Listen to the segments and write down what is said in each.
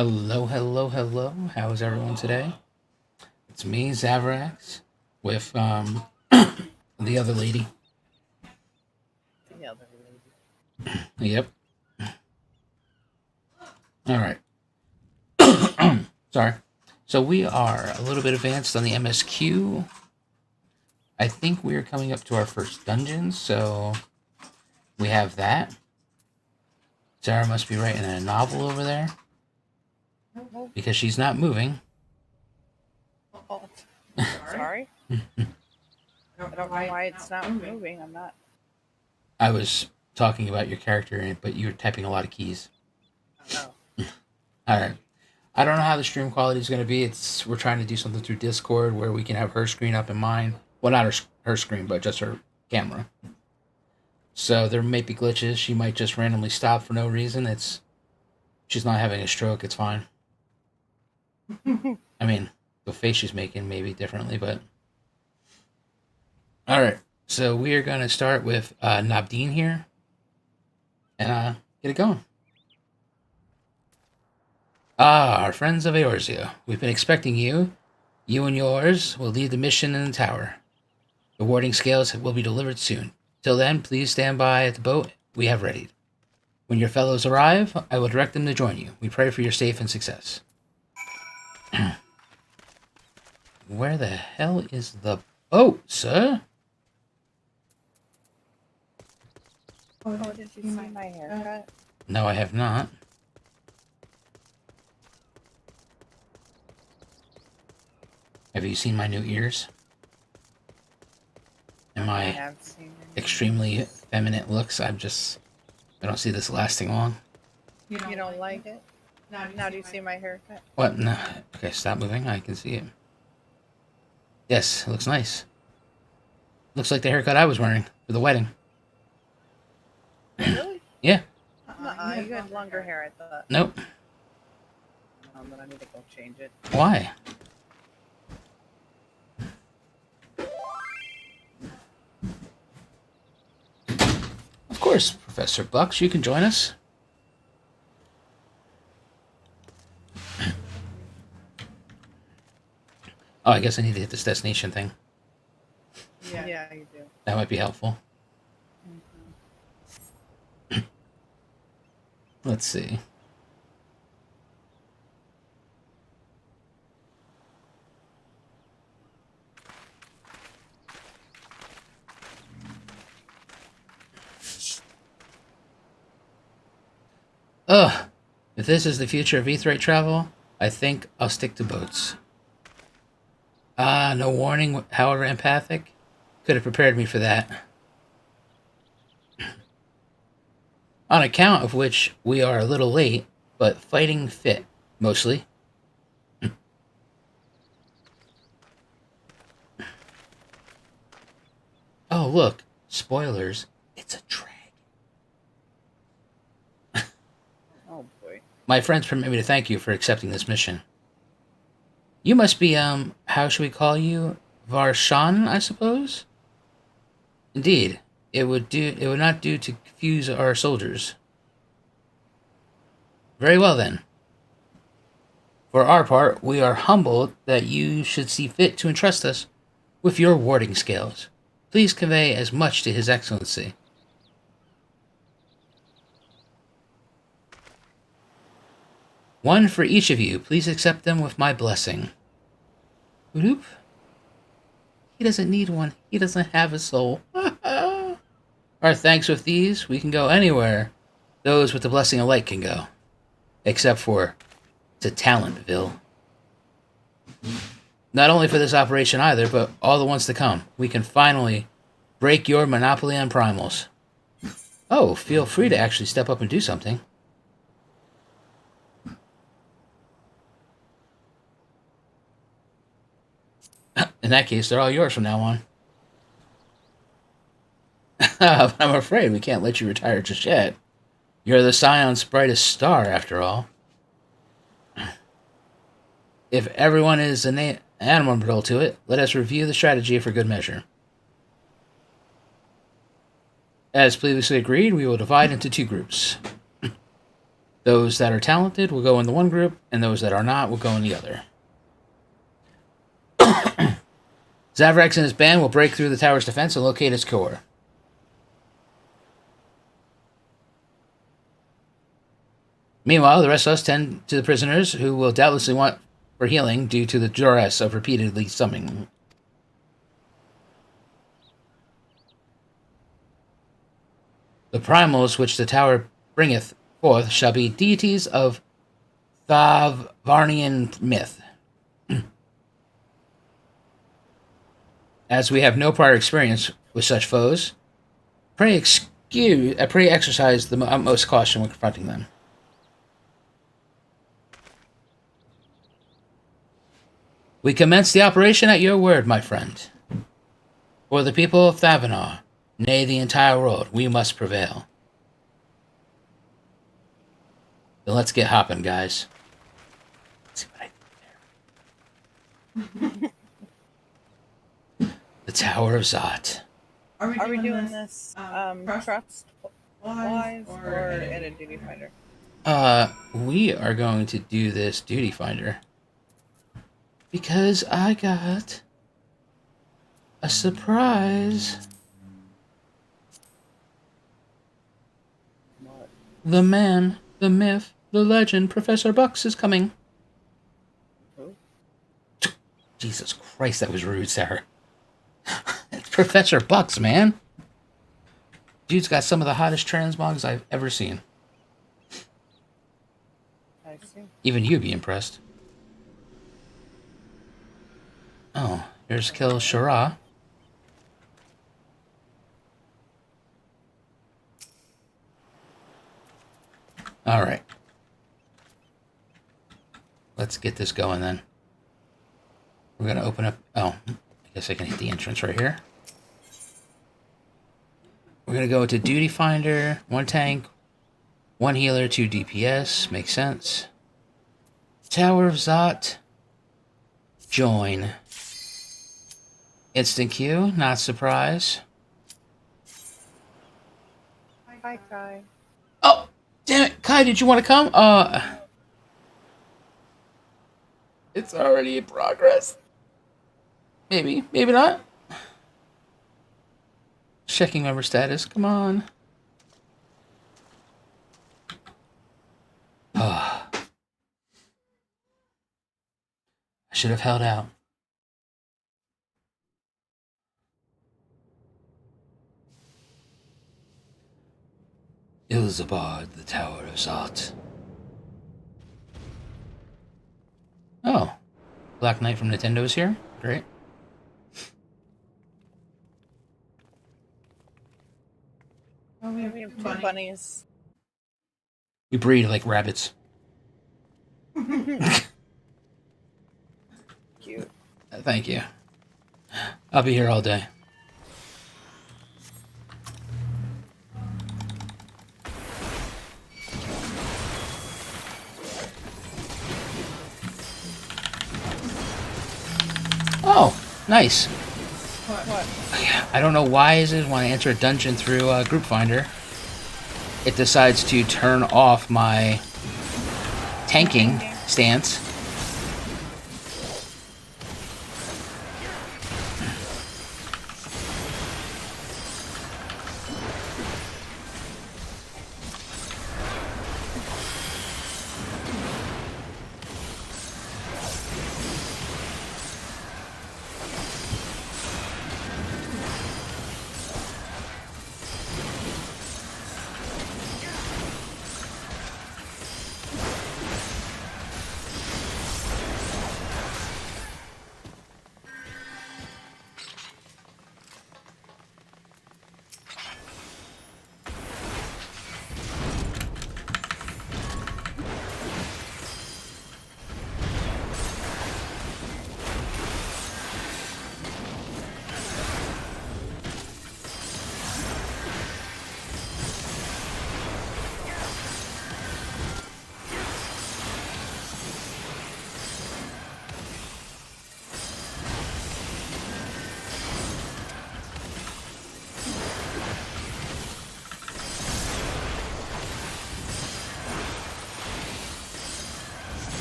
Hello, hello, hello. How is everyone today? It's me, Zavrax, with the other lady. The other lady. Yep. All right. Sorry. So we are a little bit advanced on the MSQ. I think we are coming up to our first dungeon, so we have that. Sarah must be writing a novel over there because she's not moving. Oh, sorry. I don't know why it's not moving. I'm not. I was talking about your character, but you're typing a lot of keys. Oh. All right. I don't know how the stream quality is going to be. We're trying to do something through Discord where we can have her screen up and mine. Well, not her screen, but just her camera. So there may be glitches. She might just randomly stop for no reason. She's not having a stroke. It's fine. I mean, the face she's making maybe differently, but all right. So we are going to start with Nabdeen here and get it going. Ah, our friends of Eorzea. We've been expecting you. You and yours will lead the mission in the tower. The warding scales will be delivered soon. Till then, please stand by at the boat we have readied. When your fellows arrive, I will direct them to join you. We pray for your safe and success. Where the hell is the boat, sir? Oh, did you see my haircut? No, I have not. Have you seen my new ears? And my extremely feminine looks? I don't see this lasting long. You don't like it? Now do you see my haircut? What? No. Okay, stop moving. I can see it. Yes, it looks nice. Looks like the haircut I was wearing for the wedding. Really? Yeah. You had longer hair, I thought. Nope. But I need to go change it. Why? Of course, Professor Bucks, you can join us. Oh, I guess I need to hit this destination thing. Yeah, you do. That might be helpful. Mm-hmm. Let's see. Ugh. If this is the future of Etherite travel, I think I'll stick to boats. Ah, no warning, however empathic. Could have prepared me for that. On account of which we are a little late, but fighting fit, mostly. Oh, look. Spoilers. It's a dragon. Oh, boy. My friends permit me to thank you for accepting this mission. You must be, how should we call you? Varshan, I suppose? Indeed. It would not do to confuse our soldiers. Very well, then. For our part, we are humbled that you should see fit to entrust us with your warding scales. Please convey as much to His Excellency. One for each of you. Please accept them with my blessing. Oop. He doesn't need one. He doesn't have a soul. Our thanks with these, we can go anywhere those with the blessing of light can go. Except for to Talentville. Not only for this operation either, but all the ones to come. We can finally break your monopoly on primals. Oh, feel free to actually step up and do something. In that case, they're all yours from now on. But I'm afraid we can't let you retire just yet. You're the Scion's brightest star, after all. If everyone is amenable to it, let us review the strategy for good measure. As previously agreed, we will divide into two groups. Those that are talented will go in the one group, and those that are not will go in the other. Zavrax and his band will break through the tower's defense and locate its core. Meanwhile, the rest of us tend to the prisoners, who will doubtlessly want for healing due to the duress of repeatedly summoning. The primals which the tower bringeth forth shall be deities of Thavarnian myth. As we have no prior experience with such foes, pray exercise the utmost caution when confronting them. We commence the operation at your word, my friend. For the people of Thavanor, nay, the entire world, we must prevail. Then let's get hopping, guys. Let's see what I did there. The Tower of Zot. Are we doing this trust-wise or in a duty finder? We are going to do this duty finder. Because I got a surprise. What? The man, the myth, the legend, Professor Bucks is coming. Who? Jesus Christ, that was rude, Sarah. It's Professor Bucks, man. Dude's got some of the hottest transmogs I've ever seen. I see. Even you'd be impressed. Oh, here's Kill Shara. Alright. Let's get this going then. We're going to open up... Oh, I guess I can hit the entrance right here. We're going to go to Duty Finder. 1 tank, 1 healer, 2 DPS. Makes sense. Tower of Zot. Join. Instant queue, not surprise. Hi, Kai. Oh, damn it. Kai, did you want to come? It's already in progress. Maybe, maybe not. Checking member status, come on. Oh. I should have held out. Ilzabard, the Tower of Zot. Oh. Black Knight from Nintendo is here? Great. Oh, we have 2 bunnies. We breed like rabbits. Cute. Thank you. I'll be here all day. Oh, nice. What? I don't know why is it when I enter a dungeon through Group Finder, it decides to turn off my tanking stance.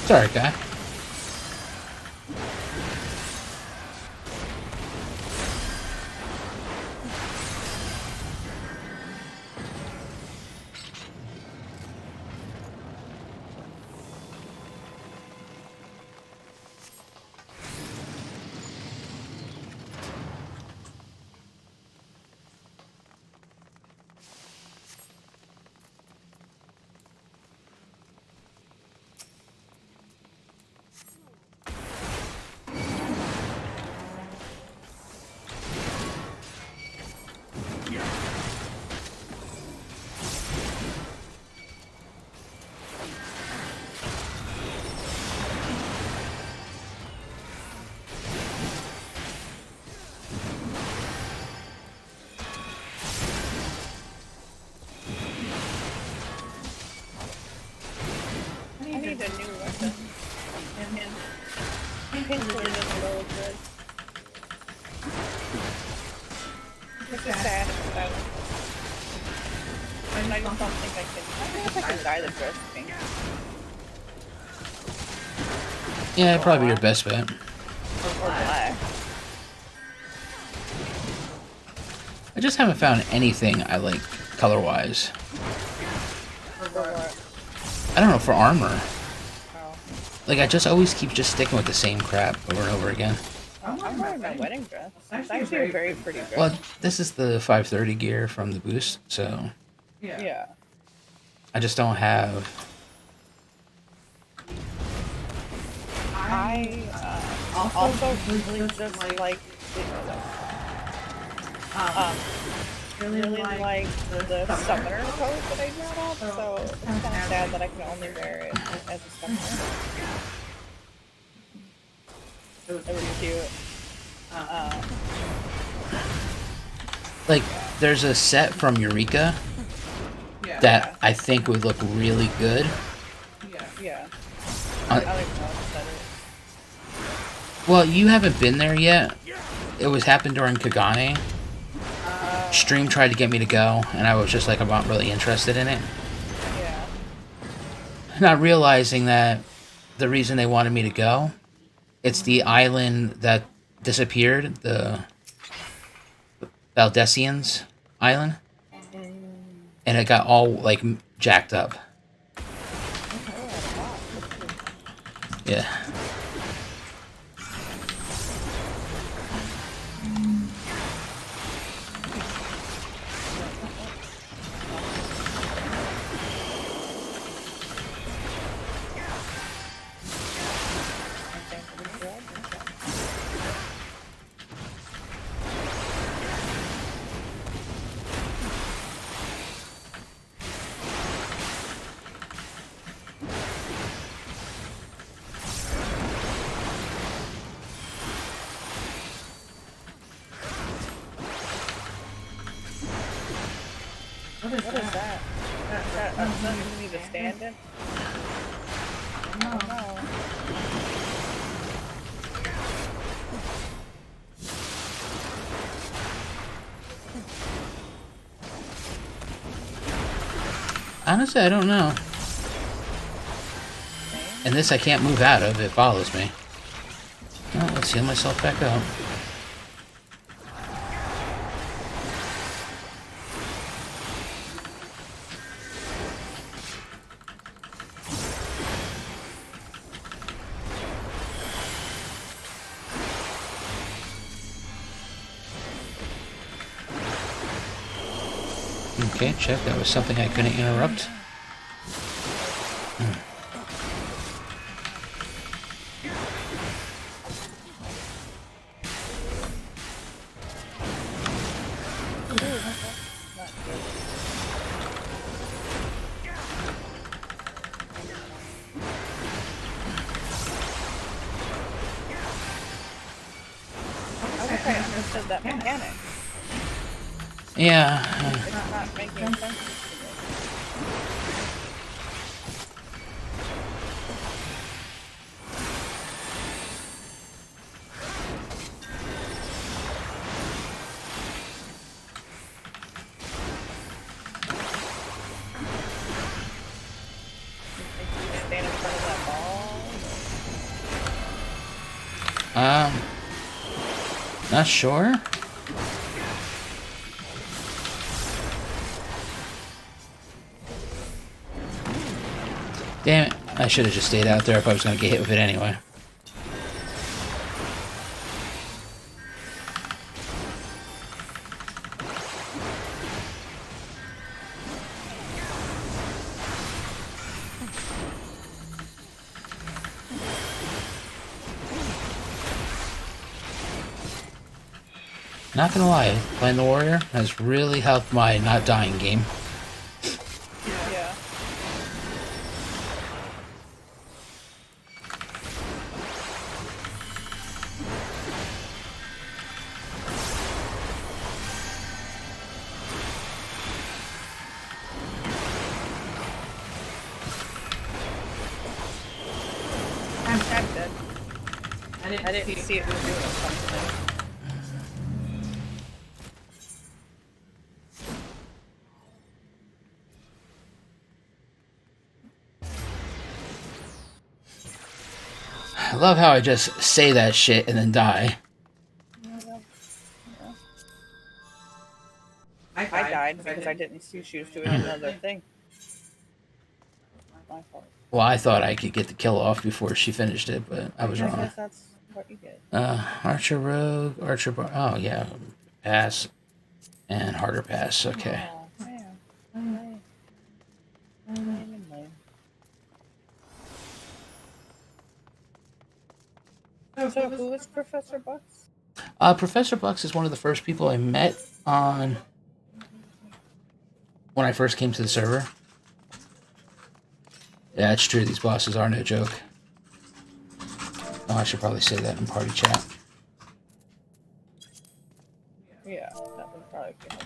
Sorry, guy. I need a new weapon. And painkiller doesn't go with good. This is sad because I just don't think I can. I don't know if I can dye the dress pink. Yeah, probably your best bet. Or black. I just haven't found anything I like color-wise. For what? I don't know, for armor. Oh. Like, I just always keep just sticking with the same crap over and over again. I'm wearing my wedding dress. It's actually a very pretty dress. Well, this is the 530 gear from the boost, so Yeah. I just don't have... I also really just like really like the summoner code that I got up, so it's kind of sad that I can only wear it as a summoner. It was cute. Like, there's a set from Eureka that I think would look really good. Yeah. I like that better. Well, you haven't been there yet. It was happened during Kagane. Stream tried to get me to go, and I was just like, I'm not really interested in it. Yeah. Not realizing that the reason they wanted me to go, it's the island that disappeared, the Valdesians island, and it got all like jacked up. Yeah. What is that? That something you need to stand in? I don't know. Honestly, I don't know. And this I can't move out of, it follows me. Well, let's heal myself back up. Okay, check. That was something I couldn't interrupt. I wish I understood that mechanic. Yeah. It's not making sense to me. Stand in front of that ball. Not sure. Damn it. I should have just stayed out there if I was going to get hit with it anyway. Not gonna lie, playing the warrior has really helped my not dying game. Yeah. I'm dead. I didn't see it was doing something. I love how I just say that shit and then die. I died because I didn't see she was doing another thing. My fault. Well, I thought I could get the kill off before she finished it, but I was wrong. Because that's what you get. Archer rogue, archer bar. Oh yeah, pass and harder pass. Okay. Oh, man. Lame. So who is Professor Bucks? Professor Bucks is one of the first people I met on when I first came to the server. Yeah, it's true. These bosses are no joke. Oh, I should probably say that in party chat. Yeah, that would probably be helpful.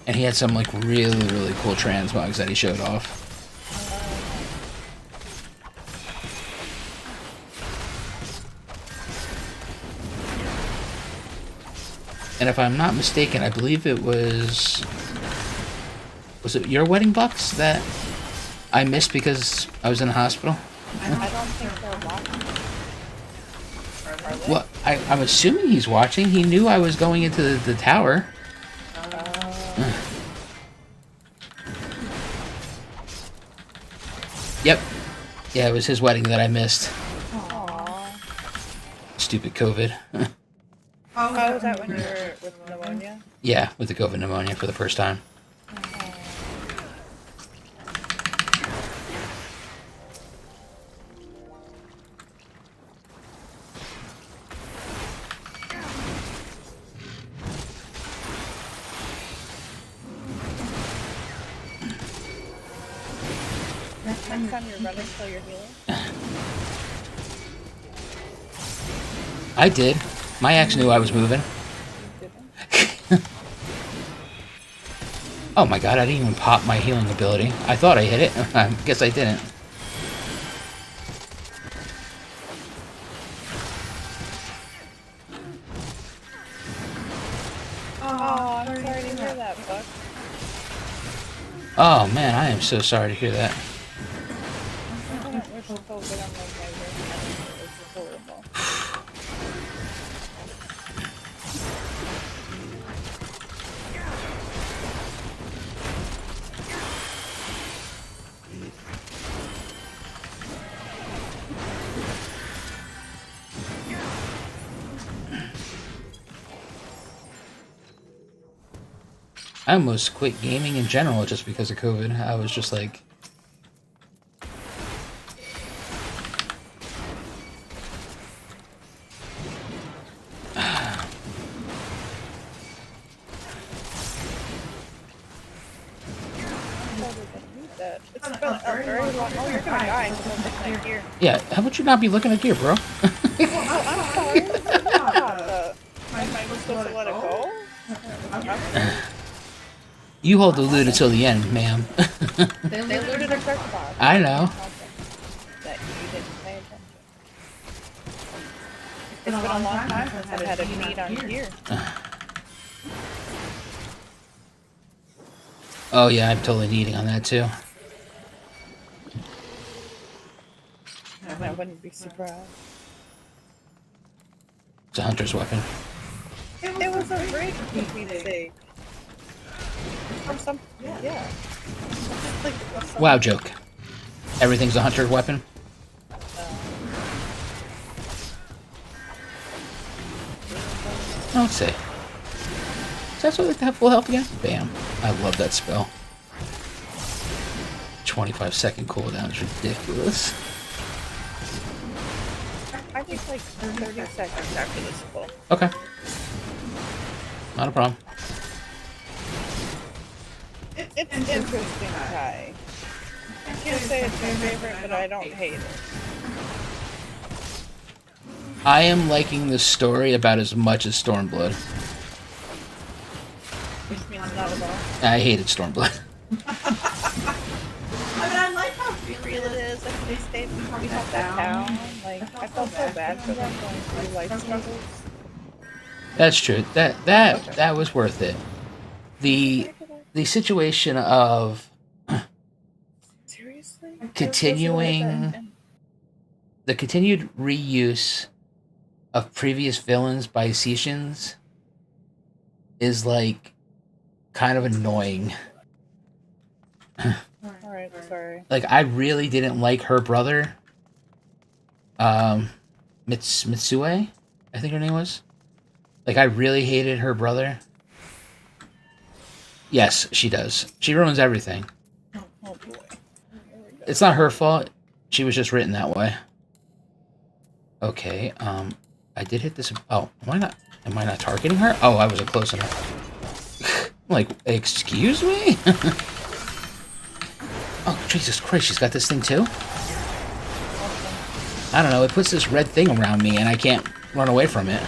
And he had some like really cool transmogs that he showed off. And if I'm not mistaken, I believe it was it your wedding bucks that I missed because I was in the hospital? I don't think they're watching. Are they? Well, I'm assuming he's watching. He knew I was going into the tower. Yep. Yeah, it was his wedding that I missed. Aww. Stupid COVID. Oh, was that when you were with pneumonia? Yeah, with the COVID pneumonia for the first time. Next time you're running, so you're healing? I did. My ex knew I was moving. Oh my god, I didn't even pop my healing ability. I thought I hit it. I guess I didn't. Oh, I'm sorry to hear that, Buck. Oh man, I am so sorry to hear that. I don't wish COVID on my neighbor. It's horrible. I almost quit gaming in general just because of COVID. I was just like... It's been a very long... Oh, you're gonna die until next year. Yeah, how about you not be looking at gear, bro? Oh, I'm sorry. Am I supposed to let it go? You hold the loot until the end, ma'am. They looted a quick box. I know. That you didn't pay attention. been a long time since I've had a meat on gear. Oh yeah, I'm totally needing on that too. I wouldn't be surprised. It's a hunter's weapon. It was a rig, for Pete's sake. Or some, yeah. Like, Wow joke. Everything's a hunter's weapon? Let's see. Is that what they have full health again? Bam. I love that spell. 25-second cooldown is ridiculous. I think like 30 seconds after this full. Okay. Not a problem. It's an interesting tie. I can't say it's my favorite, but I don't hate it. I am liking this story about as much as Stormblood. Which means not at all. I hated Stormblood. I mean, I like how real it is. Like, they stayed, we helped that town. Like, I felt so bad for them going through life struggles. That's true. That was worth it. The situation of Seriously? continuing the continued reuse of previous villains by Seatians is like kind of annoying. Alright, sorry. Like, I really didn't like her brother. Mitsue, I think her name was. Like, I really hated her brother. Yes, she does. She ruins everything. Oh boy. It's not her fault. She was just written that way. Okay, I did hit this. Oh, am I not targeting her? Oh, I wasn't close enough. Like, excuse me? Oh, Jesus Christ, she's got this thing too? I don't know, it puts this red thing around me and I can't run away from it.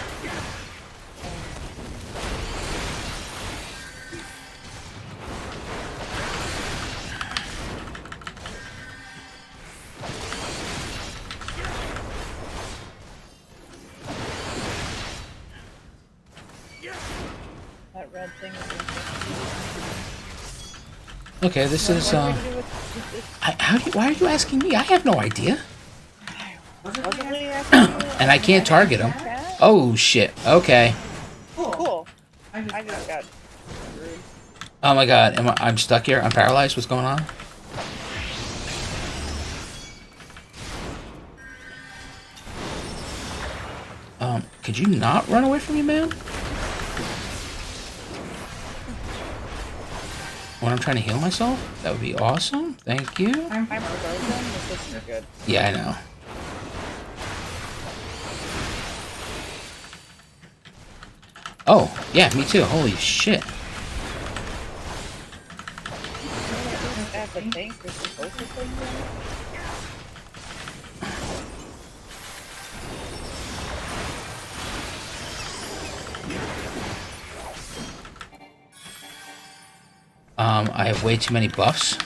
That red thing is Okay, this is, why are you asking me? I have no idea. And I can't target him. Oh, shit. Okay. Cool. I just got... Oh my god, I'm stuck here? I'm paralyzed? What's going on? Could you not run away from me, man? When I'm trying to heal myself? That would be awesome. Thank you. I'm frozen. This is good. Yeah, I know. Oh, yeah, me too. Holy shit. I have way too many buffs.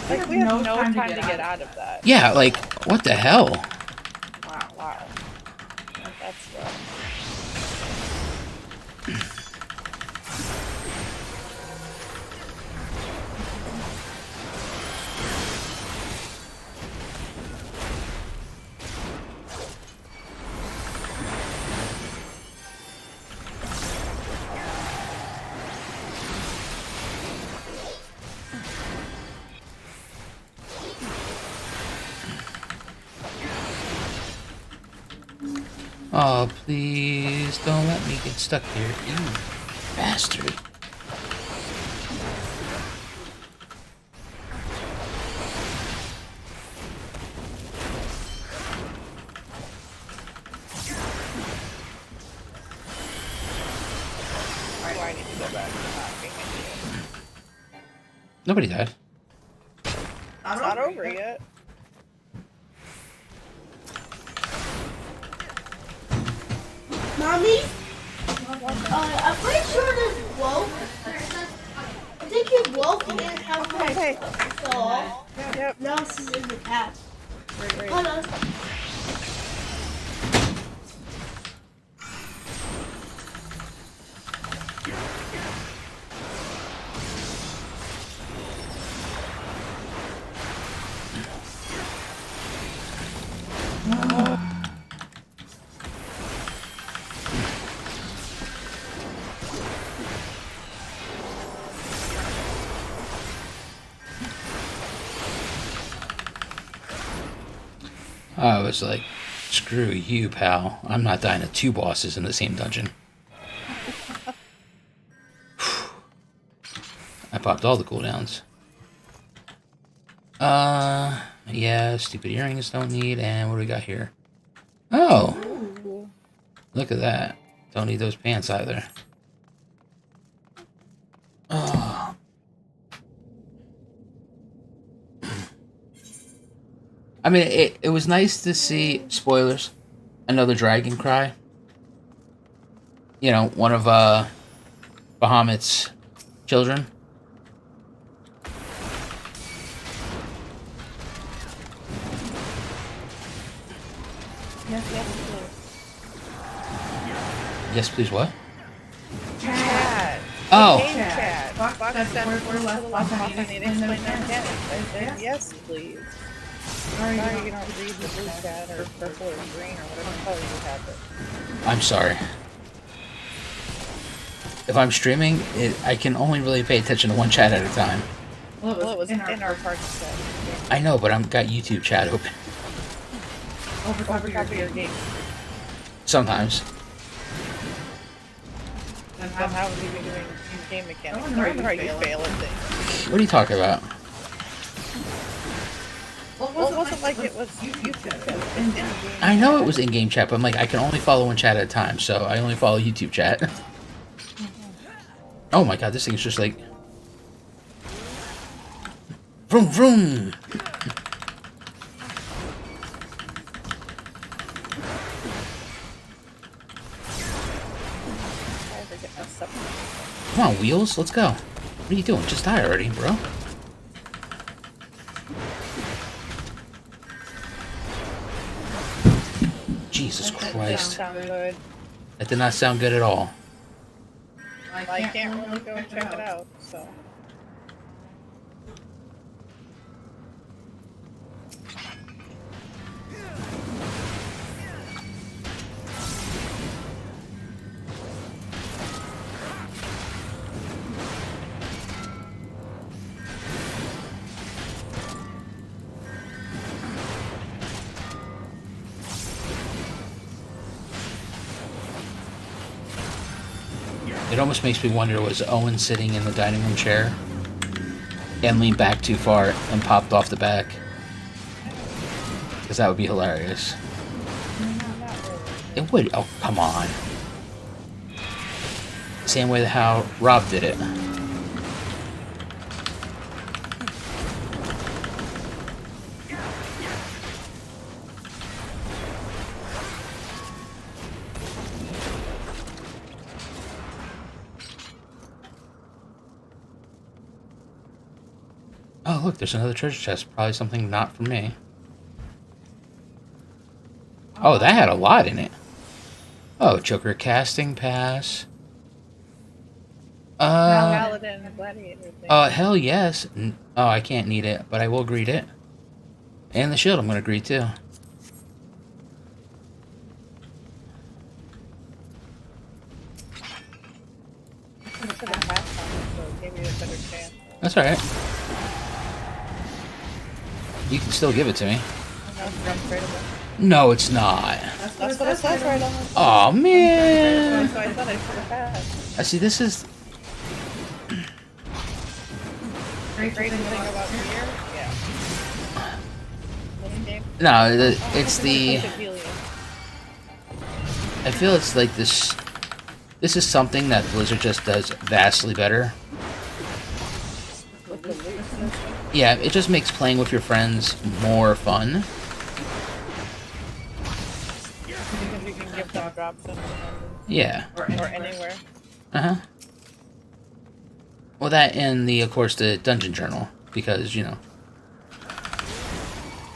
Like, we have no time to get out of that. Yeah, like, what the hell? Wow. That's rough. Oh, please don't let me get stuck here, you bastard. Why do I need to go back to not being an idiot? Nobody died. It's not over yet. Mommy? I'm pretty sure there's wolf. think you woke and have Okay. soul. Yep. No, this is in the cat. Right. Hold on. I was like, screw you, pal. I'm not dying to 2 bosses in the same dungeon. I popped all the cooldowns. Yeah, stupid earrings don't need, and what do we got here? Oh! Ooh. Look at that. Don't need those pants either. Oh. I mean, it was nice to see, spoilers, another dragon cry. You know, one of Bahamut's children. Yes. Yes, please, what? Chat. Oh! Game chat. Fox said we're left off. I need to explain that again. I said, yes, please. Sorry you don't read the blue chat or purple or green or whatever color you have it. I'm sorry. If I'm streaming, I can only really pay attention to one chat at a time. Well, it was in our party chat. I know, but I've got YouTube chat open. Over top of your game. Sometimes. Then how would you be doing game mechanics? I wonder how you fail at things. What are you talking about? Well, it wasn't like it was YouTube chat. In-game. I know it was in-game chat, but I'm like, I can only follow one chat at a time, so I only follow YouTube chat. Oh my god, this thing is just like... Vroom vroom! Come on, Wheels, let's go. What are you doing? Just die already, bro. Jesus Christ. That That did not sound good at all. I can't really go check it out, so. It almost makes me wonder, was Owen sitting in the dining room chair and leaned back too far and popped off the back? Because that would be hilarious. It would. Oh, come on. Same way how Rob did it. Oh, look, there's another treasure chest. Probably something not for me. Oh, that had a lot in it. Oh, Joker casting pass. Paladin and Gladiator thing. Hell yes. Oh, I can't need it, but I will greet it. And the shield I'm going to greet too. That's alright. You can still give it to me. No, it's not. That's what it says right on the Oh man. So I thought I should have passed. I see. This is. Great thing about here? Yeah. This game? No, it's the. I feel it's like this. This is something that Blizzard just does vastly better. With the loot system? Yeah, it just makes playing with your friends more fun. Because you can give them drops in Yeah. or anywhere. Uh-huh. Well, that and of course, the dungeon journal, because, you know,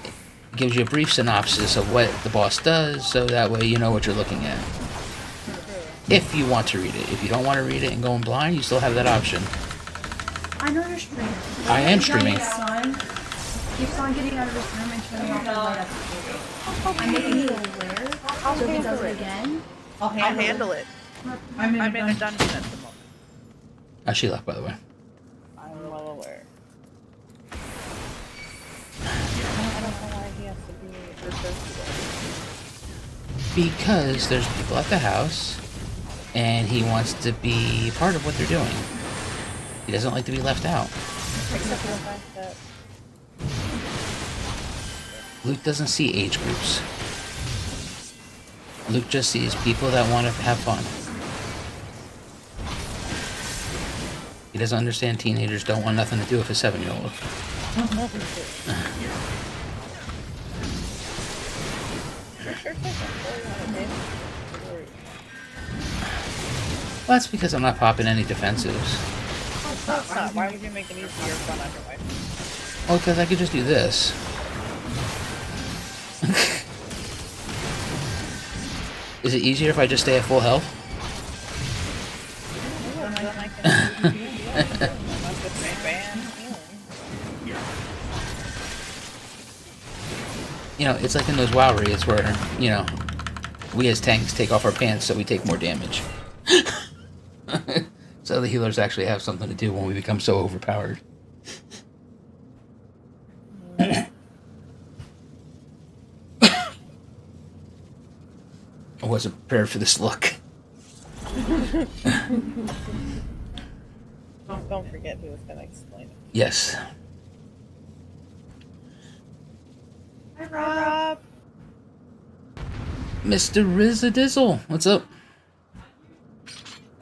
it gives you a brief synopsis of what the boss does, so that way you know what you're looking at. If you want to read it. If you don't want to read it and go in blind, you still have that option. I know you're streaming. I am streaming. Son keeps on getting out of his room and turning off the light up the table. I'm making you aware, so if he does it again, I'll handle it. I'm in a dungeon at the moment. Oh, she left, by the way. I'm well aware. I don't know why he has to be referred to. Because there's people at the house, and he wants to be part of what they're doing. He doesn't like to be left out. Except for the fact that Luke doesn't see age groups. Luke just sees people that want to have fun. He doesn't understand teenagers don't want nothing to do with a 7-year-old. Well, that's because I'm not popping any defensives. no, it's not. Why would you make it easier fun on your wife? Well, because I could just do this. Is it easier if I just stay at full health? Then I can unless it's a ban healing. You know, it's like in those WoW raids where, you know, we as tanks take off our pants so we take more damage. So the healers actually have something to do when we become so overpowered. I wasn't prepared for this look. Don't forget who was going to explain it. Yes. Hi, Rob. Mr. Rizzadizzle, what's up?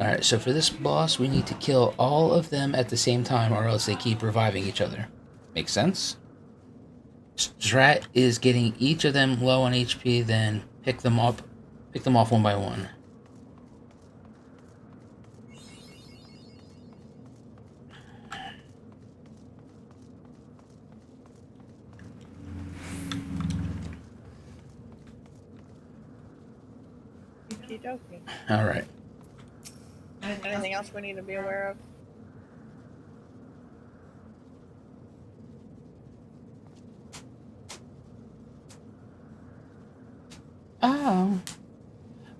Alright, so for this boss, we need to kill all of them at the same time, or else they keep reviving each other. Makes sense? Strat is getting each of them low on HP, then pick them off one by one. Okie dokie. Alright. Anything else we need to be aware of? Oh.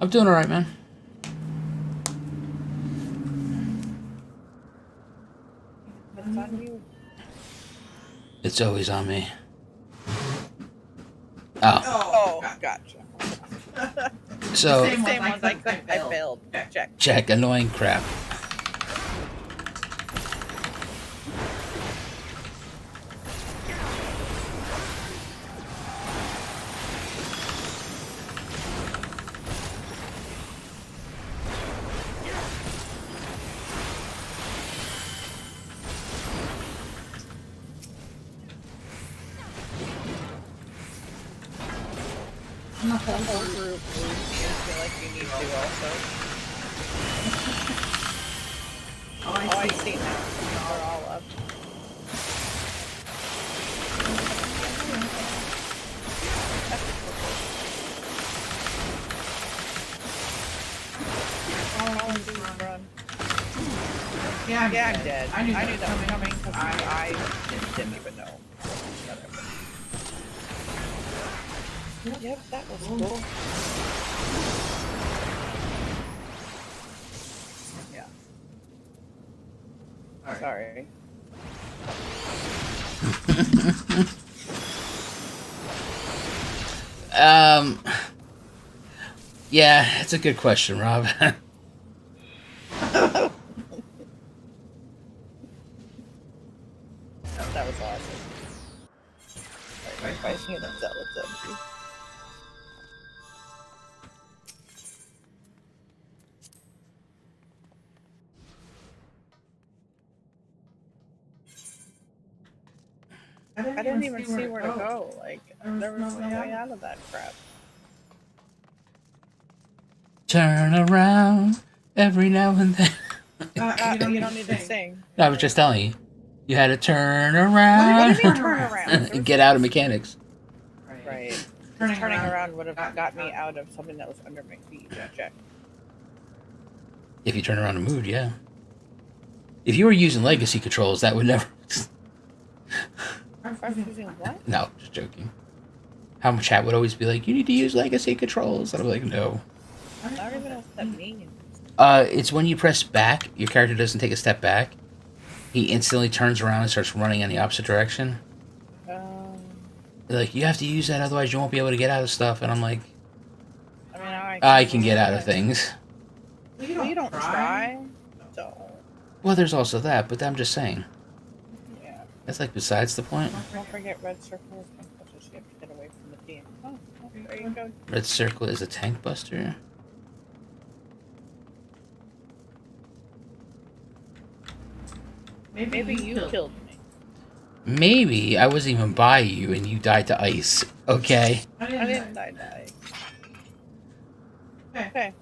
I'm doing alright, man. It's on you. It's always on me. Oh. Oh, gotcha. So, Same ones I couldn't. I failed. Check. check annoying crap. The whole group you feel like you need to also. Oh, I see now. They're all up. Run. Yeah, I'm dead. I knew that was coming because I didn't even know. Yep, that was cool. Yeah. Sorry. Yeah, it's a good question, Rob. That was awesome. Alright, fighting it up, that was empty. I didn't even see where to go. Like, there was no way out of that crap. Turn around every now and then. You don't need to sing. No, I was just telling you. You had to turn What around. do you mean turn around? and get out of mechanics. Right. Turning around would have got me out of something that was under my feet. Check. If you turn around and moved, yeah. If you were using legacy controls, that would never... I was using what? No, just joking. How my chat would always be like, you need to use legacy controls. And I'm like, no. I don't even know what that means. It's when you press back, your character doesn't take a step back. He instantly turns around and starts running in the opposite direction. They're like, you have to use that, otherwise you won't be able to get out of stuff. And I'm like, I mean, I can get out of things. Well, you don't try. So. Well, there's also that, but I'm just saying. Yeah. That's like besides the point. Don't forget red circles and pushes. You have to get away from the team. Oh, there you go. Red circle is a tank buster. Maybe you killed me. Maybe I wasn't even by you and you died to ice. Okay. I didn't die. Okay.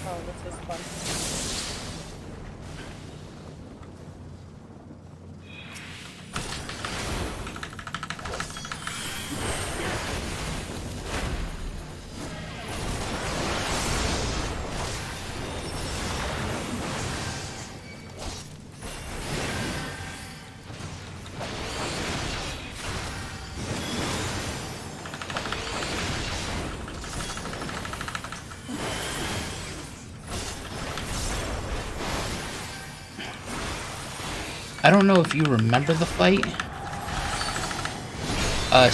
Oh, this is fun. I don't know if you remember the fight.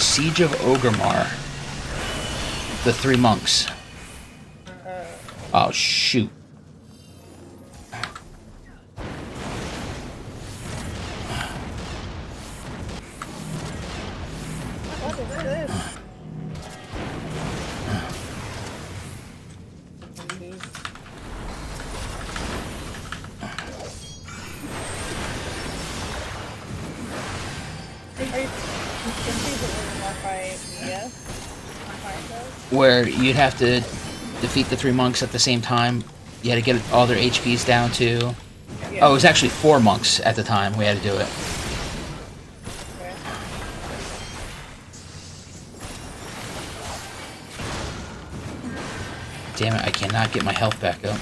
Siege of Ogremar. The three monks. Oh, shoot. What is this? Where you'd have to defeat the three monks at the same time. You had to get all their HPs down too. Yeah. Oh, it was actually 4 monks at the time we had to do it. Okay. Damn it, I cannot get my health back up.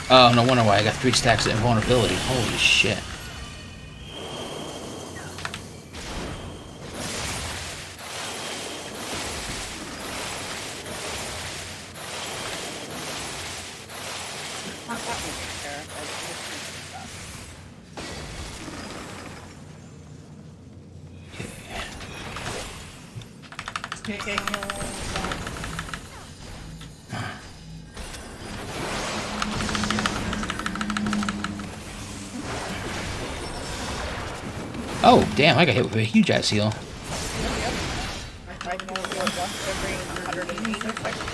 Oh, no wonder why I got 3 stacks of invulnerability. Holy shit. Oh, damn, I got hit with a huge ass heal. I can only do it once every 180 seconds.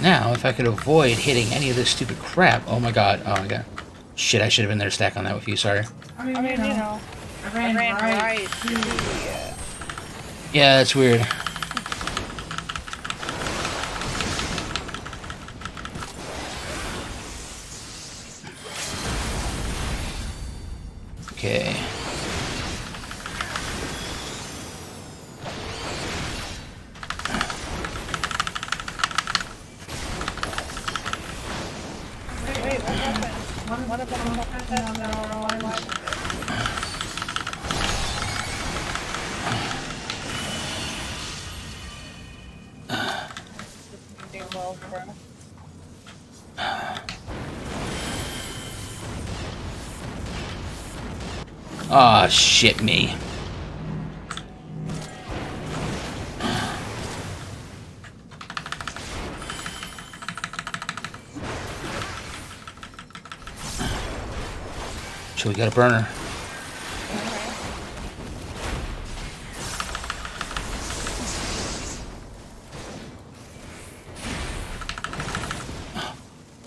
Now, if I could avoid hitting any of this stupid crap. Oh my god. Oh my god. Shit, I should have been there to stack on that with you, sorry. I mean, you know, I ran right to you. Yeah, that's weird. Okay. Wait, what happened? One of them happened and then one life. Doing well for us. Aw, shit me. So we got a burner.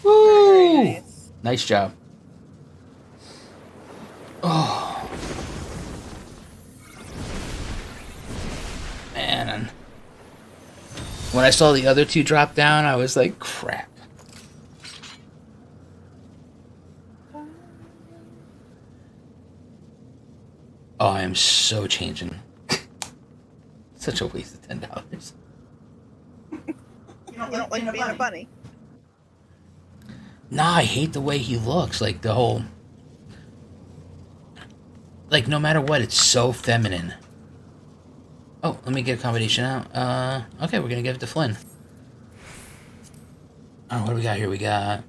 Woo! Nice. Nice job. Oh. Man. When I saw the other two drop down, I was like, crap. Oh, I am so changing. Such a waste of $10. You don't like being a bunny? Nah, I hate the way he looks. Like, the whole... Like, no matter what, it's so feminine. Oh, let me get a combination out. Okay, we're gonna give it to Flynn. Oh, what do we got here? We got...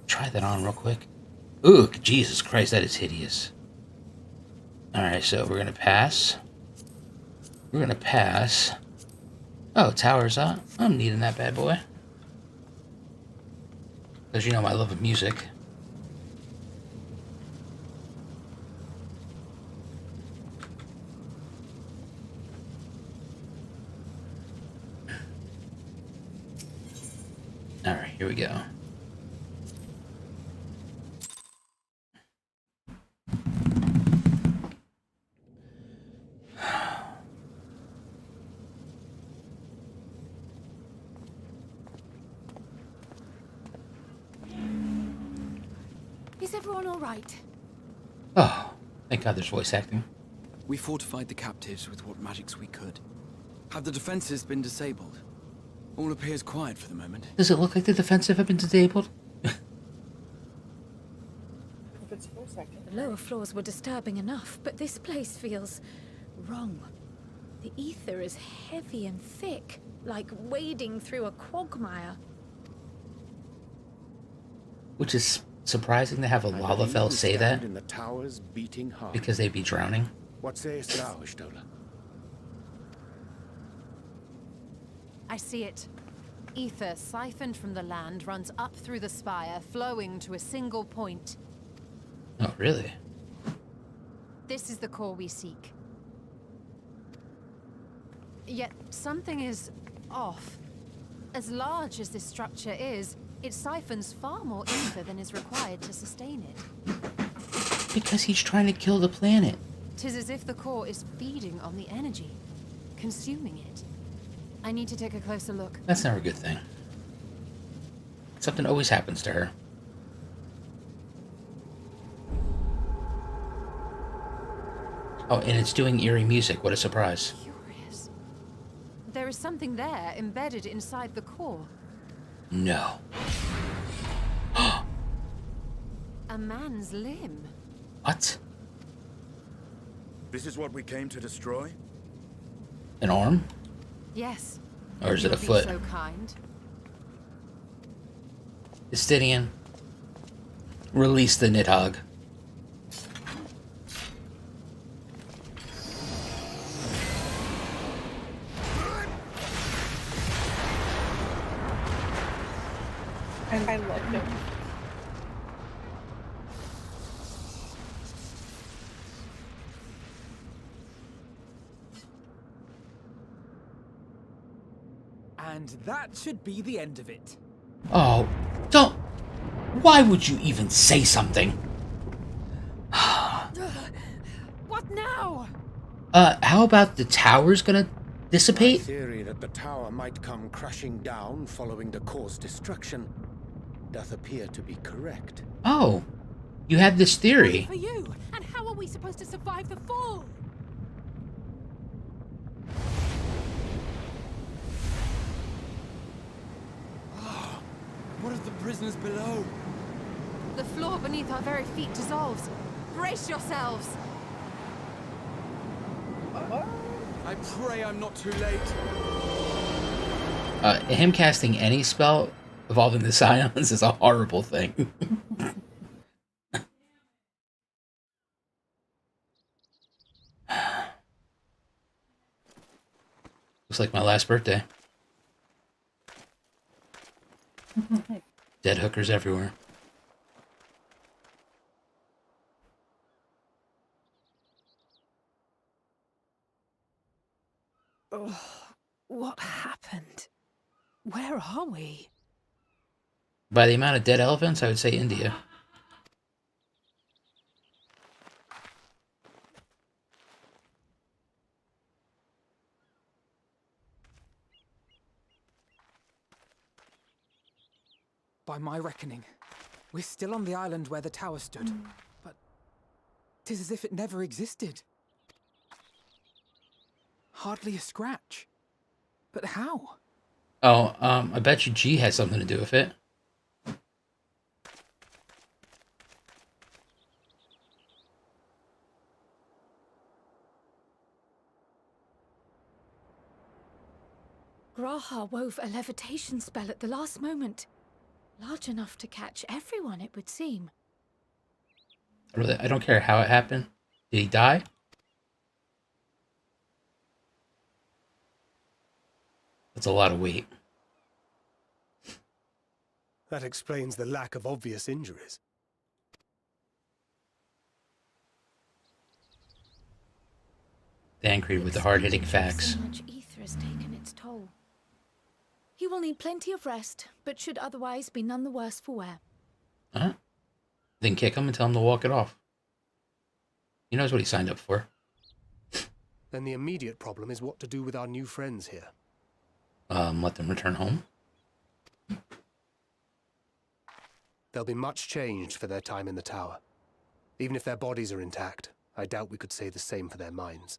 Try that on real quick. Ooh, Jesus Christ, that is hideous. Alright, so we're gonna pass. We're gonna pass. Oh, tower's up. I'm needing that bad boy. Because you know my love of music. Alright, here we go. Is everyone all right? Oh, thank God there's voice acting. We fortified the captives with what magics we could. Have the defenses been disabled? All appears quiet for the moment. Does it look like the defensive have been disabled? If it's for a second. The lower floors were disturbing enough, but this place feels wrong. The ether is heavy and thick, like wading through a quagmire. Which is surprising to have a Lalafell say that, in the towers beating hard. because they'd be drowning. What sayest thou, Stola? I see it. Ether siphoned from the land runs up through the spire, flowing to a single point. Oh, really? This is the core we seek. Yet something is off. As large as this structure is, it siphons far more ether than is required to sustain it. Because he's trying to kill the planet. 'Tis as if the core is feeding on the energy, consuming it. I need to take a closer look. That's never a good thing. Something always happens to her. Oh, and it's doing eerie music. What a surprise. Curious. There is something there embedded inside the core. No. A man's limb. What? This is what we came to destroy? An arm? Yes. Or is it a You'd be foot? so kind. Justinian, release the Nidhogg. I love him. And that should be the end of it. Oh, don't. Why would you even say something? What now? How about the tower's gonna My dissipate? theory that the tower might come crashing down following the core's destruction doth appear to be correct. Oh, you had this theory. For you. And how are we supposed to survive the fall? What of the prisoners below? The floor beneath our very feet dissolves. Brace yourselves. I pray I'm not too late. Him casting any spell involving the Scions is a horrible thing. Looks like my last birthday. Dead hookers everywhere. Oh, what happened? Where are we? By the amount of dead elephants, I would say India. By my reckoning, we're still on the island where the tower stood. But 'tis as if it never existed. Hardly a scratch. But how? Oh, I bet you G has something to do with it. Graha wove a levitation spell at the last moment. Large enough to catch everyone, it would seem. I don't care how it happened. Did he die? That's a lot of weight. That explains the lack of obvious injuries. Angry with the hard-hitting facts. So much ether has taken its toll. He will need plenty of rest, but should otherwise be none the worse for wear. Huh? Then kick him and tell him to walk it off. He knows what he signed up for. Then the immediate problem is what to do with our new friends here. Let them return home. They'll be much changed for their time in the tower. Even if their bodies are intact, I doubt we could say the same for their minds.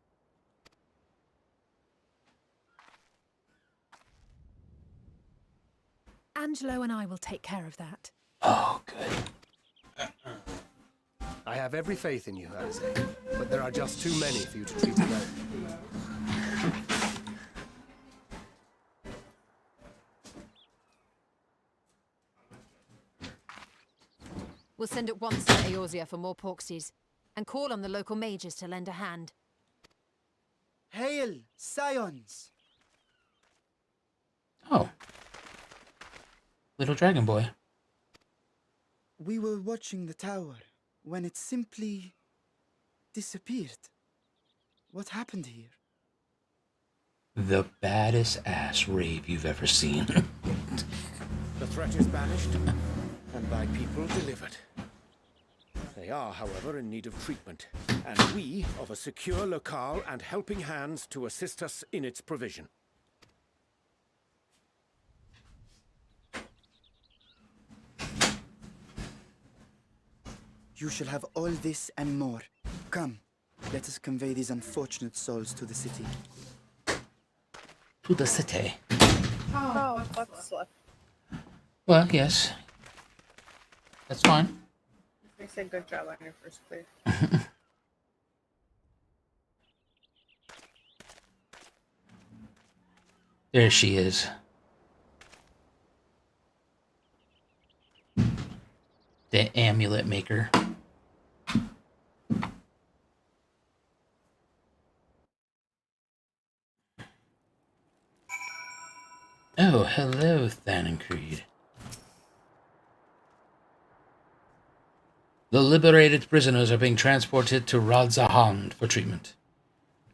Angelo and I will take care of that. Oh, good. I have every faith in you, Eorzea, but there are just too many for you to treat alone. We'll send at once to Eorzea for more porksies, and call on the local mages to lend a hand. Hail, Scions! Oh. Little dragon boy. We were watching the tower when it simply disappeared. What happened here? The baddest ass rave you've ever seen. The threat is banished, and thy people delivered. They are, however, in need of treatment, and we of a secure locale and helping hands to assist us in its provision. You shall have all this and more. Come, let us convey these unfortunate souls to the city. To the city. Oh, what's left? Well, yes. That's fine. They said good job on your first play. There she is. The amulet maker. Oh, hello, Than and Creed. The liberated prisoners are being transported to Radzahan for treatment.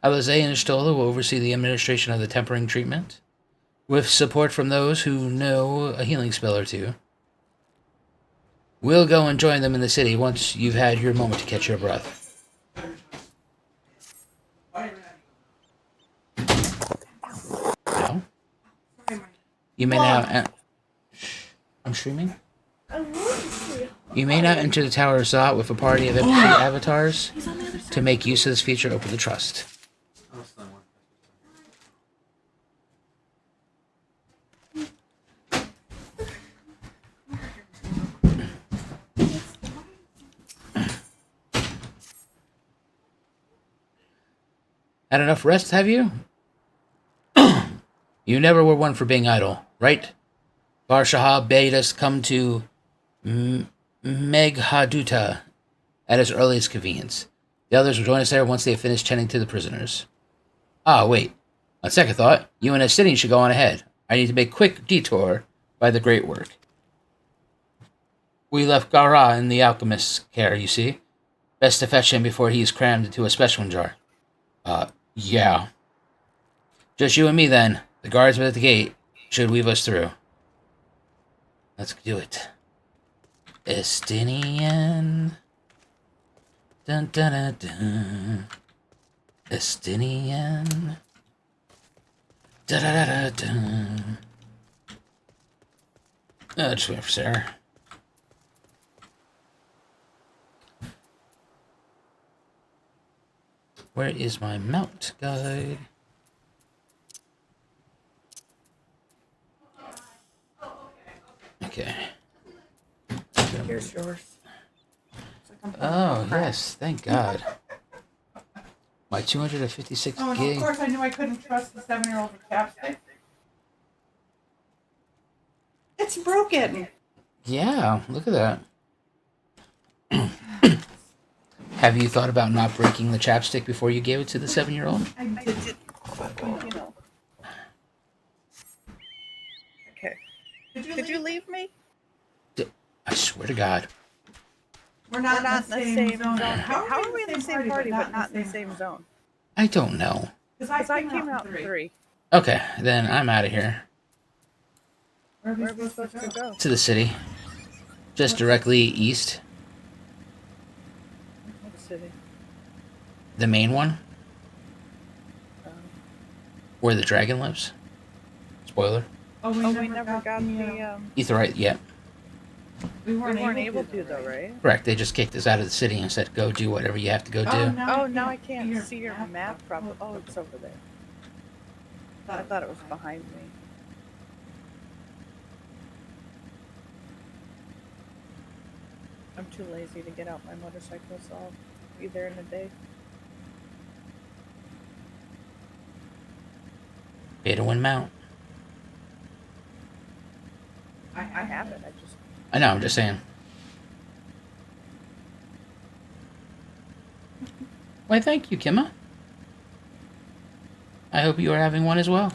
Eorzea and Stola will oversee the administration of the tempering treatment, with support from those who know a healing spell or two. We'll go and join them in the city once you've had your moment to catch your breath. No? You may now... I'm streaming? You may now enter the Tower of Zot with a party of empty avatars. To make use of this feature, open the trust. Had enough rest, have you? You never were one for being idle, right? Bar-Shahab bade us come to Meghaduta at his earliest convenience. The others will join us there once they have finished tending to the prisoners. Ah, wait. On second thought, you and Estinian should go on ahead. I need to make a quick detour by the Great Work. We left Gara in the alchemist's care, you see. Best to fetch him before he is crammed into a specimen jar. Yeah. Just you and me, then. The guards at the gate should weave us through. Let's do it. Estinian. Dun dun dun dun. Estinian. Da da da da dun. Just wait for Sarah. Where is my mount guide? Okay. Here's yours. Oh, yes. Thank God. My 256 Oh, and gig. of course I knew I couldn't trust the 7-year-old with chapstick. It's broken. Yeah, look at that. Have you thought about not breaking the chapstick before you gave it to the 7-year-old? I did, you know. Okay. Did you leave me? I swear to God. We're not in the same zone. How are we in the same party but not in the same zone? I don't know. Because I came out in 3. Okay, then I'm out of here. Where are we supposed to go? To the city. Just directly east. What city? The main one. Where the dragon lives. Spoiler. Oh, we never got the... Etherite, yeah. We weren't able to, though, right? Correct, they just kicked us out of the city and said, go do whatever you have to go do. Oh, now I can't see your map properly. Oh, it's over there. I thought it was behind me. I'm too lazy to get out my motorcycle, so I'll be there in a day. Pay to win mount. I have it, I know, I'm just saying. Why, thank you, Kimma. I hope you are having one as well.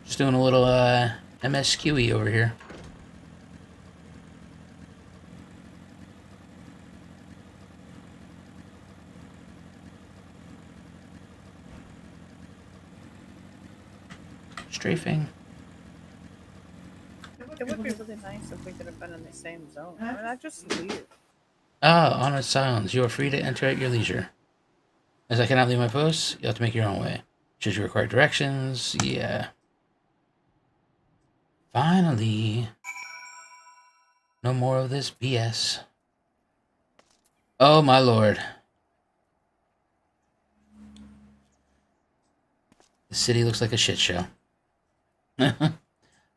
Just doing a little MSQE over here. Strafing. It would be really nice if we could have been in the same zone. I mean, that's just weird. Ah, honor silence. You are free to enter at your leisure. As I cannot leave my post, you have to make your own way. Should you require directions? Yeah. Finally. No more of this BS. Oh, my lord. The city looks like a shit show.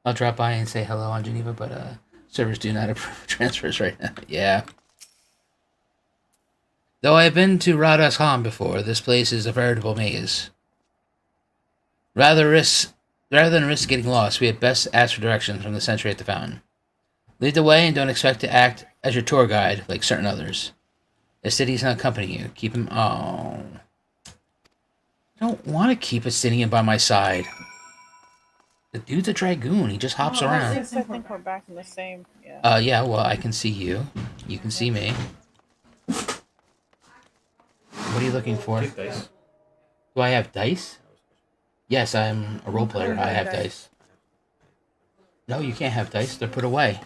I'll drop by and say hello on Geneva, but servers do not approve transfers right now. Yeah. Though I have been to Radzahan before, this place is a veritable maze. Rather than risk getting lost, we had best ask for directions from the sentry at the fountain. Lead the way and don't expect to act as your tour guide like certain others. The city's not accompanying you. Keep him. Oh. I don't want to keep a Stydian by my side. The dude's a dragoon. He just hops around. I think we're back in the same. Yeah. Yeah, well, I can see you. You can see me. What are you looking for? Dice. Do I have dice? Yes, I'm a role player. I have dice. No, you can't have dice. They're put away.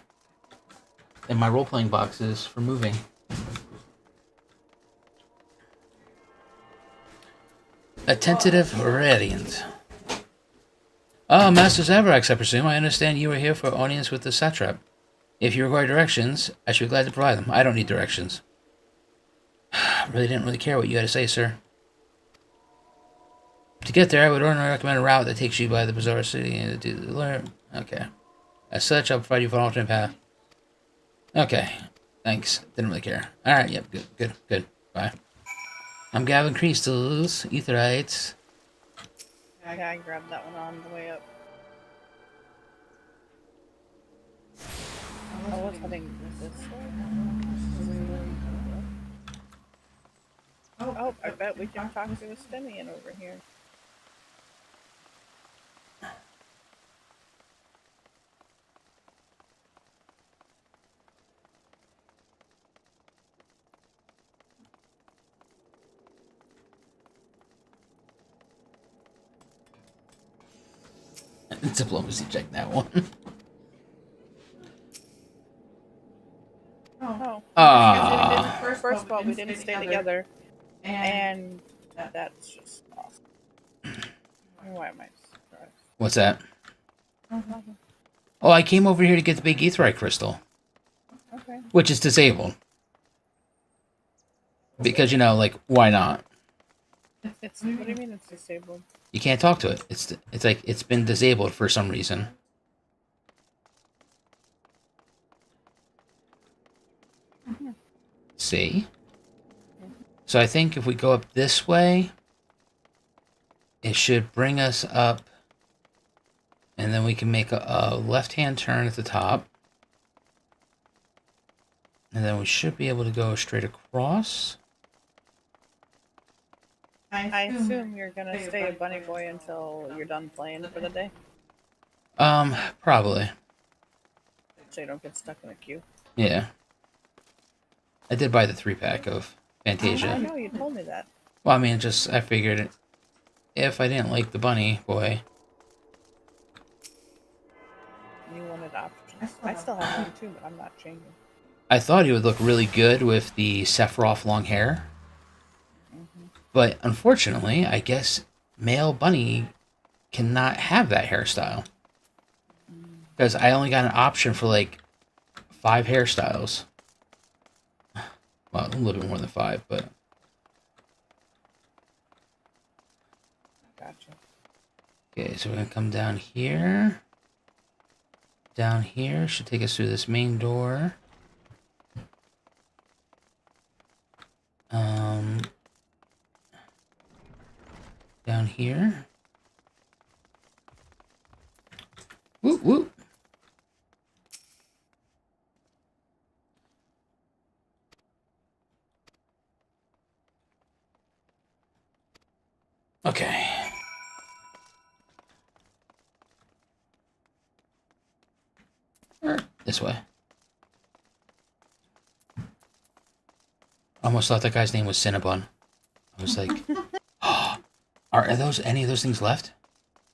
In my role-playing boxes for moving. A tentative radiant. Oh, Master Zavrax, I presume. I understand you were here for audience with the satrap. If you require directions, I should be glad to provide them. I don't need directions. Really didn't care what you had to say, sir. To get there, I would ordinarily recommend a route that takes you by the Bazaar City and to the lure. Okay. As such, I'll provide you with an alternate path. Okay. Thanks. Didn't really care. Alright, yep, good. Bye. I'm Gavin Crystals, Etherites. Yeah, I grabbed that one on the way up. I was heading this way. Oh, I bet we can talk to a Stydian over here. Diplomacy check that one. First of all, we didn't stay together. And that's just awesome. Why am I surprised? What's that? Oh, I came over here to get the big Aetheryte crystal. Okay. Which is disabled. Because, you know, like, why not? What do you mean it's disabled? You can't talk to it. It's like it's been disabled for some reason. See? So I think if we go up this way, it should bring us up, and then we can make a left-hand turn at the top. And then we should be able to go straight across. I assume you're gonna stay a bunny boy until you're done playing for the day? Probably. So you don't get stuck in a queue? Yeah. I did buy the 3-pack of Fantasia. I know, you told me that. Well, I mean, I figured if I didn't like the bunny boy. You wanted options. I still have one too, but I'm not changing. I thought he would look really good with the Sephiroth long hair. But unfortunately, I guess male bunny cannot have that hairstyle. Because I only got an option for like 5 hairstyles. Well, a little bit more than 5, but... Gotcha. Okay, so we're going to come down here. Down here should take us through this main door. Down here. Whoop, whoop. Okay. This way. Almost thought that guy's name was Cinnabon. I was like, oh, are any of those things left?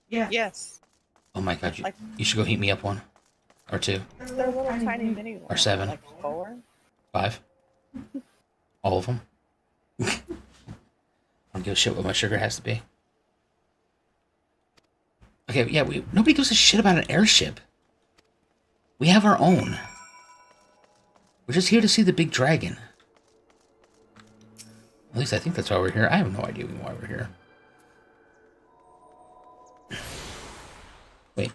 Yeah. Yes. Oh my god, you should go heat me up 1. Or 2. They're little tiny mini ones. Or 7. Like 4. 5. All of them. I don't give a shit what my sugar has to be. Okay, yeah, nobody gives a shit about an airship. We have our own. We're just here to see the big dragon. At least I think that's why we're here. I have no idea why we're here. Wait.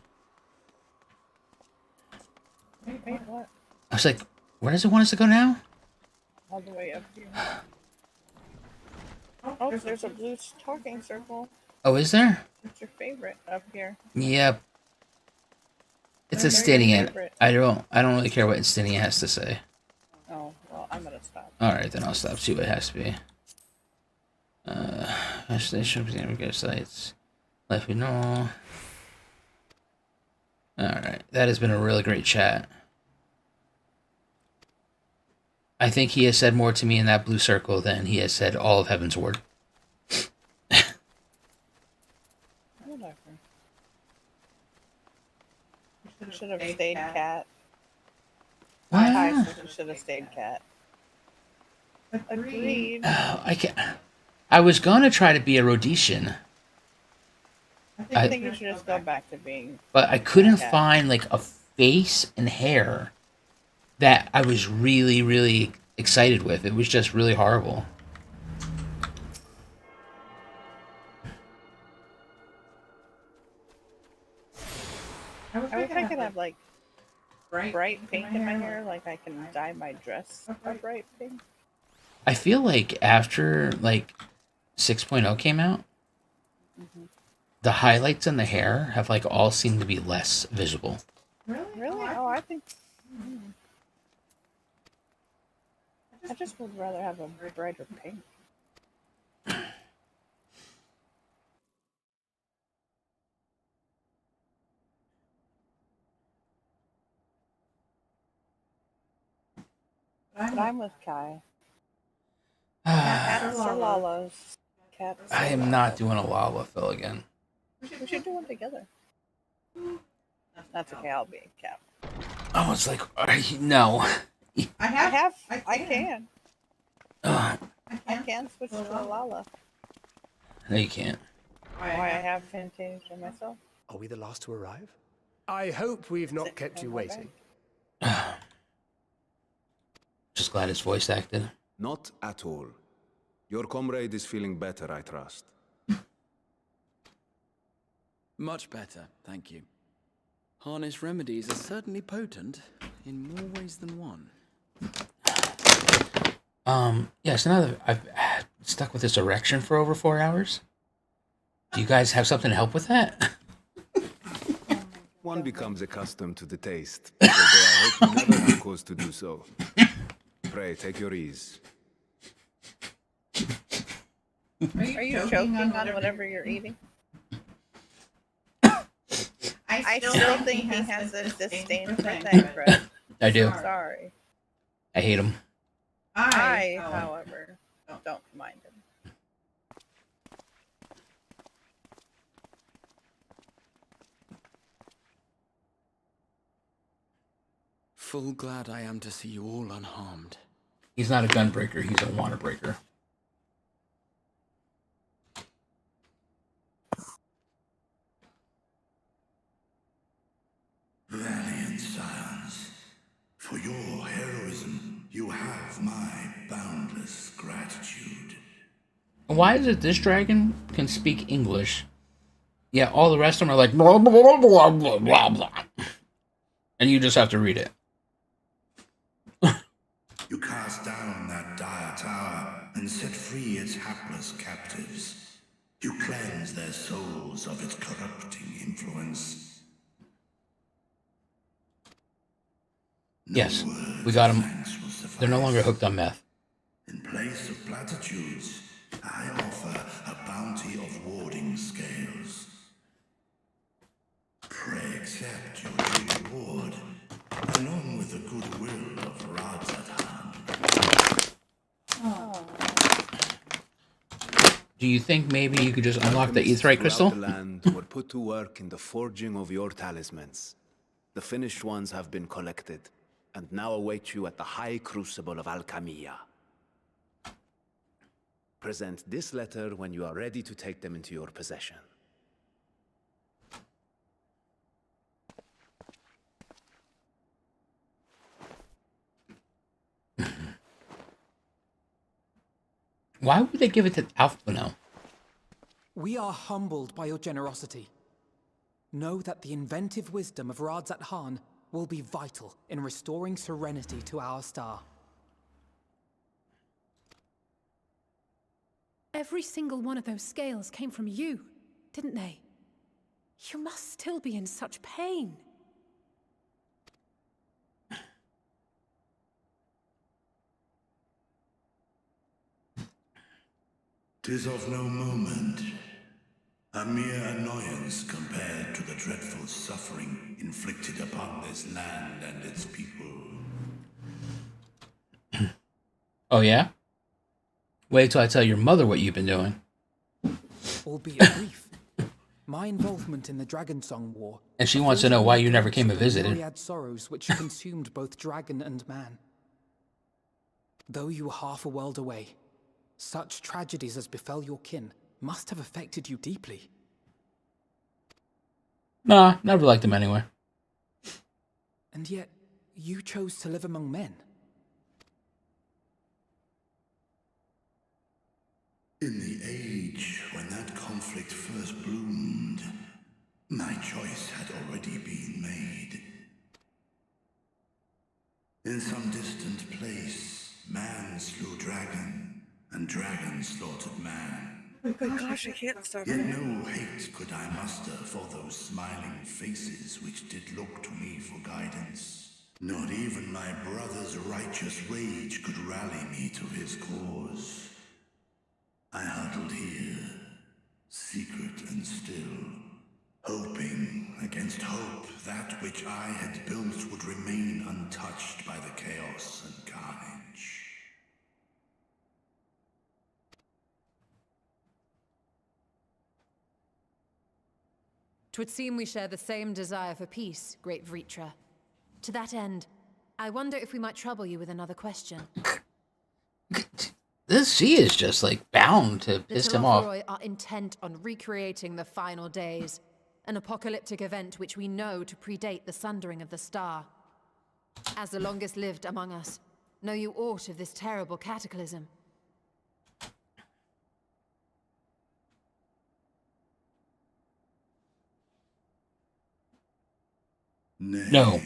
Wait, what? I was like, where does it want us to go now? All the way up here. Oh, there's a blue talking circle. Oh, is there? What's your favorite up here? Yep. It's What's a your Stinian. favorite? I don't really care what Stinian has to say. Oh, well, I'm gonna stop. Alright, then I'll stop. See what it has to be. Station sites. Life we know. Alright. That has been a really great chat. I think he has said more to me in that blue circle than he has said all of Heavensward. Whatever. You should have stayed cat. I should have stayed cat. Agreed. I can't. I was gonna try to be a Rhodesian. I think you should just go back to being. But I couldn't cat. find like a face and hair that I was really, really excited with. It was just really horrible. I wish I could have like bright pink in my hair, like I can dye my dress a bright pink. I feel like after like 6.0 came out, the highlights in the hair have like all seemed to be less visible. Really? Oh, I think. I just would rather have a brighter pink. But I'm with Kai. Cats or Lalas. Cats. I am not doing a Lala fill again. We should do one together. That's okay. I'll be a cat. Oh, it's like no. I can. I can switch to a Lala. No, you can't. Why I have Fantasia myself. Are we the last to arrive? I hope we've not kept you waiting. Just glad it's voice acted. Not at all. Your comrade is feeling better, I trust. Much better, thank you. Harness remedies are certainly potent in more ways than one. Yeah, so now that I've stuck with this erection for over 4 hours, do you guys have something to help with that? One becomes accustomed to the taste, although I hope you never have cause to do so. Pray, take your ease. Are you choking on whatever you're eating? I still think he has a disdain for thank bread. I do. Sorry. I hate them. I, however, don't mind him. Full glad I am to see you all unharmed. He's not a gunbreaker, he's a water breaker. Valiant scions, for your heroism, you have my boundless gratitude. Why is it this dragon can speak English, yet all the rest of them are like blah, blah, blah, blah, blah, blah. And you just have to read it. You cast down that dire tower and set free its hapless captives. You cleanse their souls of its corrupting influence. Yes, we got them. They're no longer hooked on meth. In place of platitudes, I offer a bounty of warding scales. Pray accept your due reward, along with the goodwill of Radzatan. Do you think maybe you could just unlock the Aetheryte crystal? The land were put to work in the forging of your talismans. The finished ones have been collected, and now await you at the High Crucible of Alchemia. Present this letter when you are ready to take them into your possession. Why would they give it to Alphino? We are humbled by your generosity. Know that the inventive wisdom of Radzat Han will be vital in restoring serenity to our star. Every single one of those scales came from you. didn't they? You must still be in such pain. 'Tis of no moment, a mere annoyance compared to the dreadful suffering inflicted upon this land and its people. Oh, yeah? Wait till I tell your mother what you've been doing. Albeit brief. My involvement in the Dragonsong War... And she wants to know why you never came and visited. ...myriad sorrows which consumed both dragon and man. Though you were half a world away, such tragedies as befell your kin must have affected you deeply. Nah, never liked him anyway. And yet, you chose to live among men. In the age when that conflict first bloomed, my choice had already been made. In some distant place, man slew dragon, and dragon slaughtered man. Oh my gosh, I can't stop Yet it. no hate could I muster for those smiling faces which did look to me for guidance. Not even my brother's righteous rage could rally me to his cause. I huddled here, secret and still, hoping against hope that which I had built would remain untouched by the chaos and carnage. 'Twould seem we share the same desire for peace, great Vritra. To that end, I wonder if we might trouble you with another question. She is just like bound to piss him off. The are intent on recreating the final days, an apocalyptic event which we know to predate the sundering of the star. As the longest lived among us, know you aught of this terrible cataclysm? Nay. No.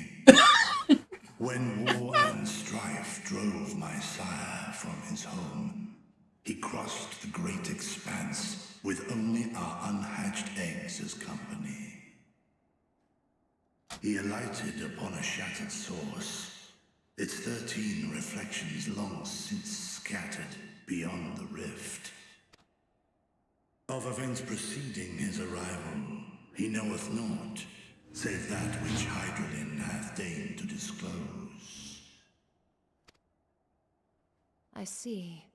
When war and strife drove my sire from his home, he crossed the great expanse with only our unhatched eggs as company. He alighted upon a shattered source, its 13 reflections long since scattered beyond the rift. Of events preceding his arrival, he knoweth naught, save that which Hydralin hath deigned to disclose. I see.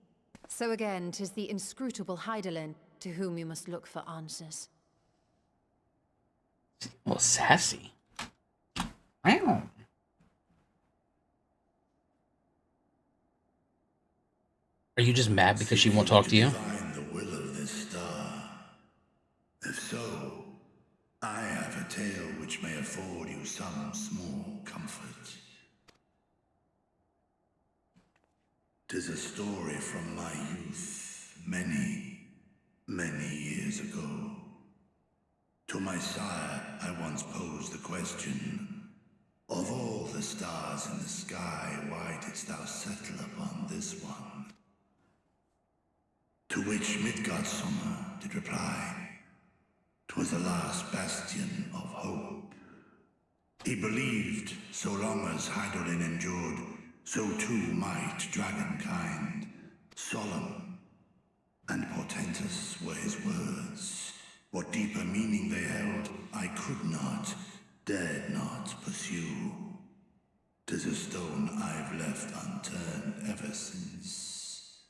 So again, 'tis the inscrutable Hydralin to whom you must look for answers. Well, sassy. Wow. Are you just mad because she won't talk to you? Find the will of this star. If so, I have a tale which may afford you some small comfort. 'Tis a story from my youth, many, many years ago. To my sire, I once posed the question, of all the stars in the sky, why didst thou settle upon this one? To which Midgardsormr did reply, 'twas the last bastion of hope. He believed so long as Hydralin endured, so too might dragonkind. Solemn and portentous were his words. What deeper meaning they held, I could not, dared not pursue. 'Tis a stone I've left unturned ever since.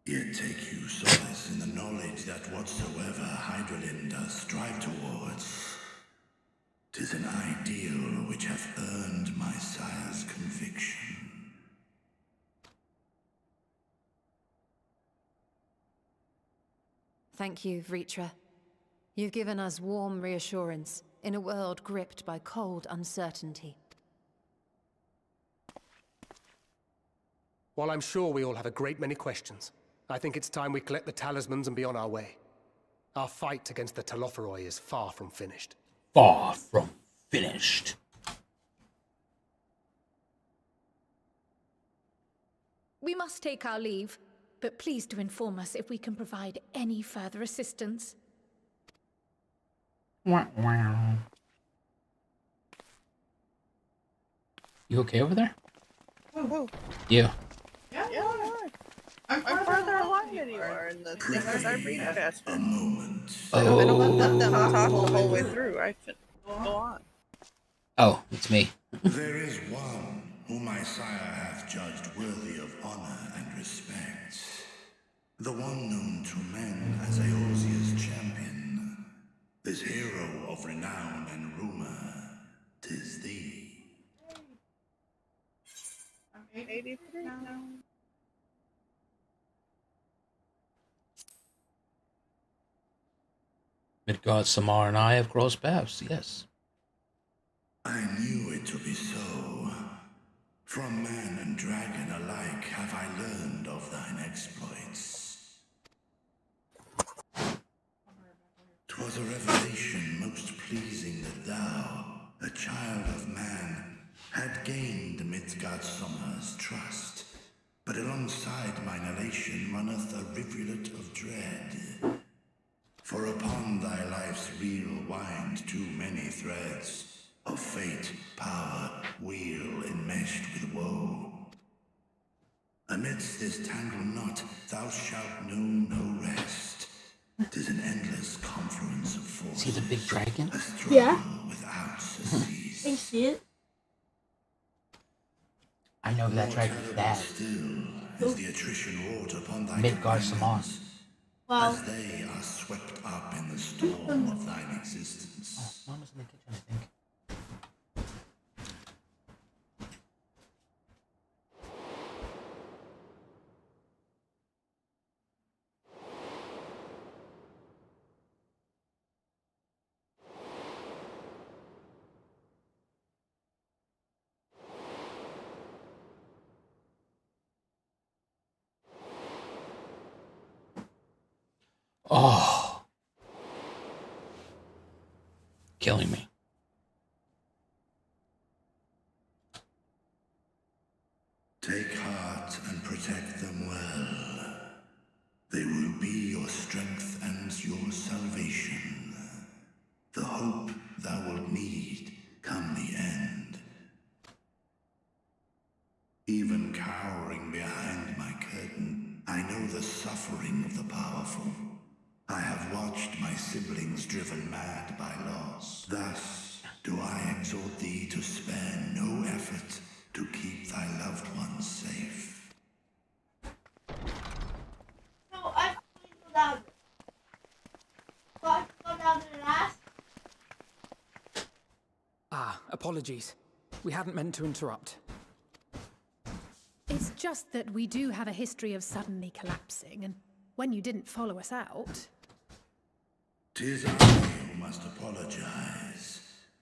Yet take you solace in the knowledge that whatsoever Hydralin does strive towards, 'tis an ideal which hath earned my sire's conviction. Thank you, Vritra. You've given us warm reassurance in a world gripped by cold uncertainty. While I'm sure we all have a great many questions, I think it's time we collect the talismans and be on our way. Our fight against the Telophoroi is far from finished. Far from finished. We must take our leave. but please do inform us if we can provide any further assistance. Wow. You okay over there? Oh. You. Yeah, I'm farther along than you are in this because I read faster. I don't let them talk the whole way through. I should go on. Oh, it's me. There is one whom my sire hath judged worthy of honor and respect. The one known to men as Eorzea's champion. This hero of renown and rumor. 'Tis thee. I'm 83 now. Midgard, Samar, and I have crossed paths, yes. I knew it to be so. From man and dragon alike have I learned of thine exploits. 'Twas a revelation most pleasing that thou, a child of man, had gained Midgardsormr's trust. But alongside mine elation runneth a rivulet of dread. For upon thy life's reel wind too many threads of fate, power, weal enmeshed with woe. Amidst this tangled knot thou shalt know no rest. 'Tis an endless confluence of forces. See the big dragon? A struggle without surcease. I see it. I know that dragon's dad. Still is the attrition wrought upon thy Midgard, Samar. Well, as they are swept up in the storm of thine existence. Oh, Mama's in the kitchen, I think. Oh. Killing me. Take heart and protect them well. They will be your strength and your salvation. The hope thou wilt need come the end. Even cowering behind my curtain, I know the suffering of the powerful. I have watched my siblings driven mad by loss. Thus do I exhort thee to spare no effort to keep thy loved ones safe. no, I can go down. So I can go down there and ask. Ah, apologies. We hadn't meant to interrupt. It's just that we do have a history of suddenly collapsing, and when you didn't follow us out... 'Tis I who must apologize.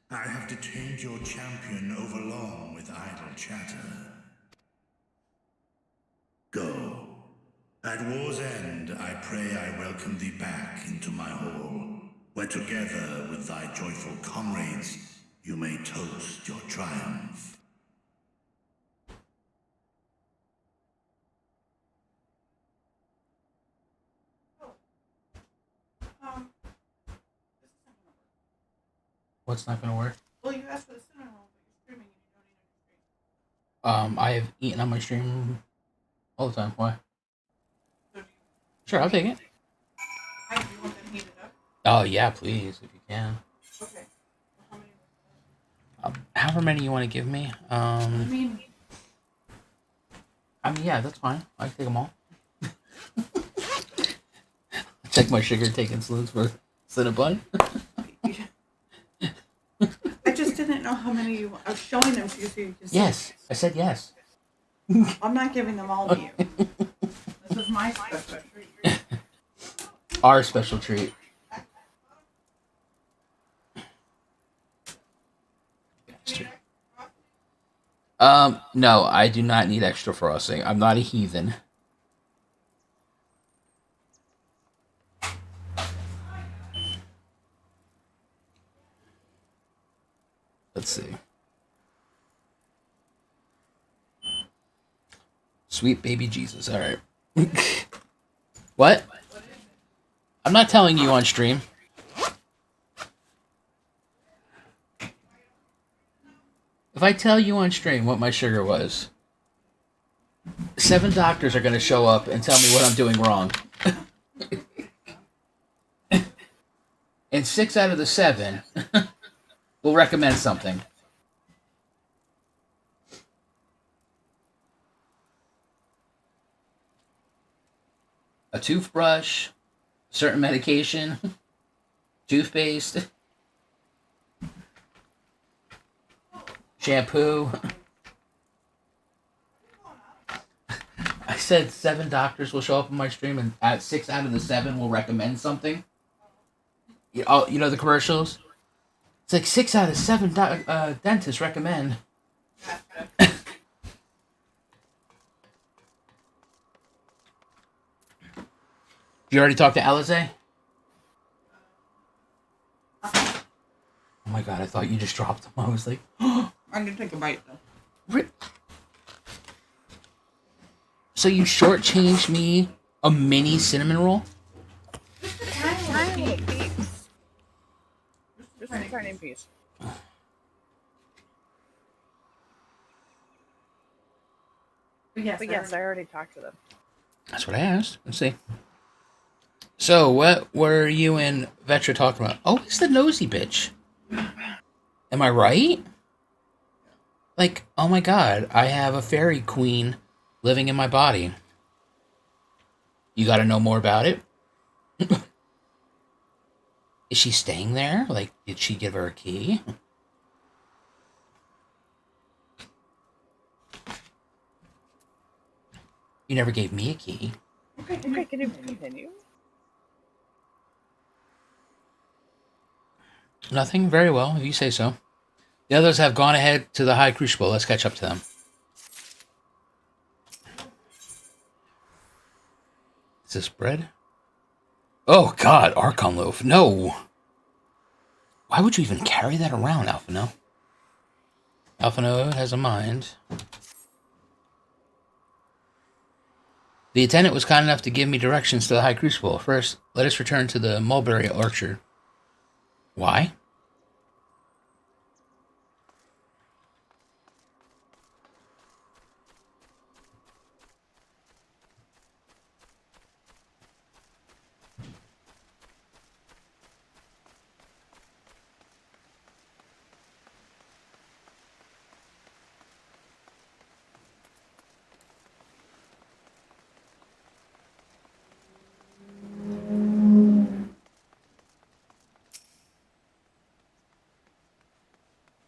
I have detained your champion overlong with idle chatter. Go. At war's end, I pray I welcome thee back into my hall, where together with thy joyful comrades, you may toast your triumph. What's not gonna work? Well, you asked for the cinnamon roll, but you're streaming and you don't eat on your stream. I have eaten on my stream all the time. Why? Sure, I'll take it. I do want them heated up. Oh yeah, please, if you can. Okay. Well, how many? However many you want to give me. I mean, Yeah, that's fine. I can take them all. Check my sugar taking salutes for Cinnabon. I just didn't know how many you want. I was showing them to you so you could see. Yes, I said yes. I'm not giving them all to you. This is my special treat. Our special treat. Bastard. No, I do not need extra frosting. I'm not a heathen. Let's see. Sweet baby Jesus. All right. What? I'm not telling you on stream. If I tell you on stream what my sugar was, 7 doctors are going to show up and tell me what I'm doing wrong. And 6 out of the 7 will recommend something. A toothbrush, certain medication, toothpaste, shampoo. I said 7 doctors will show up on my stream, and 6 out of the 7 will recommend something. You know the commercials? It's like 6 out of 7 dentists recommend. You already talked to Alize? Oh my god, I thought you just dropped them. I was like, I'm gonna take a bite though. So you shortchanged me a mini cinnamon roll? Tiny piece. Just a tiny piece. But yes, I already talked to them. That's what I asked. Let's see. So, what were you and Vetra talking about? Oh, it's the nosy bitch. Am I right? Like, oh my god, I have a fairy queen living in my body. You gotta know more about it? Is she staying there? Like, did she give her a key? You never gave me a key. Okay, can you continue? Nothing? Very well, if you say so. The others have gone ahead to the High Crucible. Let's catch up to them. Is this bread? Oh god, Archon Loaf. No! Why would you even carry that around, Alphino? Alphino has a mind. The attendant was kind enough to give me directions to the High Crucible. First, let us return to the mulberry orchard. Why?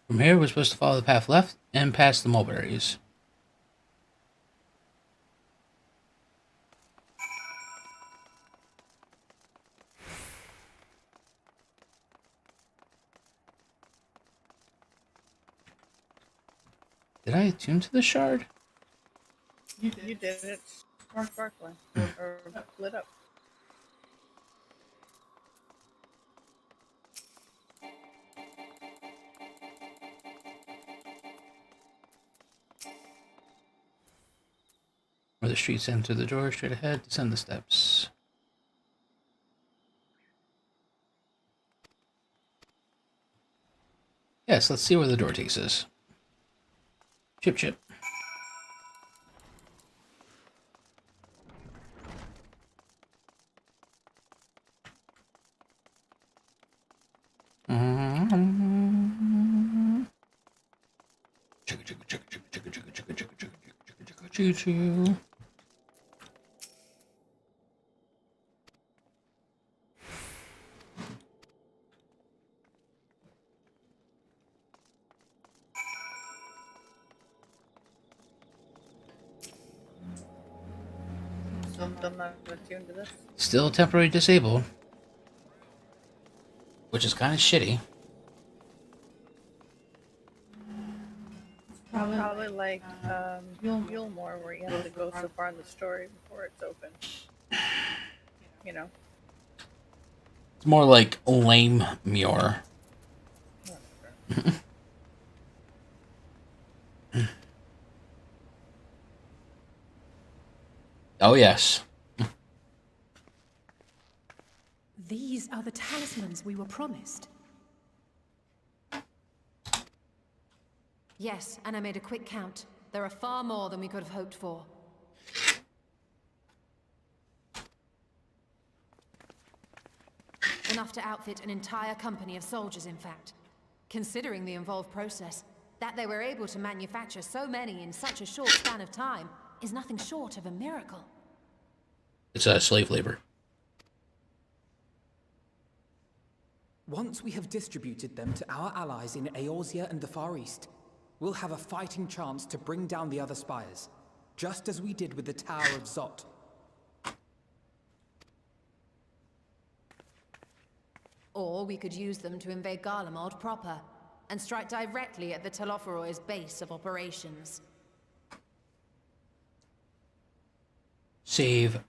From here, we're supposed to follow the path left and past the mulberries. Did I attune to the shard? You did it. Sparkling. Or lit up. Where the streets enter the door, straight ahead, descend the steps. Yes, let's see where the door takes us. Chip, chip. Choo-choo. Still not attuned to this. Still temporarily disabled. Which is kind of shitty. Probably like Yulmore, where you have to go so far in the story before it's open. You know. It's more like lame Muir. Oh, yes. These are the talismans we were promised. Yes, and I made a quick count. There are far more than we could have hoped for. Enough to outfit an entire company of soldiers, in fact. Considering the involved process, that they were able to manufacture so many in such a short span of time is nothing short of a miracle. It's slave labor. Once we have distributed them to our allies in Eorzea and the Far East, we'll have a fighting chance to bring down the other spires, just as we did with the Tower of Zot. Or we could use them to invade Garlemald proper, and strike directly at the Telophoroid's base of operations. Save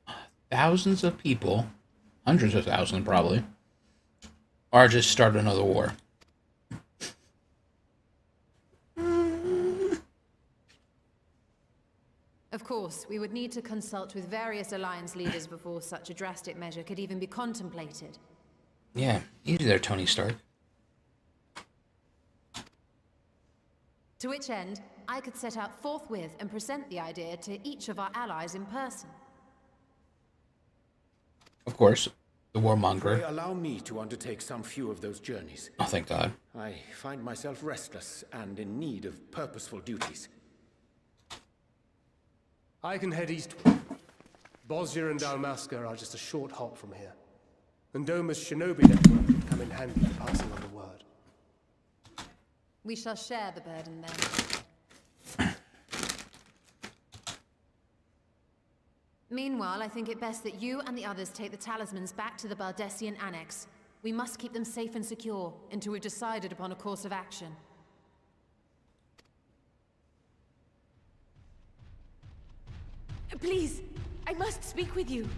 thousands of people, hundreds of thousands probably, or just start another war. Of course, we would need to consult with various alliance leaders before such a drastic measure could even be contemplated. Yeah, easy there, Tony Stark. To which end, I could set out forthwith and present the idea to each of our allies in person. Of course, the Pray warmonger. allow me to undertake some few of those journeys. Oh, thank God. I find myself restless and in need of purposeful duties. I can head east. Bosnia and Dalmasca are just a short hop from here. And Doma's shinobi network would come in handy for passing on the word. We shall share the burden then. Meanwhile, I think it best that you and the others take the talismans back to the Baldessian Annex. We must keep them safe and secure until we've decided upon a course of action. Please, I must speak with you.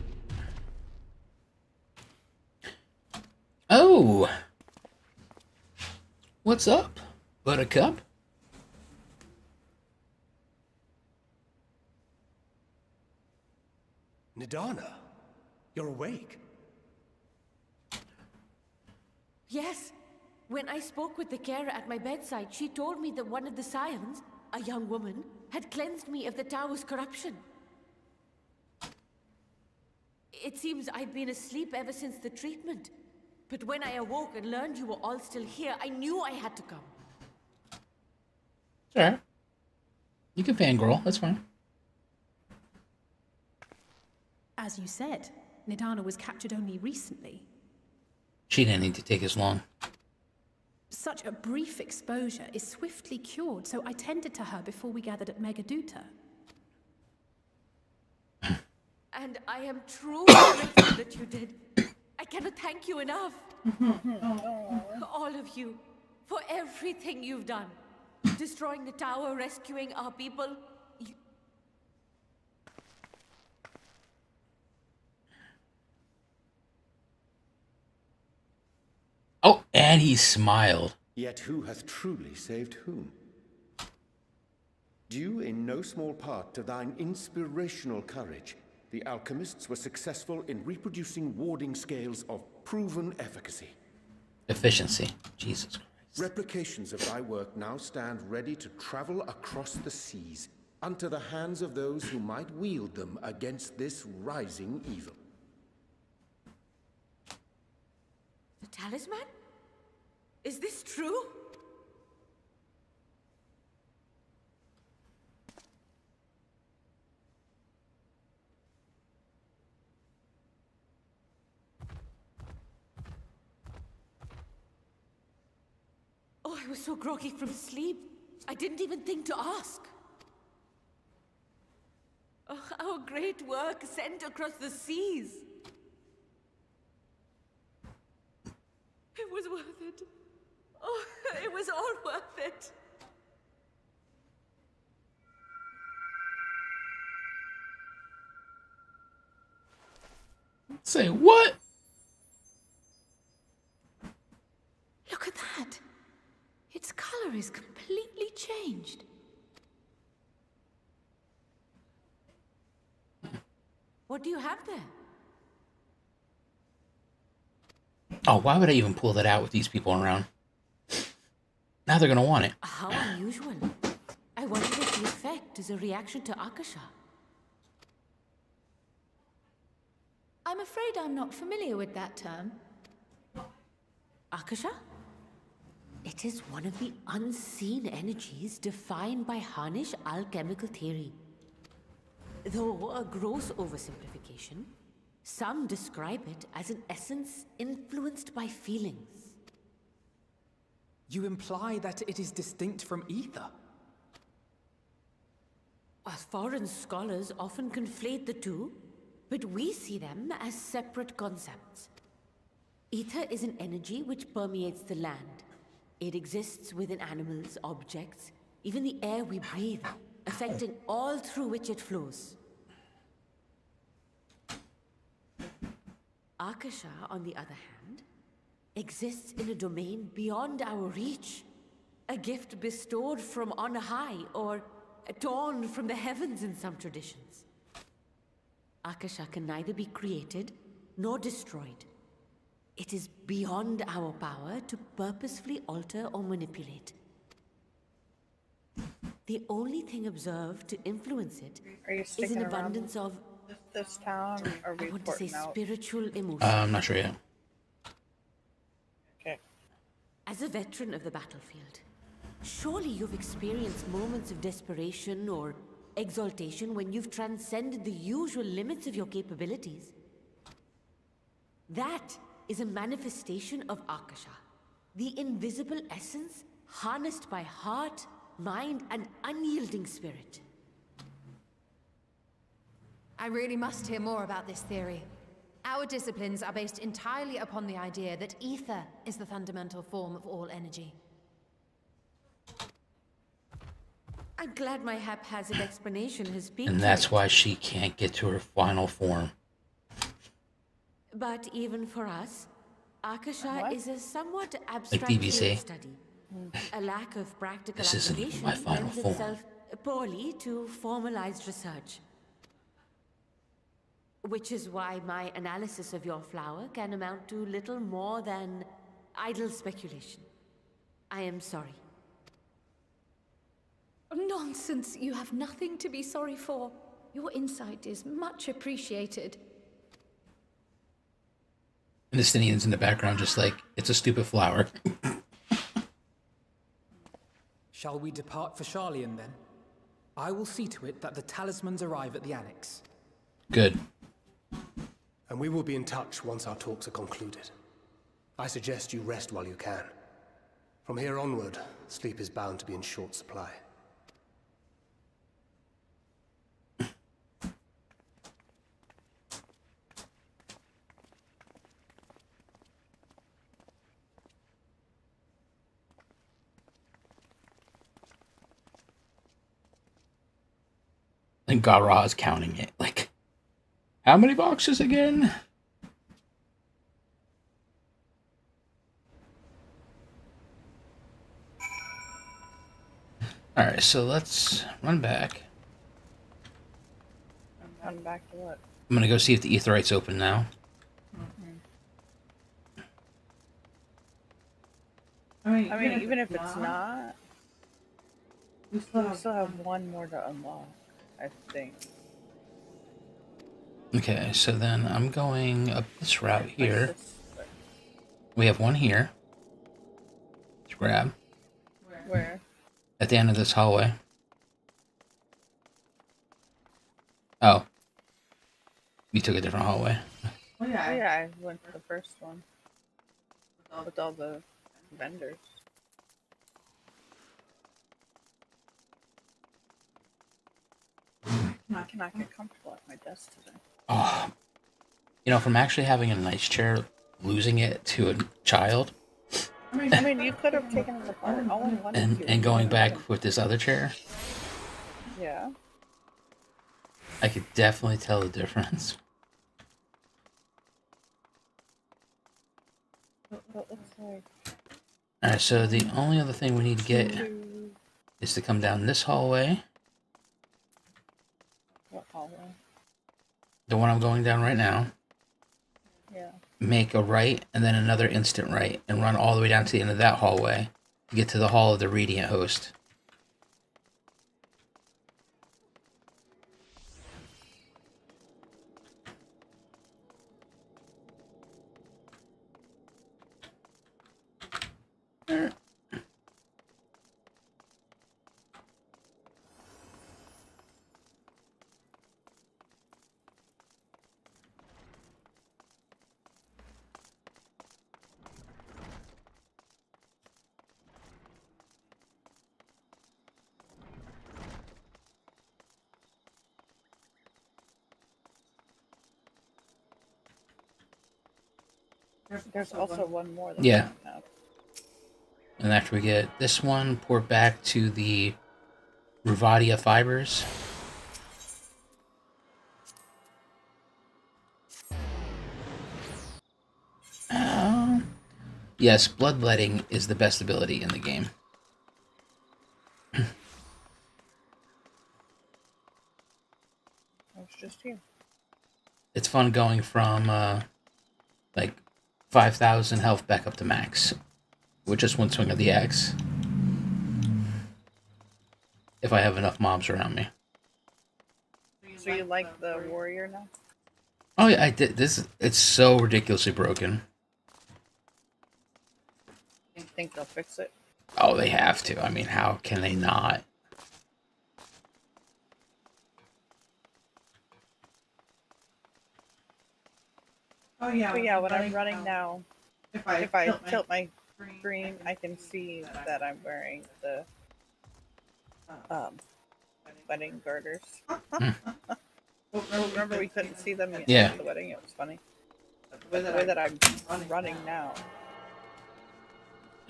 Oh! What's up, Buttercup? Nidana, you're awake. Yes. When I spoke with the carer at my bedside, she told me that one of the scions, a young woman, had cleansed me of the tower's corruption. It seems I'd been asleep ever since the treatment. But when I awoke and learned you were all still here, I knew I had to come. Sure. You can fangirl, that's fine. As you said, Nidana was captured only recently. She didn't need to take as long. Such a brief exposure is swiftly cured, so I tended to her before we gathered at Megaduta. And I am truly grateful that you did. I cannot thank you enough. All of you, for everything you've done. Destroying the tower, rescuing our people. Oh, and he smiled. Yet who hath truly saved whom? Due in no small part to thine inspirational courage, the alchemists were successful in reproducing warding scales of proven efficacy. Efficiency. Jesus Christ. Replications of thy work now stand ready to travel across the seas, unto the hands of those who might wield them against this rising evil. The talisman? Is this true? Oh, I was so groggy from sleep. I didn't even think to ask. Oh, our great work sent across the seas. It was worth it. Oh, it was all worth it. Say what? Look at that. Its color is completely changed. What do you have there? Oh, why would I even pull that out with these people around? Now they're gonna want it. How unusual. I wonder if the effect is a reaction to Akasha. I'm afraid I'm not familiar with that term. Akasha? It is one of the unseen energies defined by Harnish alchemical theory. Though a gross oversimplification, some describe it as an essence influenced by feelings. You imply that it is distinct from ether? Us foreign scholars often conflate the two, but we see them as separate concepts. Ether is an energy which permeates the land. It exists within animals, objects, even the air we breathe, affecting all through which it flows. Akasha, on the other hand, exists in a domain beyond our reach. A gift bestowed from on high, or torn from the heavens in some traditions. Akasha can neither be created nor destroyed. It is beyond our power to purposefully alter or manipulate. The only thing observed to influence it is an abundance of this town, or I want to say out? spiritual emotion. I'm not sure yet. Okay. As a veteran of the battlefield, surely you've experienced moments of desperation or exaltation when you've transcended the usual limits of your capabilities. That is a manifestation of Akasha, the invisible essence harnessed by heart, mind, and unyielding spirit. I really must hear more about this theory. Our disciplines are based entirely upon the idea that ether is the fundamental form of all energy. I'm glad my haphazard explanation has piqued And that's why she can't get to her final form. But even for us, Akasha is a somewhat abstract Like DBC. field study. A lack of practical This isn't even application my final lends form. itself poorly to formalized research. Which is why my analysis of your flower can amount to little more than idle speculation. I am sorry. Nonsense. You have nothing to be sorry for. Your insight is much appreciated. And the Stinian's in the background just like, it's a stupid flower. Shall we depart for Sharlayan then? I will see to it that the talismans arrive at the Annex. Good. And we will be in touch once our talks are concluded. I suggest you rest while you can. From here onward, sleep is bound to be in short supply. And Gara's counting it. Like, how many boxes again? Alright, so let's run back. Run back to what? I'm gonna go see if the Aetheryte's open now. I mean, even if it's not, we still have one more to unlock, I think. Okay, so then I'm going up this route here. We have one here. Let's grab. Where? At the end of this hallway. Oh. You took a different hallway. Oh yeah, I went to the first one. With all the vendors. I cannot get comfortable at my desk today. Oh. You know, from actually having a nice chair, losing it to a child. I mean, you could have taken it apart. All I wanted to And going back with this other chair. Yeah. I could definitely tell the difference. What looks like... Alright, so the only other thing we need to get is to come down this hallway. What hallway? the one I'm going down right now. Yeah. Make a right and then another instant right and run all the way down to the end of that hallway to get to the Hall of the Radiant Host. There's also one more. Yeah. And after we get this one, port back to the Ruvadia fibers. Yes, bloodletting is the best ability in the game. It's just here. It's fun going from like 5,000 health back up to max with just one swing of the axe. If I have enough mobs around me. So you like the warrior now? Oh yeah, I did. It's so ridiculously broken. You think they'll fix it? Oh, they have to. I mean, how can they not? Oh yeah, when I'm running now, if I tilt my screen, I can see that I'm wearing the wedding girders. Remember we couldn't see them at the wedding? It was funny. The way that I'm running now.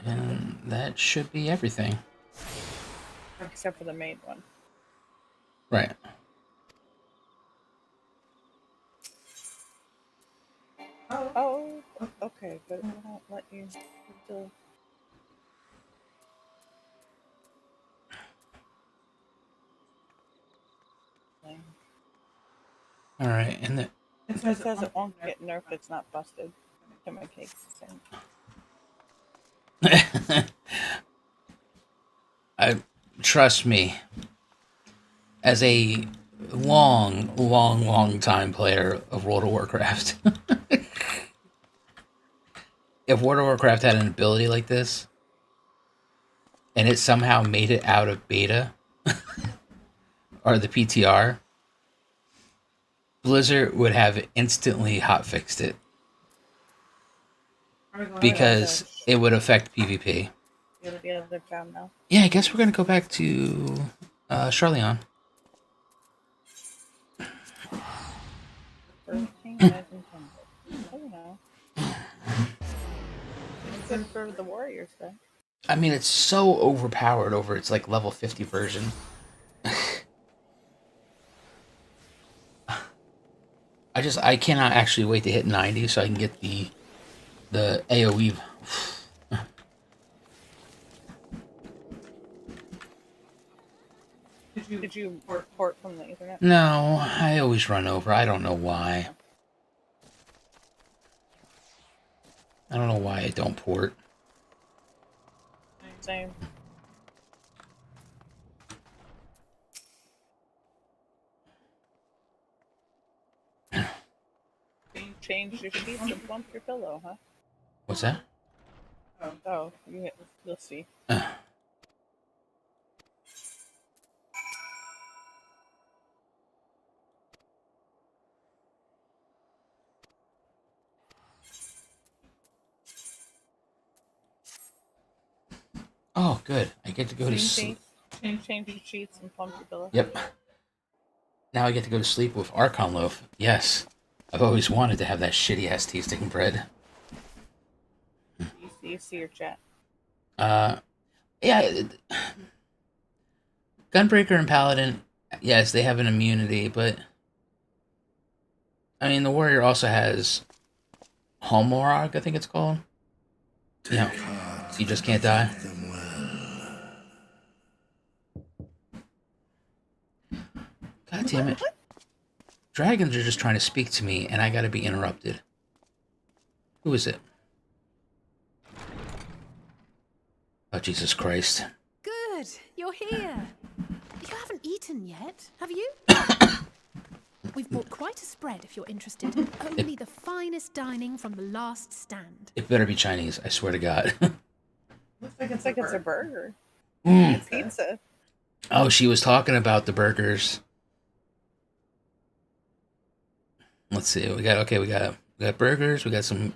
And that should be everything. Except for the main one. Right. Oh, okay, but it won't let you still. Alright, and it says it won't get nerfed, it's not busted. To my cake's the same. Trust me, as a long time player of World of Warcraft, if World of Warcraft had an ability like this, and it somehow made it out of beta, or the PTR, Blizzard would have instantly hotfixed it. Because it would affect PvP. The other town now. Yeah, I guess we're gonna go back to Charleon. It's good for the warriors then. I mean, it's so overpowered over its like level 50 version. I cannot actually wait to hit 90 so I can get the AoE. Did you port from the Ethernet? No, I always run over. I don't know why. I don't know why I don't port. Same. Change your sheets and bump your pillow, huh? What's that? Oh, you'll see. Oh, good. I get to go to sleep. Change your sheets and pump your pillow. Yep. Now I get to go to sleep with Archon Loaf. Yes. I've always wanted to have that shitty-ass tasting bread. You see your chat. Yeah. Gunbreaker and Paladin, yes, they have an immunity, but... I mean, the Warrior also has... Homorog, I think it's called. No, you just can't die. God damn it. Dragons are just trying to speak to me, and I gotta be interrupted. Who is it? Oh, Jesus Christ. Good, you're here. You haven't eaten yet, have you? We've bought quite a spread if you're interested. Only the finest dining from the last stand. It better be Chinese, I swear to God. Looks like it's a burger. Mm. It's pizza. Oh, she was talking about the burgers. Let's see. We got burgers. We got some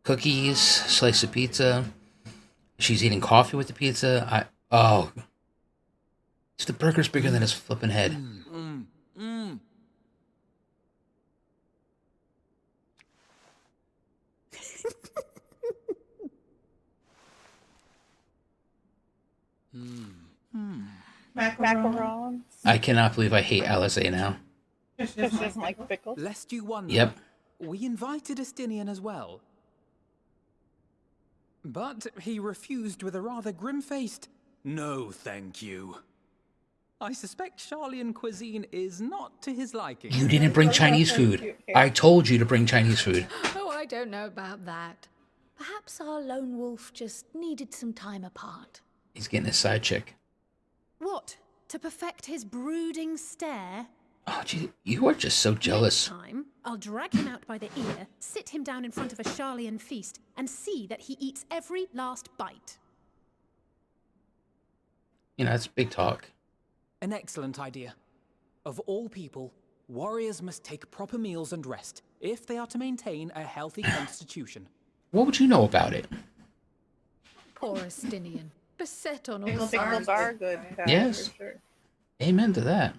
cookies, slice of pizza. She's eating coffee with the pizza. The burger's bigger than his flipping head. Macarons. I cannot believe I hate Alisaie now. She doesn't like pickles. Lest you wonder, Yep. we invited Estinian as well. But he refused with a rather grim-faced, "No, thank you." I suspect Charlian cuisine is not to his liking. You didn't bring Chinese food. I told you to bring Chinese food. Oh, I don't know about that. Perhaps our lone wolf just needed some time apart. He's getting his side chick. What? To perfect his brooding stare? Oh, gee, you are just so jealous. Next time, I'll drag him out by the ear, sit him down in front of a Charlian feast, and see that he eats every last bite. You know, that's big talk. An excellent idea. Of all people, warriors must take proper meals and rest if they are to maintain a healthy constitution. What would you know about it? Poor Estinian. Beset on all Pickles sides. are good. Yes. For sure. Amen to that.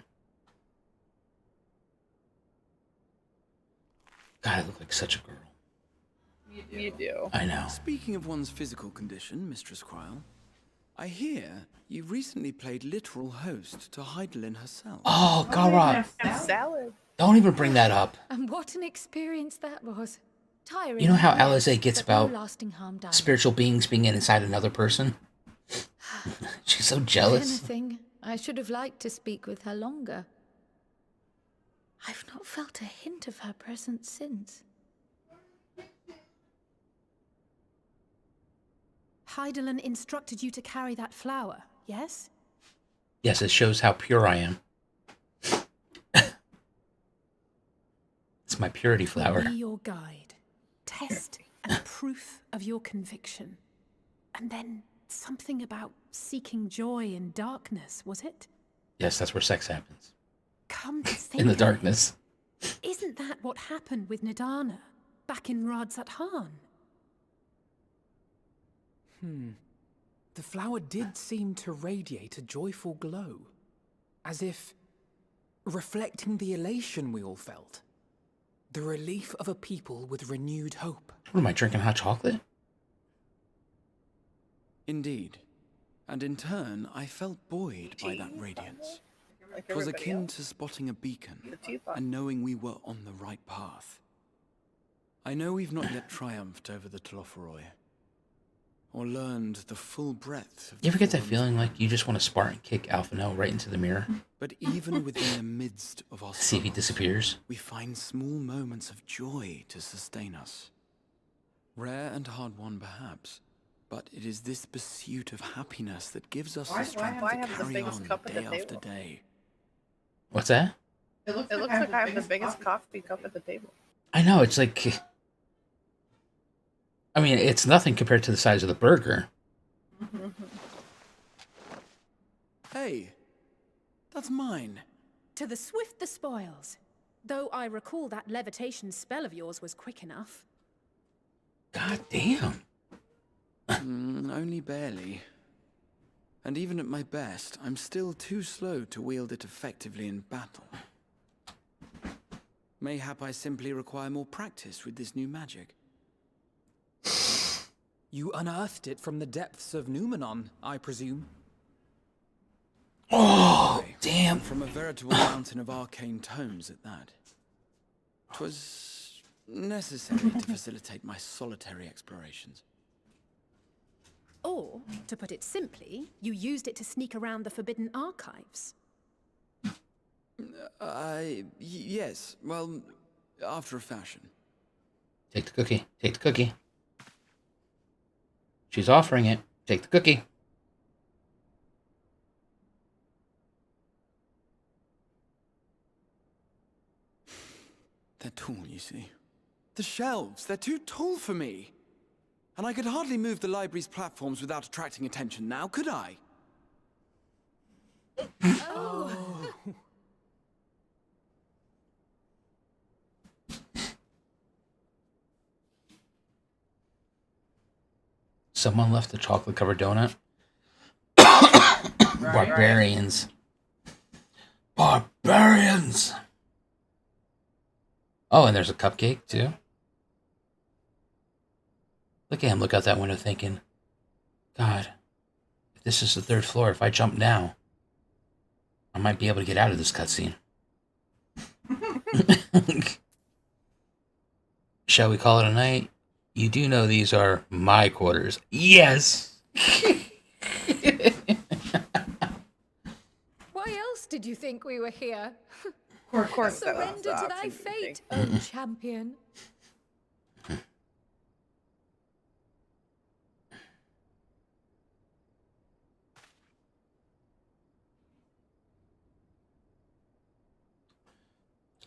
God, I look like such a girl. You do. I know. Speaking of one's physical condition, Mistress Cryle, I hear you recently played literal host to Heidelin herself. Oh, Garrot. Salad. Don't even bring that up. And what an experience that was. Tiring. You know how yes, Alisaie gets but no about lasting harm done. spiritual beings being inside another person? She's so jealous. If anything, I should have liked to speak with her longer. I've not felt a hint of her presence since. Heidelin instructed you to carry that flower, yes? Yes, it shows how pure I am. It's my purity flower. Be your guide, test and proof of your conviction. And then something about seeking joy in darkness, was it? Yes, that's where sex happens. Come to think In the of darkness. it, isn't that what happened with Nidana back in Radzat-Han? The flower did seem to radiate a joyful glow, as if reflecting the elation we all felt. The relief of a people with renewed hope. What am I drinking, hot chocolate? Indeed. And in turn, I felt buoyed by that radiance. Like It was everybody akin else. to spotting a beacon The teapot. and knowing we were on the right path. I know we've not yet triumphed over the Telophoroi, or learned the full breadth of You ever get that Forum's feeling like you just want to Spartan kick Alphino right into the mirror? But even within the midst of our See if he struggles, disappears? we find small moments of joy to sustain us. Rare and hard-won, perhaps, but it is this pursuit of happiness that gives us the strength why to have the carry biggest on cup at the day after table? day. What's that? It looks like I have the biggest coffee cup at the table. I know, it's like... I mean, it's nothing compared to the size of the burger. Hey, that's mine. To the swift the spoils. Though I recall that levitation spell of yours was quick enough. God damn. Only barely. And even at my best, I'm still too slow to wield it effectively in battle. Mayhap I simply require more practice with this new magic. You unearthed it from the depths of Numenon, I presume. Oh, damn. From a veritable mountain of arcane tomes at that. 'Twas necessary to facilitate my solitary explorations. Or, to put it simply, you used it to sneak around the Forbidden Archives. Yes. Well, after a fashion. Take the cookie. Take the cookie. She's offering it. Take the cookie. They're tall, you see. The shelves, they're too tall for me. And I could hardly move the library's platforms without attracting attention now, could I? Oh. Someone left a chocolate-covered donut. Barbarians. Barbarians! Oh, and there's a cupcake, too. Look at him look out that window thinking, God, if this is the 3rd floor, if I jump now, I might be able to get out of this cutscene. Shall we call it a night? You do know these are my quarters. Yes! Why else did you think we were here? Of course, Surrender to thy fate, oh champion.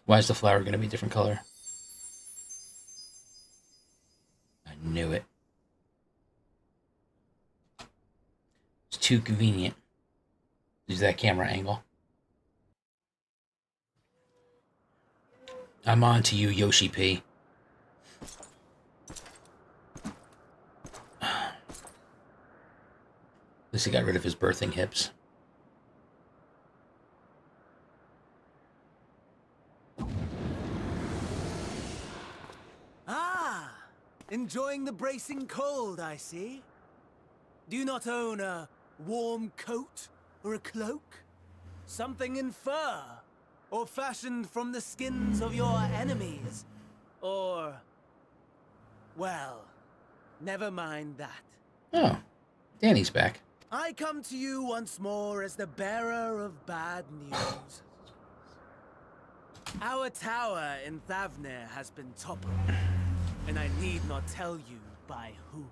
Why is the flower going to be a different color? I knew it. It's too convenient. Use that camera angle. I'm on to you, Yoshi P. At least he got rid of his birthing hips. Ah! Enjoying the bracing cold, I see. Do you not own a warm coat or a cloak? Something in fur? Or fashioned from the skins of your enemies? Or... well, never mind that. Oh, Danny's back. I come to you once more as the bearer of bad news. Our tower in Thavnir has been toppled, and I need not tell you by whom.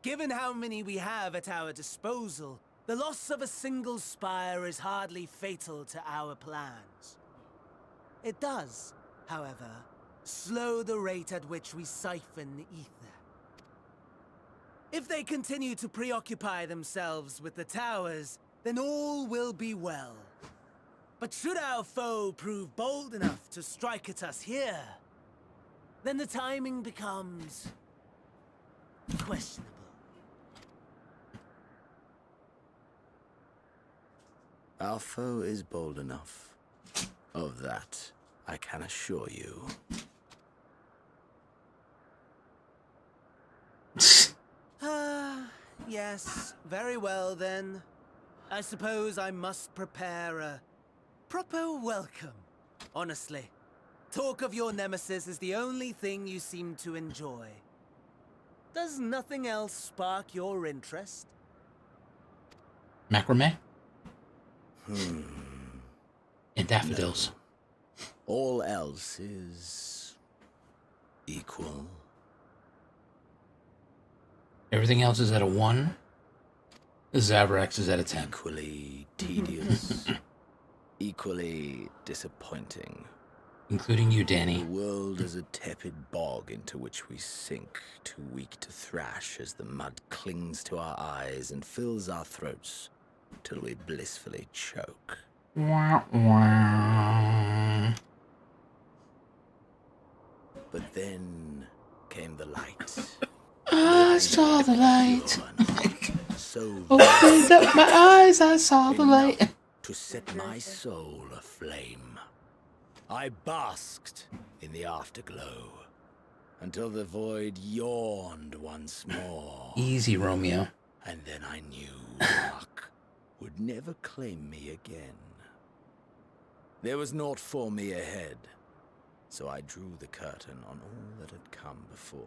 Given how many we have at our disposal, the loss of a single spire is hardly fatal to our plans. It does, however, slow the rate at which we siphon ether. If they continue to preoccupy themselves with the towers, then all will be well. But should our foe prove bold enough to strike at us here, then the timing becomes questionable. Our foe is bold enough. Of that, I can assure you. Yes, very well then. I suppose I must prepare a proper welcome. Honestly, talk of your nemesis is the only thing you seem to enjoy. Does nothing else spark your interest? Macrame? And daffodils. No. All else is... equal. Everything else is at a 1. Zavrax is at a 10. Equally tedious. Equally disappointing. Including you, Danny. The world is a tepid bog into which we sink, too weak to thrash as the mud clings to our eyes and fills our throats till we blissfully choke. Wah, wah. But then came the light. I saw the light. So opened up my eyes, I saw the light. To set my soul aflame. I basked in the afterglow until the void yawned once more. Easy, Romeo. And then I knew luck would never claim me again. There was naught for me ahead, so I drew the curtain on all that had come before.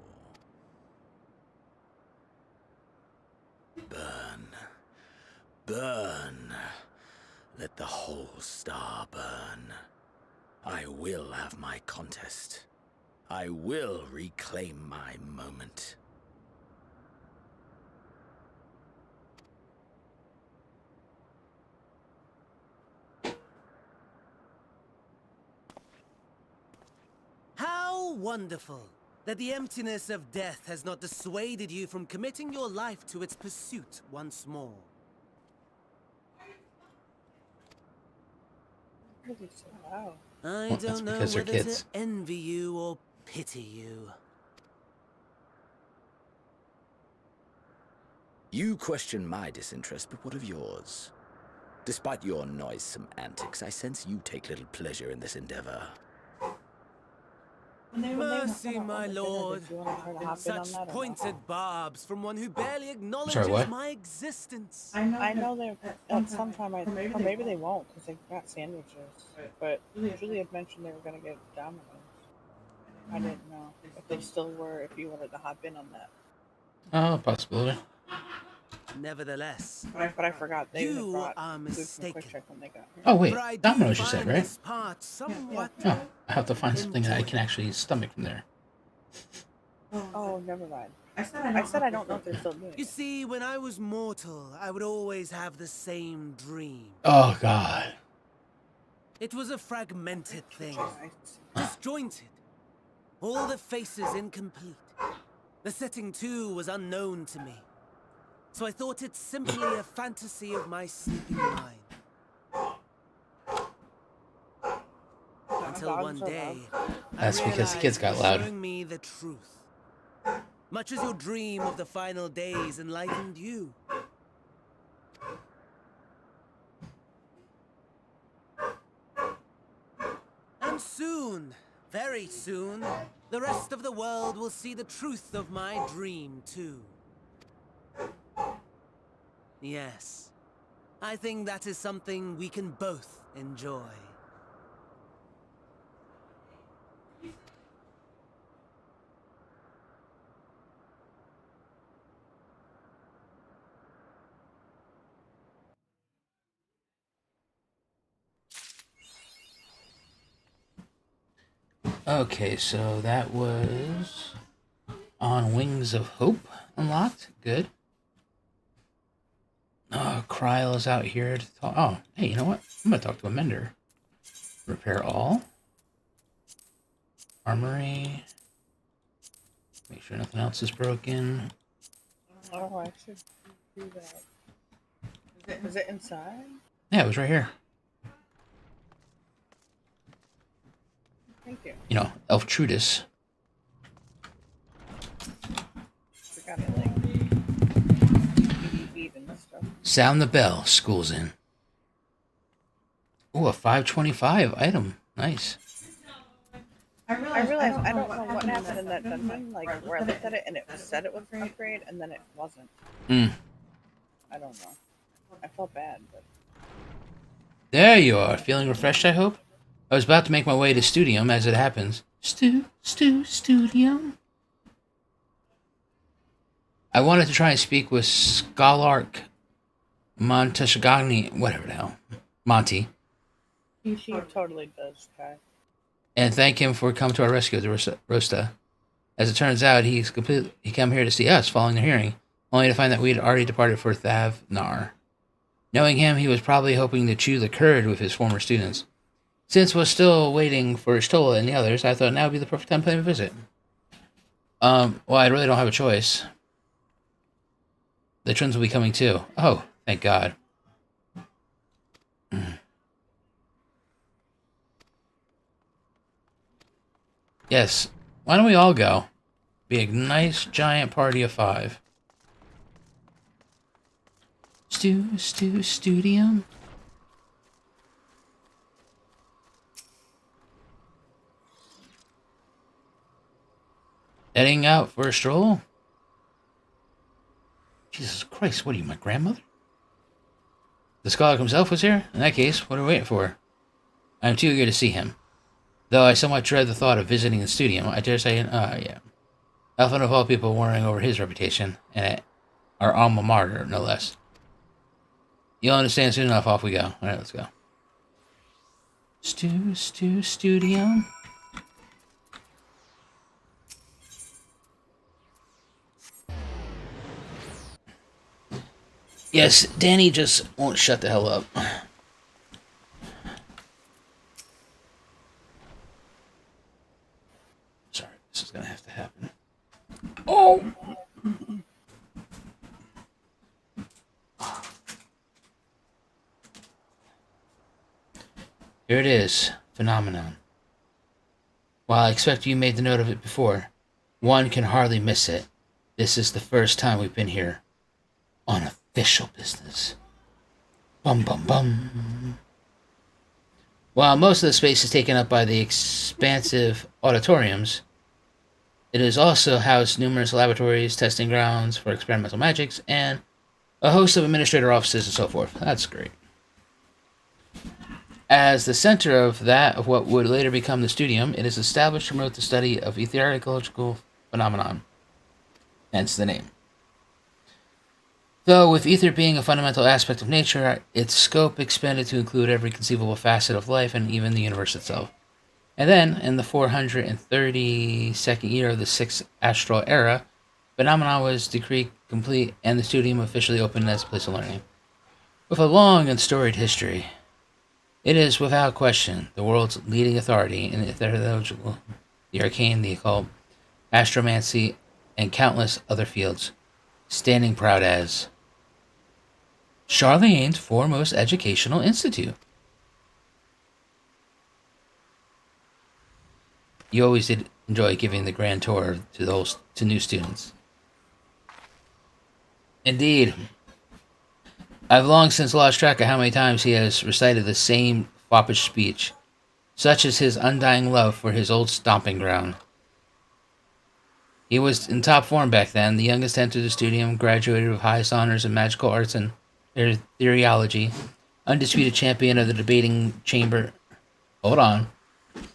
Burn. Burn. Let the whole star burn. I will have my contest. I will reclaim my moment. How wonderful that the emptiness of death has not dissuaded you from committing your life to its pursuit once more. Really so loud. I Well, that's don't know because they're whether kids. to envy you or pity you. You question my disinterest, but what of yours? Despite your noisome antics, I sense you take little pleasure in this endeavor. Mercy, my lord. Such Such pointed barbs from one who barely acknowledges Sorry, what? my existence. I know they're at some time, or maybe they won't because they got sandwiches. But Julie had mentioned they were going to get Domino's. I didn't know if they still were, if you wanted to hop in on that. Oh, possibility. Nevertheless, But I forgot they you brought are food from mistaken. Quick Check when they got here. Oh, wait. For I do Domino's, you said, find right? this part somewhat Oh, I have to find something that I can actually stomach from there. Oh, never mind. I said I don't know if they're still doing You it. see, when I was mortal, I would always have the same dream. Oh, God. It was a fragmented thing, disjointed. All the faces incomplete. The setting, too, was unknown to me. So I thought it simply a fantasy of my sleeping mind. Until one day, That's I because the kids got loud. showing me the truth. Much as your dream of the final days enlightened you. And soon, very soon, the rest of the world will see the truth of my dream, too. Yes, I think that is something we can both enjoy. Okay, so that was On Wings of Hope unlocked. Good. Oh, Kryl is out here to talk. Oh, hey, you know what? I'm going to talk to a mender. Repair all. Armory. Make sure nothing else is broken. Oh, I should do that. Is it inside? Yeah, it was right here. Thank you. You know, Elf Trudis. Forgot to like eat and stuff. Sound the bell. School's in. Ooh, a 525 item. Nice. I realized I don't know what happened in that dungeon, like where I looked at it and it said it was an upgrade and then it wasn't. Mm. I don't know. I felt bad, but There you are. Feeling refreshed, I hope? I was about to make my way to Studium as it happens. Studium? I wanted to try and speak with Scholark Monteshagani, whatever the hell, Monty, she totally does, Kai. and thank him for coming to our rescue at the Rosta. As it turns out, he came here to see us following the hearing, only to find that we had already departed for Thavnar. Knowing him, he was probably hoping to chew the curd with his former students. Since was still waiting for Stola and the others, I thought now would be the perfect time to pay him a visit. Well, I really don't have a choice. The twins will be coming too. Oh, thank God. Yes, why don't we all go? Be a nice giant party of 5. Studium? Heading out for a stroll? Jesus Christ, what are you, my grandmother? The scholar himself was here? In that case, what are we waiting for? I am too eager to see him. Though I somewhat dread the thought of visiting the studio, I dare say, yeah. Often of all people worrying over his reputation, and our alma mater, no less. You'll understand soon enough. Off we go. All right, let's go. Studio. Yes, Danny just won't shut the hell up. Sorry, this is gonna have to happen. Oh! Here it is, Phenomenon. While I expect you made the note of it before, one can hardly miss it. This is the first time we've been here on official business. Bum bum bum. While most of the space is taken up by the expansive auditoriums, it is also housed numerous laboratories, testing grounds for experimental magics, and a host of administrator offices and so forth. That's great. As the center of what would later become the studium, it is established to promote the study of etheriological phenomenon. Hence the name. Though with ether being a fundamental aspect of nature, its scope expanded to include every conceivable facet of life and even the universe itself. And then, in the 432nd year of the 6th Astral Era, Phenomenon was decreed complete and the studium officially opened as a place of learning. With a long and storied history, it is, without question, the world's leading authority in etheriological, the arcane, the occult, astromancy, and countless other fields, standing proud as Charlene's foremost educational institute. You always did enjoy giving the grand tour to new students. Indeed. I've long since lost track of how many times he has recited the same foppish speech. Such is his undying love for his old stomping ground. He was in top form back then, the youngest to enter the studium, graduated with highest honors in magical arts and theology, undisputed champion of the debating chamber. Hold on.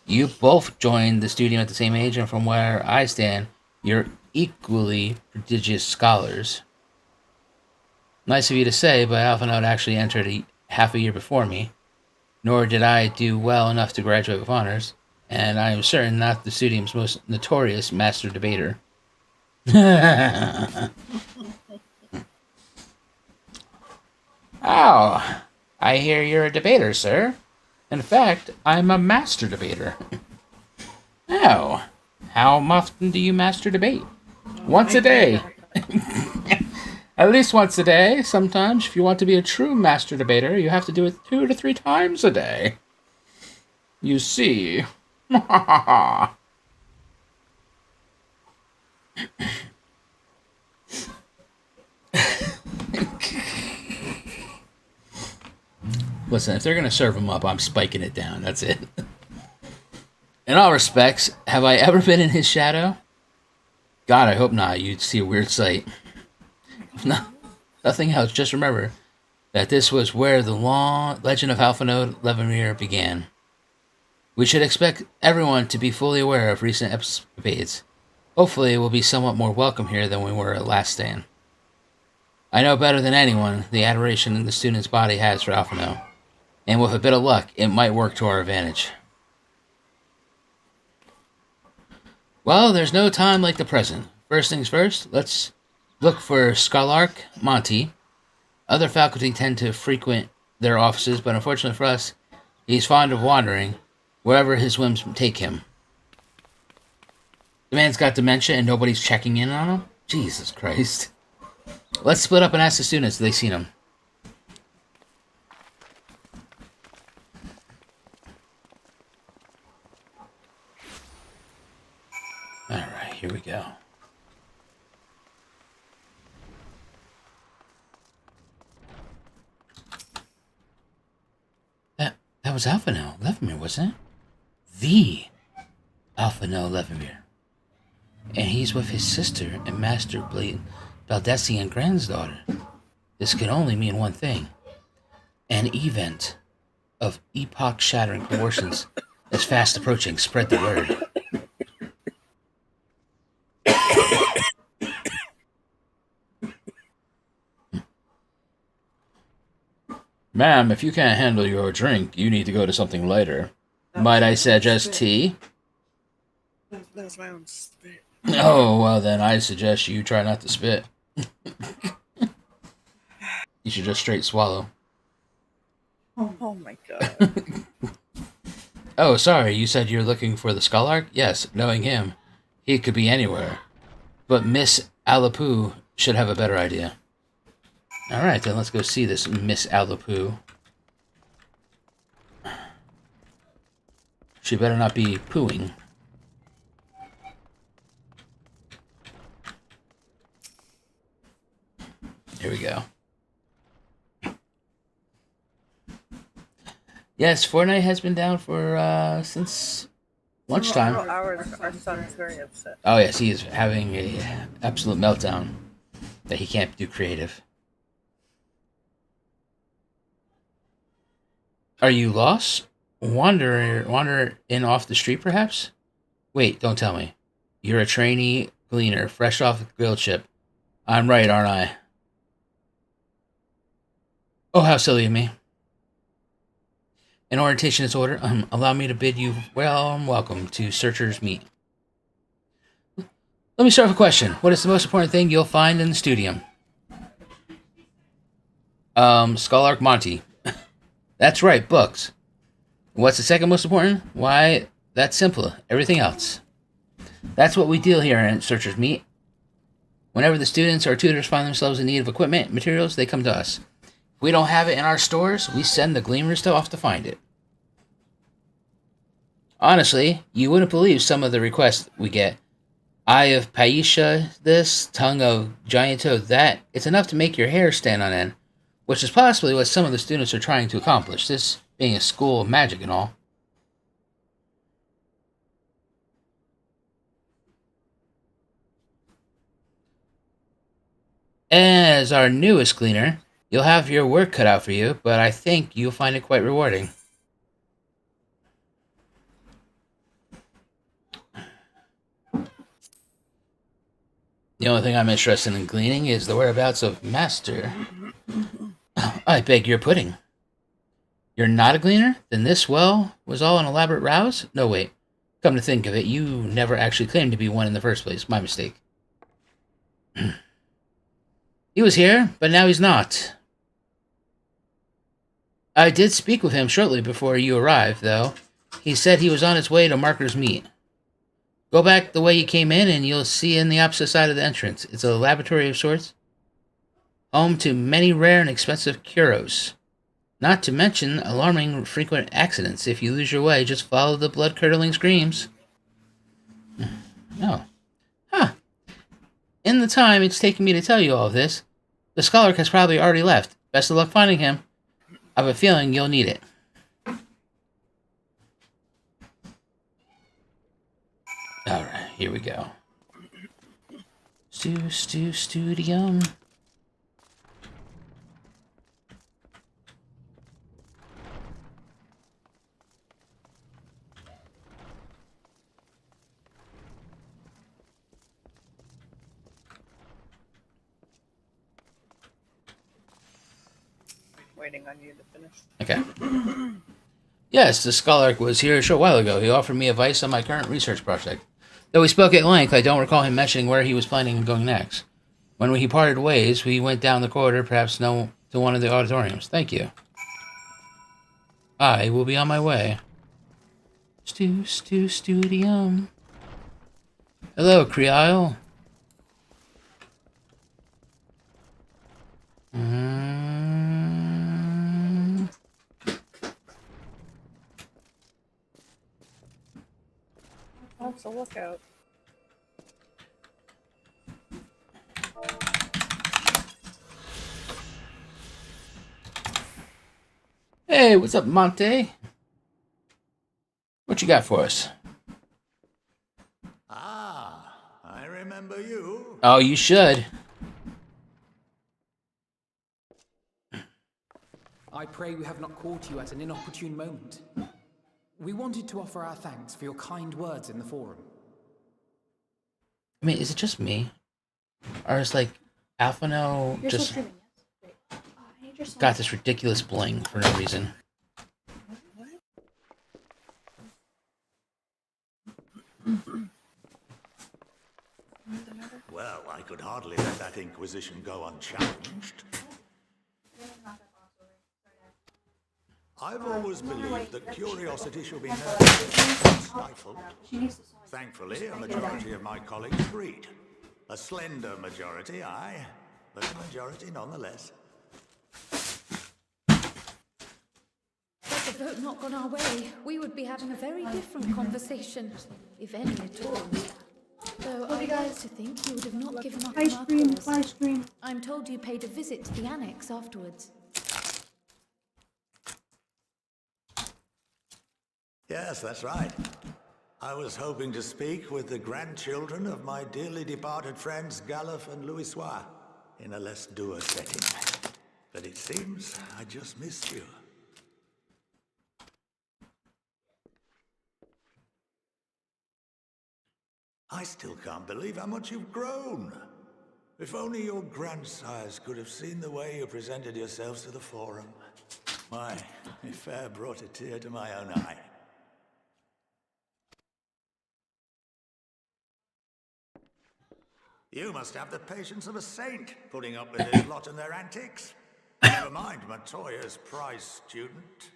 You both joined the studium at the same age, and from where I stand, you're equally prodigious scholars. Nice of you to say, but Alphinaud actually entered half a year before me, nor did I do well enough to graduate with honors, and I am certain not the studium's most notorious master debater. Oh, I hear you're a debater, sir. In fact, I'm a master debater. Oh, how often do you master debate? Once a day. At least once a day. Sometimes, if you want to be a true master debater, you have to do it 2 to 3 times a day. You see. Listen, if they're going to serve them up, I'm spiking it down. That's it. In all respects, have I ever been in his shadow? God, I hope not. You'd see a weird sight. No, nothing else. Just remember that this was where the long legend of Alphinaud Levenmere began. We should expect everyone to be fully aware of recent escapades. Hopefully, we'll be somewhat more welcome here than we were at last stand. I know better than anyone the adoration the student's body has for Alphinaud, and with a bit of luck, it might work to our advantage. Well, there's no time like the present. First things first, let's look for Scalark Monty. Other faculty tend to frequent their offices, but unfortunately for us, he's fond of wandering wherever his whims take him. The man's got dementia and nobody's checking in on him? Jesus Christ. Let's split up and ask the students if they've seen him. Alright, here we go. That was Alphinaud Levenmere, wasn't it? The Alphinaud Levenmere. And he's with his sister and Master Blade Baldessian granddaughter. This can only mean one thing. An event of epoch-shattering proportions is fast approaching. Spread the word. Ma'am, if you can't handle your drink, you need to go to something lighter. Might I suggest tea? That was my own spit. Oh, well then I suggest you try not to spit. You should just straight swallow. Oh my god. Oh, sorry, you said you're looking for the Scholark? Yes, knowing him, he could be anywhere. But Miss Alapoo should have a better idea. Alright, then let's go see this Miss Alapoo. She better not be pooing. Here we go. Yes, Fortnite has been down for, since lunchtime. Our son is very upset. Oh yes, he is having a absolute meltdown that he can't do creative. Are you lost? Wander in off the street, perhaps? Wait, don't tell me. You're a trainee gleaner, fresh off the grilled ship. I'm right, aren't I? Oh, how silly of me. An orientation is order. Allow me to bid you welcome to Searcher's Meet. Let me start with a question. What is the most important thing you'll find in the studium? Scholark Monty. That's right, books. What's the second most important? Why, that's simple. Everything else. That's what we deal here at Searcher's Meet. Whenever the students or tutors find themselves in need of equipment, materials, they come to us. If we don't have it in our stores, we send the Gleamers off to find it. Honestly, you wouldn't believe some of the requests we get. Eye of Paisha this, tongue of giant toad that. It's enough to make your hair stand on end, which is possibly what some of the students are trying to accomplish, this being a school of magic and all. As our newest gleaner, you'll have your work cut out for you, but I think you'll find it quite rewarding. The only thing I'm interested in gleaning is the whereabouts of Master. I beg your pudding. You're not a gleaner? Then this, well, was all an elaborate rouse? No, wait. Come to think of it, you never actually claimed to be one in the first place. My mistake. He was here, but now he's not. I did speak with him shortly before you arrived, though. He said he was on his way to Marker's Meet. Go back the way you came in, and you'll see in the opposite side of the entrance. It's a laboratory of sorts. Home to many rare and expensive curos. Not to mention alarming frequent accidents. If you lose your way, just follow the blood-curdling screams. Oh. Huh. In the time it's taken me to tell you all of this, the Scholark has probably already left. Best of luck finding him. I have a feeling you'll need it. Alright, here we go. Studium. Waiting on you to finish. Okay. Yes, the Scholark was here a short while ago. He offered me advice on my current research project. Though we spoke at length, I don't recall him mentioning where he was planning on going next. When we parted ways, we went down the corridor, perhaps to one of the auditoriums. Thank you. I will be on my way. Studium. Hello, Creole. That's a lookout. Hey, what's up, Monte? What you got for us? Ah, I remember you. Oh, you should. I pray we have not caught you at an inopportune moment. We wanted to offer our thanks for your kind words in the forum. I mean, is it just me? Or is, like, Alphano just... Still streaming, yes? Wait. got this ridiculous bling for no reason. Well, I could hardly let that Inquisition go unchallenged. I've always believed that curiosity should be nurtured and stifled. Thankfully, a majority of my colleagues agreed. A slender majority, aye, but a majority nonetheless. Had the vote not gone our way, we would be having a very different conversation, if any at all. Though I like to think you would have not given up on our cause. I'm told you paid a visit to the annex afterwards. Yes, that's right. I was hoping to speak with the grandchildren of my dearly departed friends Galuf and Louisois in a less dour setting. But it seems I just missed you. I still can't believe how much you've grown. If only your grandsires could have seen the way you presented yourselves to the Forum. Why, it fair brought a tear to my own eye. You must have the patience of a saint, putting up with this lot and their antics. Never mind Matoya's prize student.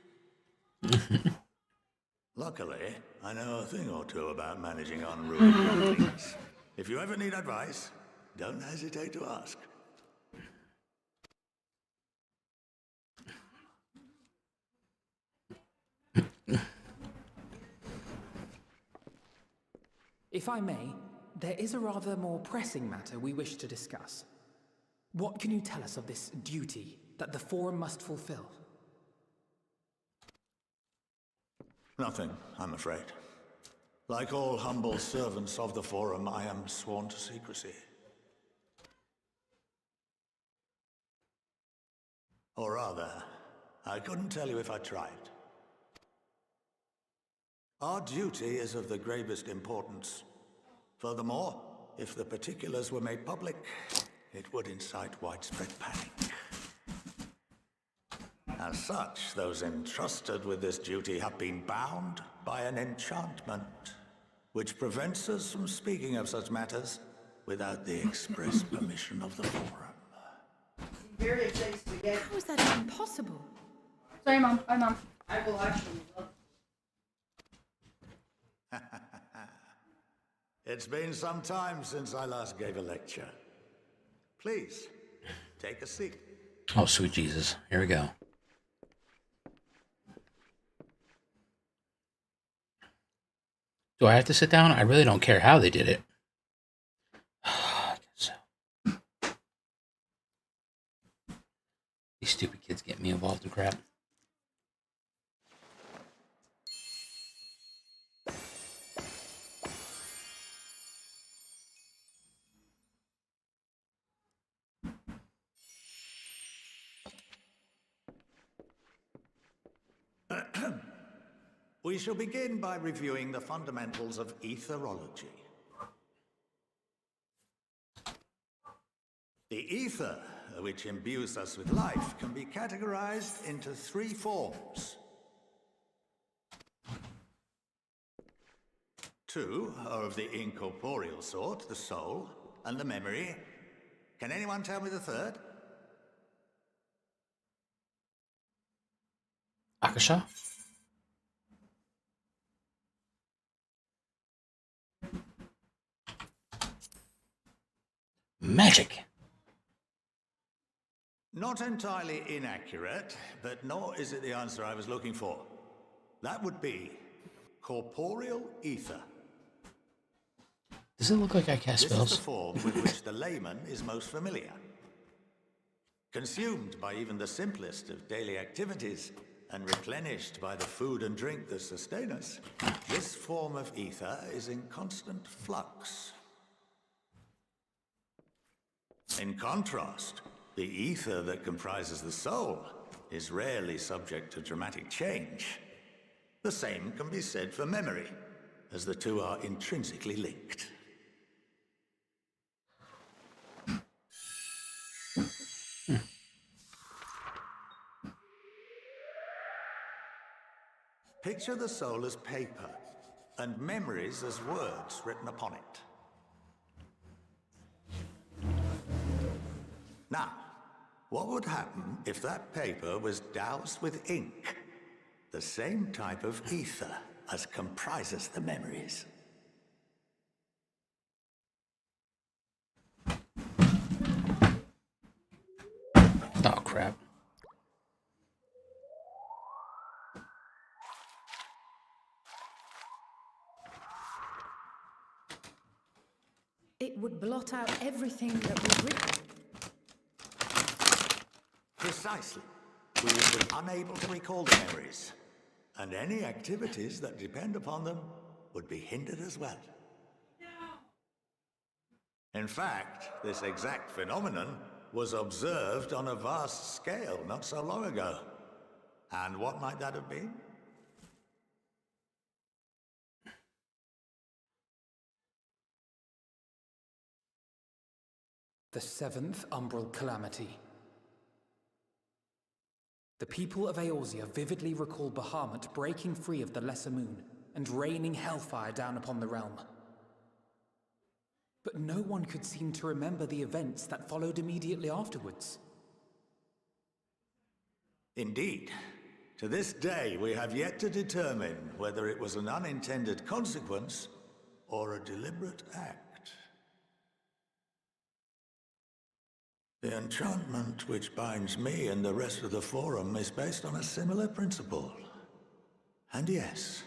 Luckily, I know a thing or two about managing unruly younglings. If you ever need advice, don't hesitate to ask. If I may, there is a rather more pressing matter we wish to discuss. What can you tell us of this duty that the Forum must fulfill? Nothing, I'm afraid. Like all humble servants of the Forum, I am sworn to secrecy. Or rather, I couldn't tell you if I tried. Our duty is of the gravest importance. Furthermore, if the particulars were made public, it would incite widespread panic. As such, those entrusted with this duty have been bound by an enchantment, which prevents us from speaking of such matters without the express permission of the Forum. How is that even possible? Sorry, Mom. Bye, Mom. I will actually love. It's been some time since I last gave a lecture. Please, take a seat. Oh, sweet Jesus. Here we go. Do I have to sit down? I really don't care how they did it. I guess so. These stupid kids get me involved in crap. We shall begin by reviewing the fundamentals of etherology. The ether, which imbues us with life, can be categorized into three forms. Two are of the incorporeal sort, the soul and the memory. Can anyone tell me the third? Akasha? Magic. Not entirely inaccurate, but nor is it the answer I was looking for. That would be corporeal ether. Does it look like I cast spells? This is the form with which the layman is most familiar. Consumed by even the simplest of daily activities, and replenished by the food and drink that sustain us, this form of ether is in constant flux. In contrast, the ether that comprises the soul is rarely subject to dramatic change. The same can be said for memory, as the two are intrinsically linked. Picture the soul as paper, and memories as words written upon it. Now, what would happen if that paper was doused with ink? The same type of ether as comprises the memories. Oh, crap. It would blot out everything that we've written. Precisely. We would be unable to recall the memories, and any activities that depend upon them would be hindered as well. In fact, this exact phenomenon was observed on a vast scale not so long ago. And what might that have been? The Seventh Umbral Calamity. The people of Eorzea vividly recall Bahamut breaking free of the Lesser Moon and raining hellfire down upon the realm. But no one could seem to remember the events that followed immediately afterwards. Indeed. To this day, we have yet to determine whether it was an unintended consequence or a deliberate act. The enchantment which binds me and the rest of the Forum is based on a similar principle. And yes,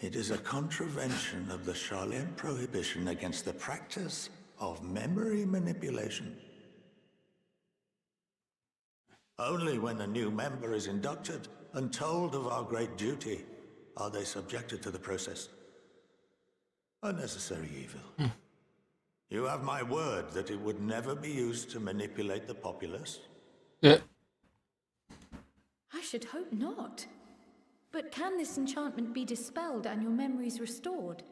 it is a contravention of the Garlean prohibition against the practice of memory manipulation. Only when a new member is inducted and told of our great duty are they subjected to the process. A necessary evil. You have my word that it would never be used to manipulate the populace? I should hope not. But can this enchantment be dispelled and your memories restored?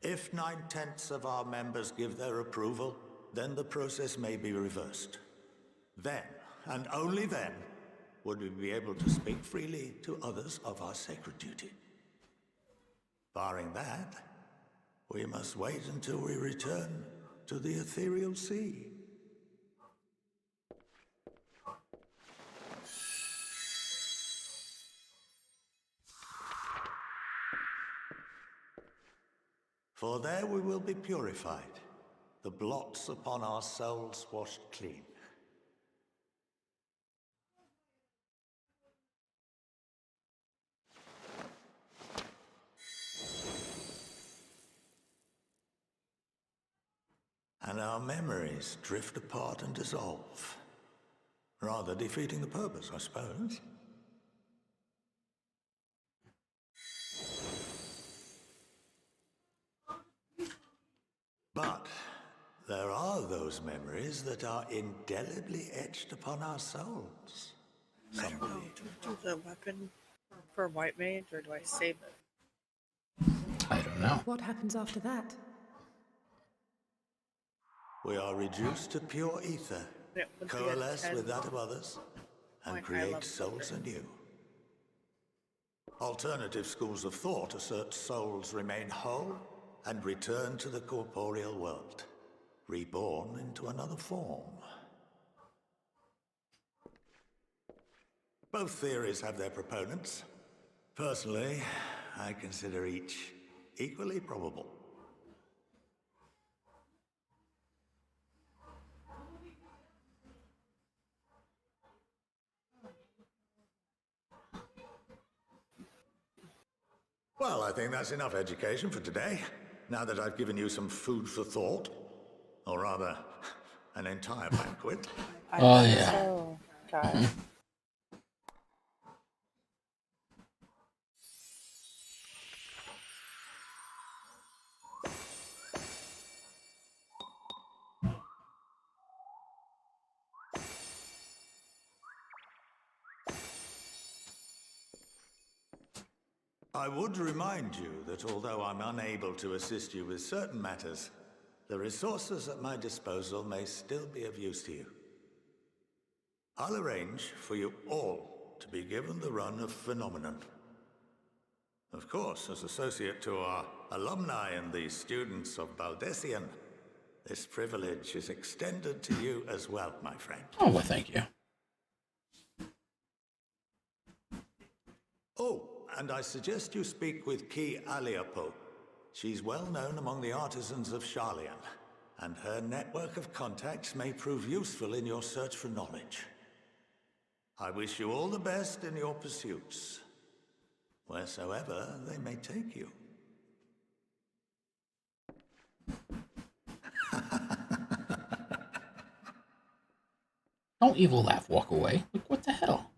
If 9/10 of our members give their approval, then the process may be reversed. Then, and only then, would we be able to speak freely to others of our sacred duty. Barring that, we must wait until we return to the ethereal sea. For there we will be purified, the blots upon our souls washed clean. And our memories drift apart and dissolve, rather defeating the purpose, I suppose. But there are those memories that are indelibly etched upon our souls. I don't know. Do I do the weapon for White Mage or do I save it? I don't know. What happens after that? We are reduced to pure ether, coalesce with that of others, and create souls anew. Alternative schools of thought assert souls remain whole and return to the corporeal world, reborn into another form. Both theories have their proponents. Personally, I consider each equally probable. Well, I think that's enough education for today. Now that I've given you some food for thought, or rather, an entire banquet. Oh, yeah. So, guys. I would remind you that although I'm unable to assist you with certain matters, the resources at my disposal may still be of use to you. I'll arrange for you all to be given the run of Phenomenon. Of course, as associate to our alumni and the students of Baldessian, this privilege is extended to you as well, my friend. Oh, well, thank you. Oh, and I suggest you speak with Ki Aliapo. She's well known among the artisans of Sharlayan, and her network of contacts may prove useful in your search for knowledge. I wish you all the best in your pursuits, wheresoever they may take you. Don't evil laugh, walk away. Like, what the hell?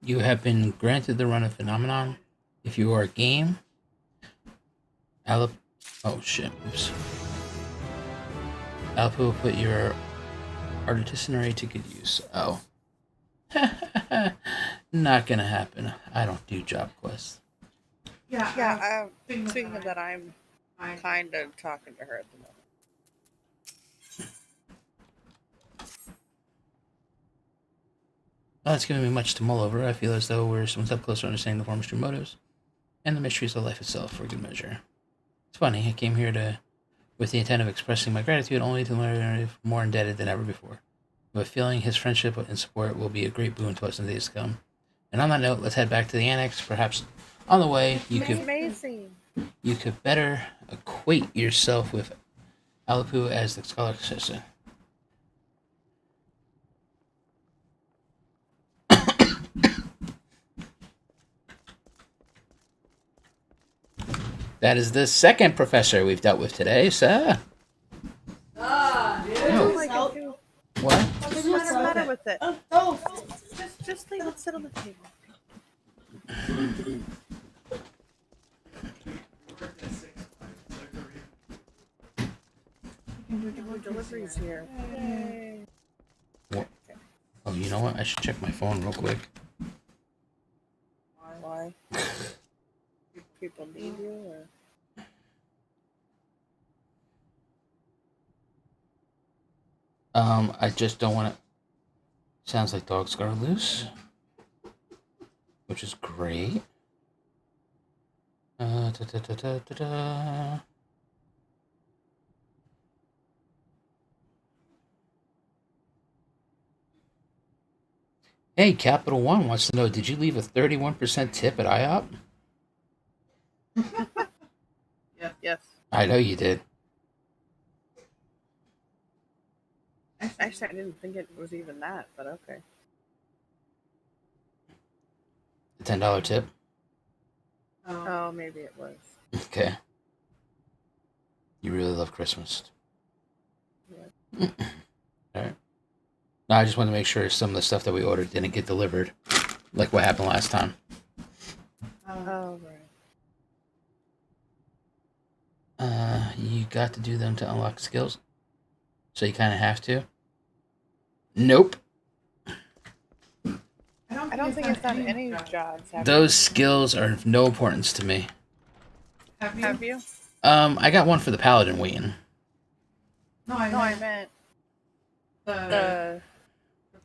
You have been granted the run of Phenomenon. If you are a game, oh shit, oops. Alpha will put your artisanry to good use. Oh. Not gonna happen. I don't do job quests. Yeah, speaking of that, I'm kind of talking to her at the moment. Well, it's giving me much to mull over. I feel as though we're one step closer to understanding the form's true motives and the mysteries of life itself, for good measure. It's funny, I came here with the intent of expressing my gratitude, only to learn more indebted than ever before. I have a feeling his friendship and support will be a great boon to us in the days to come. And on that note, let's head back to the annex. Perhaps on the way, you could better equate yourself with Alipu as the scholar successor. That is the second professor we've dealt with today, sir. Oh. What? What's the matter with it? Oh, just leave it sit on the table. More deliveries here. Yay. What? Oh, you know what? I should check my phone real quick. Why? People need you, or? I just don't want to. Sounds like dogs are loose, which is great. Hey, Capital One wants to know: did you leave a 31% tip at IOP? Yes. I know you did. Actually, I didn't think it was even that, but okay. The $10 tip? Oh, maybe it was. Okay. You really love Christmas. Yeah. Alright. No, I just wanted to make sure some of the stuff that we ordered didn't get delivered. Like what happened last time. Oh, right. You got to do them to unlock skills. So you kind of have to. Nope. I don't think it's done any jobs. Those skills are of no importance to me. Have you? I got one for the paladin waiting. No, I meant the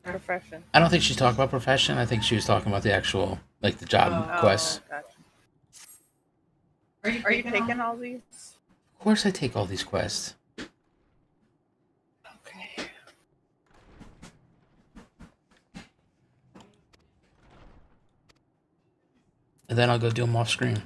profession. I don't think she's talking about profession. I think she was talking about the actual, like, the job quests. Gotcha. Are you taking all these? Of course I take all these quests. Okay. And then I'll go do them off screen.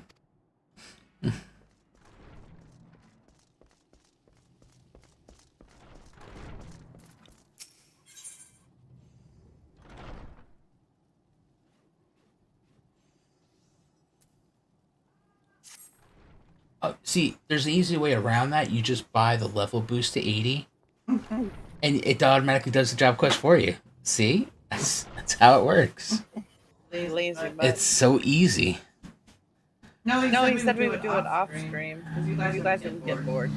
See, there's an easy way around that. You just buy the level boost to 80, and it automatically does the job quest for you. See? That's how it works. Lazy butt. It's so easy. No, he said we would do it off stream because you guys wouldn't get bored.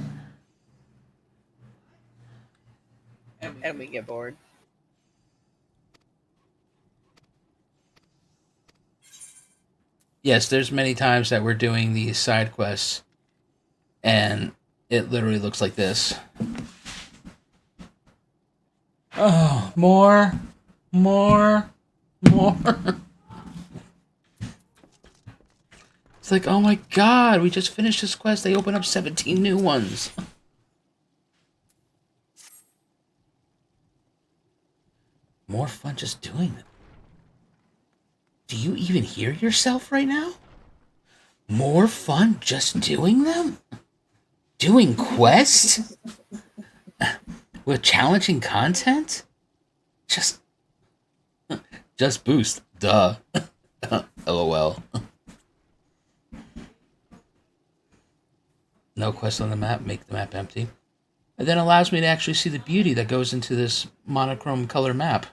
And we get bored. Yes, there's many times that we're doing these side quests, and It literally looks like this. Oh, more. It's like, oh my god, we just finished this quest. They open up 17 new ones. More fun just doing them. Do you even hear yourself right now? More fun just doing them? Doing quests? With challenging content? Just boost. Duh. LOL. No quest on the map, make the map empty. It then allows me to actually see the beauty that goes into this monochrome color map.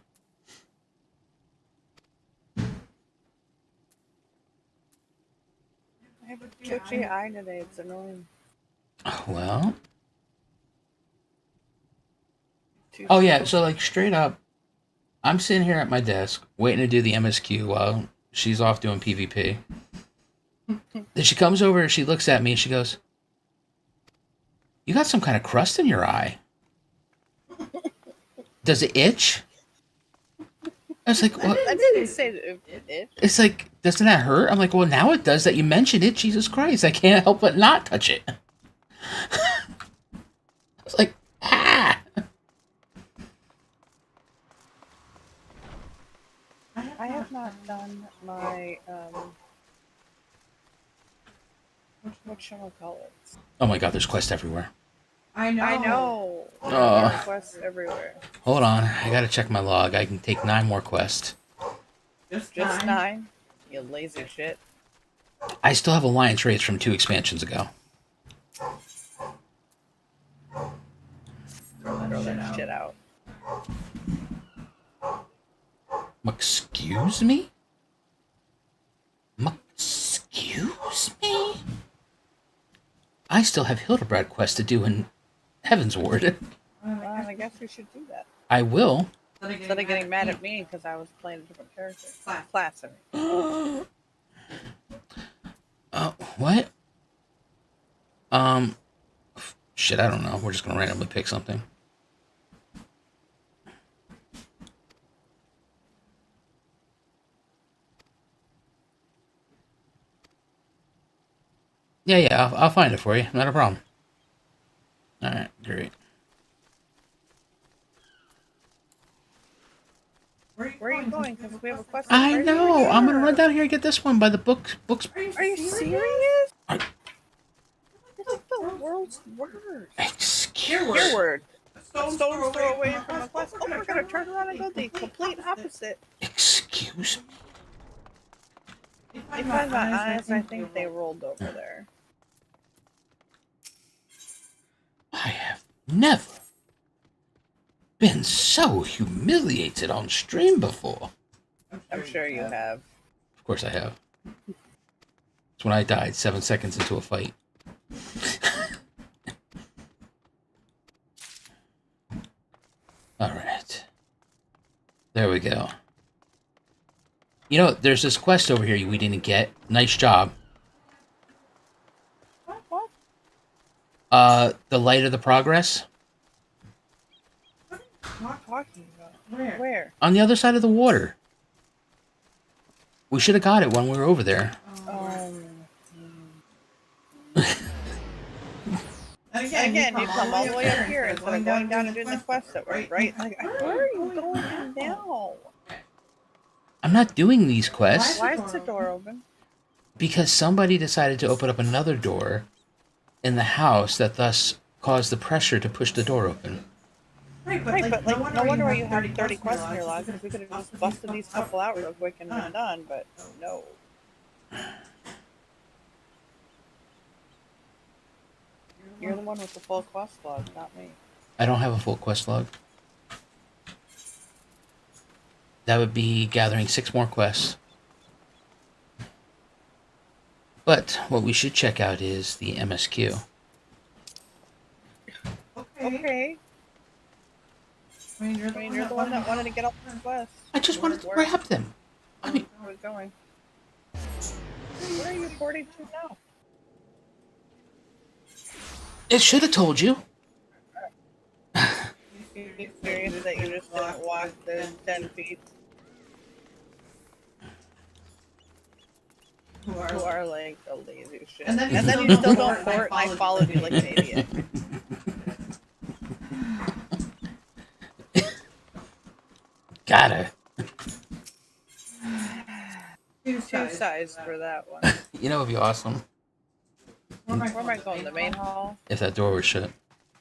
I have a twitchy eye today, it's annoying. Well. Oh yeah, so like straight up, I'm sitting here at my desk waiting to do the MSQ while she's off doing PvP. Then she comes over and she looks at me and she goes, "You got some kind of crust in your eye. Does it itch?" I was like, "What?" I didn't say it itched. It's like, doesn't that hurt? I'm like, well, now it does that you mentioned it. Jesus Christ, I can't help but not touch it. I was like, ah. I have not done my, whatchamacallits. Oh my god, there's quests everywhere. I know. There Oh. are quests everywhere. Hold on, I gotta check my log. I can take 9 more quests. Just 9? You lazy shit. I still have Alliance raids from 2 expansions ago. Throw that shit out. Excuse me? Excuse me? I still have Hildebrand quests to do in Heavensward. I guess we should do that. I will. Instead of getting mad at me because I was playing a different character. Class. What? Shit, I don't know. We're just gonna randomly pick something. Yeah, I'll find it for you. Not a problem. Alright, great. Where are you going? Because we have a quest. I know! I'm gonna run down here and get this one by the books. Are you serious? It's the world's worst. Excuse Your word. Stone's throw away from a quest. Oh, we're gonna turn around and go the complete opposite. Excuse me? If I find my eyes, I think they rolled over there. I have never been so humiliated on stream before. I'm sure you have. Of course I have. It's when I died 7 seconds into a fight. Alright. There we go. You know, there's this quest over here we didn't get. Nice job. What? The Light of the Progress. What are you talking about? Where? On the other side of the water. We should have got it when we were over there. Again, you come all the way up here instead of going down and doing the quest that were right. Like, where are you going now? I'm not doing these quests. Why is the door open? Because somebody decided to open up another door in the house that thus caused the pressure to push the door open. Right, but like, no wonder why you have 30 quests in your log, because we could have just busted these couple out real quick and been done, but no. You're the one with the full quest log, not me. I don't have a full quest log. That would be gathering 6 more quests. But what we should check out is the MSQ. Okay. I mean, you're the one that wanted to get off the quest. I just wanted to grab them. I mean, where are we going? Where are you 42 now? It should have told you. You serious that you just didn't walk the 10 feet? Who are like a lazy shit. And then you still don't fort, and I followed you like an idiot. Got her. Two sides for that one. You know, it would be awesome Where am I going? The main hall? if that door was shut.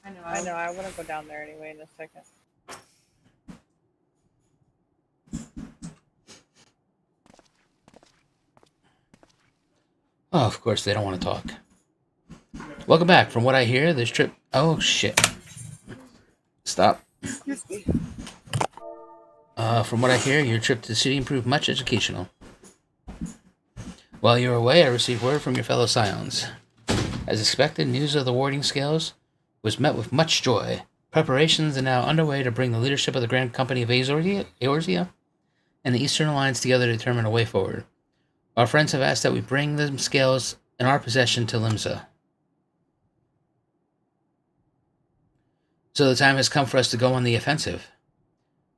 I know. I want to go down there anyway in a second. Oh, of course, they don't want to talk. Welcome back. From what I hear, this trip... Oh, shit. Stop. From what I hear, your trip to the city proved much educational. While you were away, I received word from your fellow Scions. As expected, news of the warding scales was met with much joy. Preparations are now underway to bring the leadership of the Grand Company of Eorzea and the Eastern Alliance together to determine a way forward. Our friends have asked that we bring the scales in our possession to Limsa. So the time has come for us to go on the offensive.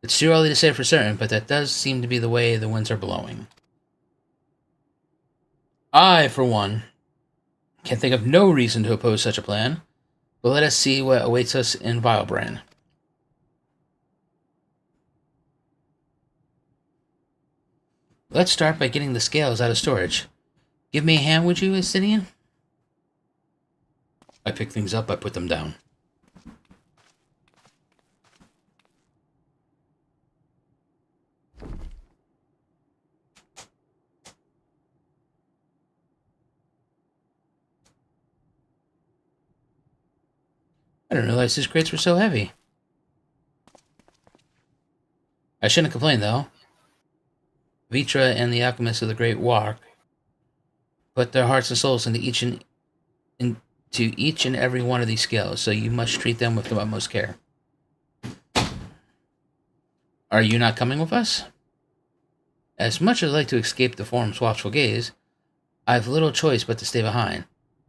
It's too early to say for certain, but that does seem to be the way the winds are blowing. I, for one, can think of no reason to oppose such a plan, but let us see what awaits us in Vilebrand. Let's start by getting the scales out of storage. Give me a hand, would you, Astidian? I pick things up, I put them down. I didn't realize these crates were so heavy. I shouldn't complain, though. Vitra and the alchemists of the Great Walk put their hearts and souls into each and every one of these scales, so you must treat them with the utmost care. Are you not coming with us? As much as I'd like to escape the form's watchful gaze, I've little choice but to stay behind.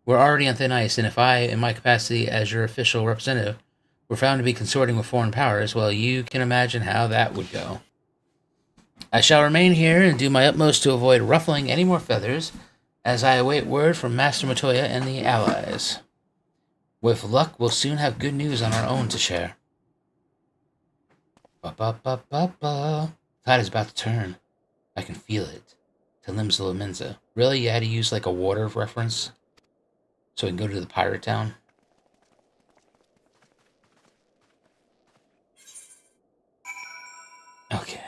We're already on thin ice, and if I, in my capacity as your official representative, were found to be consorting with foreign powers, well, you can imagine how that would go. I shall remain here and do my utmost to avoid ruffling any more feathers as I await word from Master Matoya and the allies. With luck, we'll soon have good news on our own to share. Ba-ba-ba-ba-ba. Tide is about to turn. I can feel it. To Limsa Lominsa. Really? You had to use like a water reference? So we can go to the pirate town? Okay.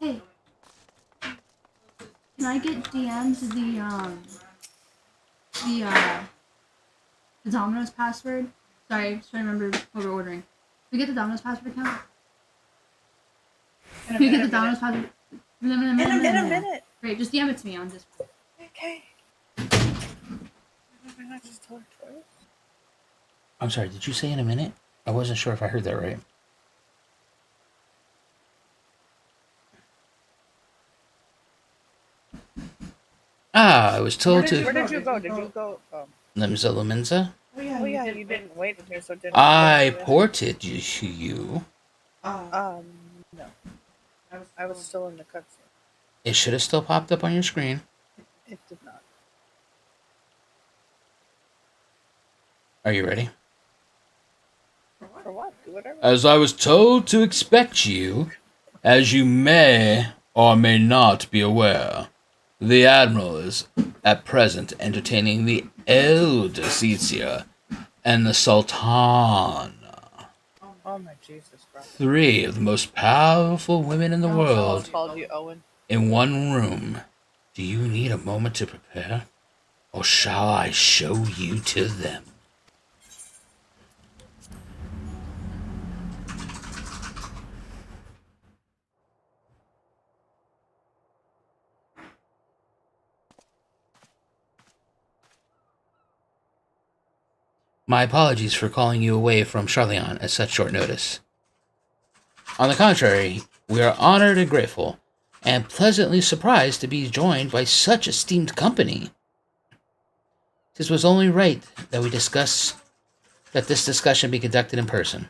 Hey, can I get DMs the Domino's password? Sorry, I'm just trying to remember what we're ordering. Can we get the Domino's password account? Can we get the Domino's password? In a minute. Great, just DM it to me on this. Okay. I just told her twice. I'm sorry, did you say in a minute? I wasn't sure if I heard that right. I was told Where did you go? Did you go? Limsa Lominsa? Oh yeah, you didn't wait here, so didn't. I ported you. No. I was still in the cutscene. It should have still popped up on your screen. It did not. Are you ready? For what? Do whatever. As I was told to expect you, as you may or may not be aware, the Admiral is at present entertaining the Elder Setia and the Sultana. Oh my Jesus, bro. 3 of the most powerful women in the world. Called you Owen. in one room. Do you need a moment to prepare? Or shall I show you to them? My apologies for calling you away from Charleon at such short notice. On the contrary, we are honored and grateful, and pleasantly surprised to be joined by such esteemed company. This was only right that this discussion be conducted in person.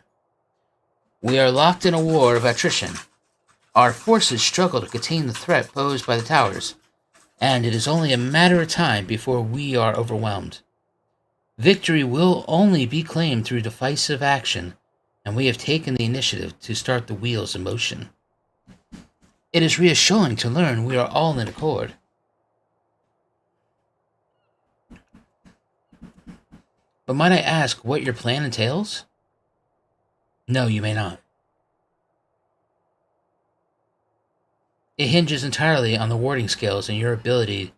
We are locked in a war of attrition. Our forces struggle to contain the threat posed by the towers, and it is only a matter of time before we are overwhelmed. Victory will only be claimed through decisive action, and we have taken the initiative to start the wheels in motion. It is reassuring to learn we are all in accord. But might I ask what your plan entails? No, you may not. It hinges entirely on the warding skills and your ability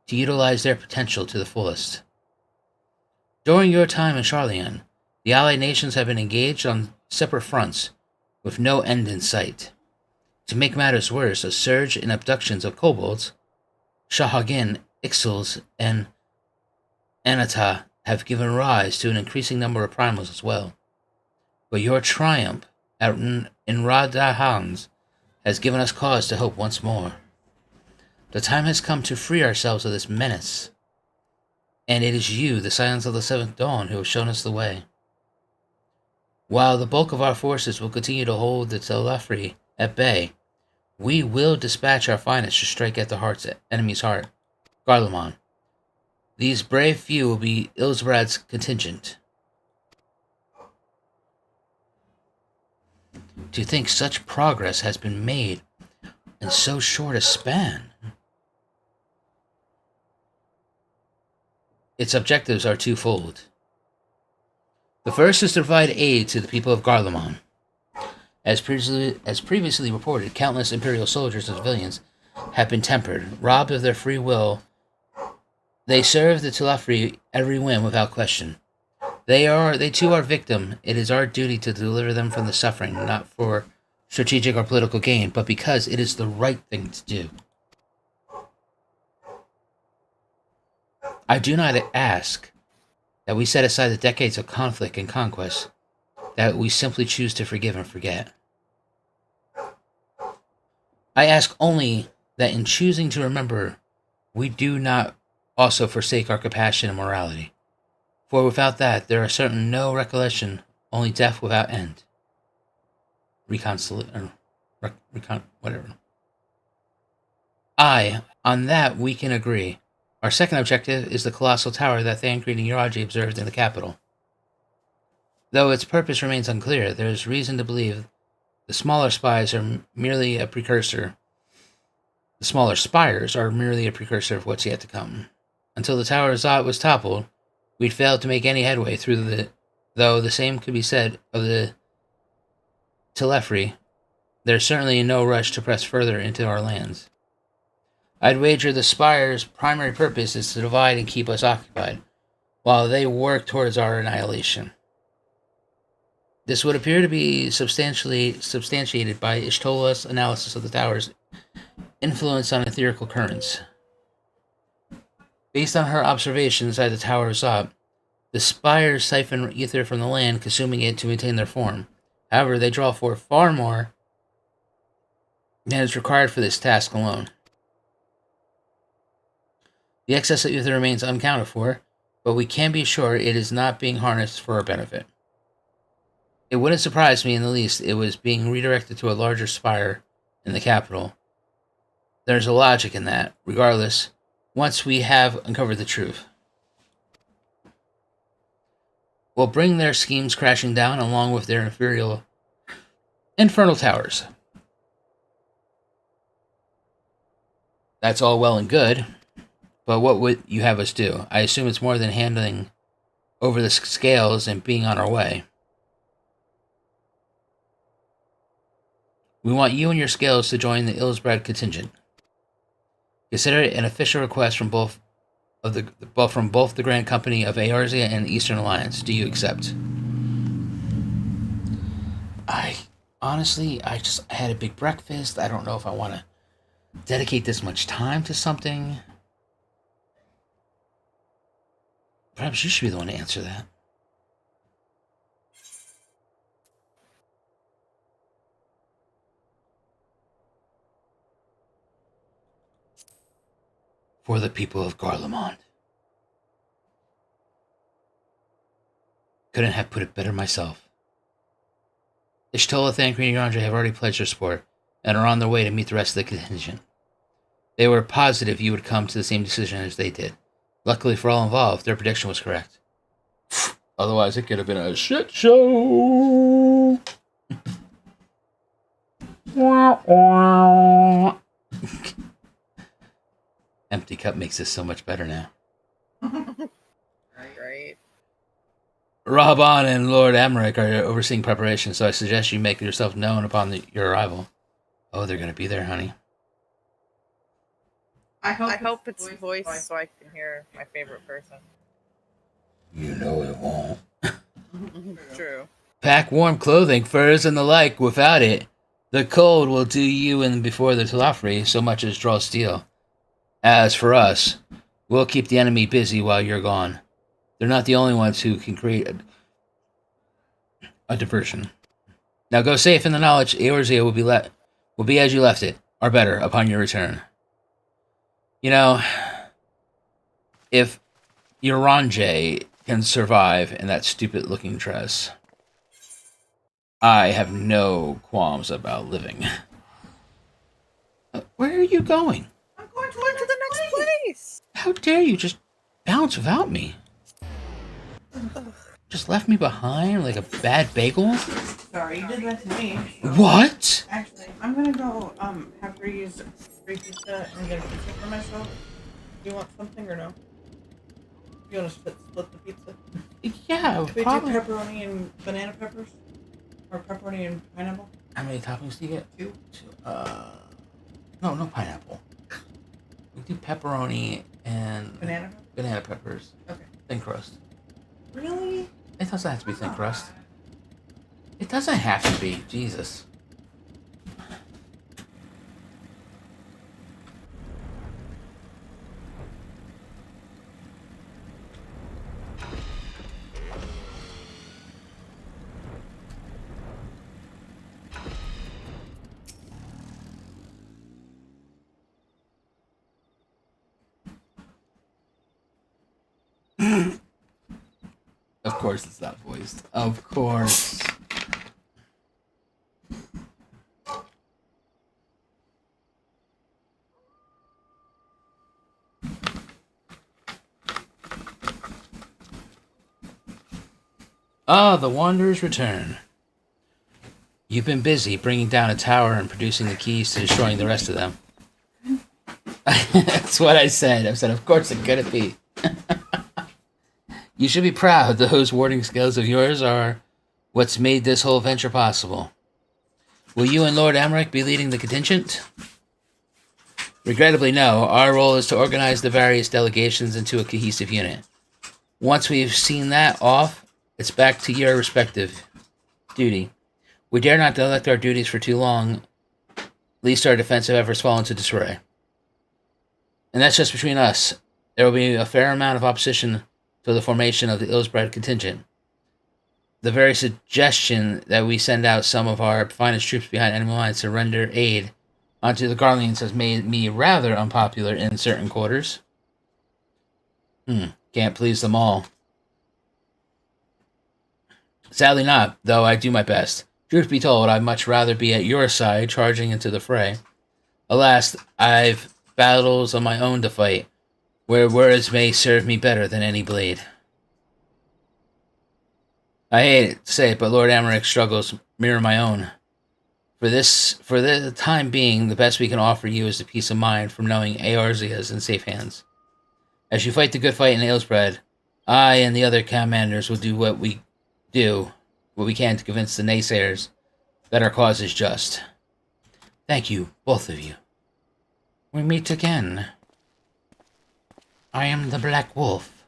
to utilize their potential to the fullest. During your time in Charleon, the allied nations have been engaged on separate fronts, with no end in sight. To make matters worse, a surge in abductions of kobolds, Shahagin, Ixils, and Anata have given rise to an increasing number of primals as well. But your triumph in Radahans has given us cause to hope once more. The time has come to free ourselves of this menace. And it is you, the Scions of the Seventh Dawn, who have shown us the way. While the bulk of our forces will continue to hold the Telefri at bay, we will dispatch our finest to strike at the enemy's heart, Garlemon. These brave few will be Ilsbrad's contingent. To think such progress has been made in so short a span. Its objectives are twofold. The first is to provide aid to the people of Garlemon. As previously reported, countless Imperial soldiers and civilians have been tempered, robbed of their free will. They serve the Telefri every whim without question. They too are victim. It is our duty to deliver them from the suffering, not for strategic or political gain, but because it is the right thing to do. I do not ask that we set aside the decades of conflict and conquest, that we simply choose to forgive and forget. I ask only that in choosing to remember, we do not also forsake our compassion and morality. For without that, there are certain no recollection, only death without end. Whatever. On that we can agree. Our second objective is the colossal tower that Thancred and Eorzea observed in the capital. Though its purpose remains unclear, there is reason to believe the smaller spires are merely a precursor. The smaller spires are merely a precursor of what's yet to come. Until the Tower of Zot was toppled, we'd failed to make any headway through though the same could be said of the Telefri. There's certainly no rush to press further into our lands. I'd wager the Spire's primary purpose is to divide and keep us occupied, while they work towards our annihilation. This would appear to be substantiated by Ishtola's analysis of the tower's influence on etherical currents. Based on her observations at the Tower of Zot, the Spires siphon ether from the land, consuming it to maintain their form. However, they draw forth far more than is required for this task alone. The excess of ether remains unaccounted for, but we can be sure it is not being harnessed for our benefit. It wouldn't surprise me in the least it was being redirected to a larger spire in the capital. There's a logic in that, regardless, once we have uncovered the truth. We'll bring their schemes crashing down along with their infernal towers. That's all well and good, but what would you have us do? I assume it's more than handing over the scales and being on our way. We want you and your scales to join the Ilsbrad contingent. Consider it an official request from both the Grand Company of Eorzea and the Eastern Alliance. Do you accept? I had a big breakfast. I don't know if I want to dedicate this much time to something. Perhaps you should be the one to answer that. For the people of Garlemald. Couldn't have put it better myself. Ishtola, Thancred, and Eorzea have already pledged their support and are on their way to meet the rest of the contingent. They were positive you would come to the same decision as they did. Luckily for all involved, their prediction was correct. Otherwise, it could have been a shit show. Empty Cup makes this so much better now. Right. Rahaban and Lord Amaric are overseeing preparations, so I suggest you make yourself known upon your arrival. Oh, they're going to be there, honey. I hope it's voice so I can hear my favorite person. You know it won't. True. Pack warm clothing, furs, and the like. Without it, the cold will do you in before the Telafri so much as draw steel. As for us, we'll keep the enemy busy while you're gone. They're not the only ones who can create a diversion. Now go safe in the knowledge Eorzea will be as you left it, or better, upon your return. You know, if Eorzea can survive in that stupid-looking dress, I have no qualms about living. Where are you going? I'm going to the next place. How dare you just bounce without me? Just left me behind like a bad bagel? Sorry, you did that to me. So. What? Actually, I'm gonna go have Bree's free pizza and get a pizza for myself. Do you want something or no? You want to split the pizza? Yeah, Could we probably. do pepperoni and banana peppers? Or pepperoni and pineapple? How many toppings do you get? Two. No pineapple. We do pepperoni and banana peppers. Okay. Thin crust. Really? It doesn't have to be thin crust. It doesn't have to be. Jesus. Of course it's not voiced. Of course. Ah, the Wanderers return. You've been busy bringing down a tower and producing the keys to destroying the rest of them. That's what I said. I said, of course it couldn't be. You should be proud. Those warding skills of yours are what's made this whole venture possible. Will you and Lord Amaric be leading the contingent? Regrettably, no. Our role is to organize the various delegations into a cohesive unit. Once we've seen that off, it's back to your respective duty. We dare not neglect our duties for too long, lest our defensive efforts fall into disarray. And that's just between us. There will be a fair amount of opposition to the formation of the ill-bred contingent. The very suggestion that we send out some of our finest troops behind enemy lines to render aid onto the Garleans has made me rather unpopular in certain quarters. Can't please them all. Sadly not, though I do my best. Truth be told, I'd much rather be at your side, charging into the fray. Alas, I've battles of my own to fight, where words may serve me better than any blade. I hate to say it, but Lord Amaric's struggles mirror my own. For the time being, the best we can offer you is the peace of mind from knowing Eorzea is in safe hands. As you fight the good fight in Aylesbred, I and the other commanders will do what we can to convince the naysayers that our cause is just. Thank you, both of you. We meet again. I am the Black Wolf.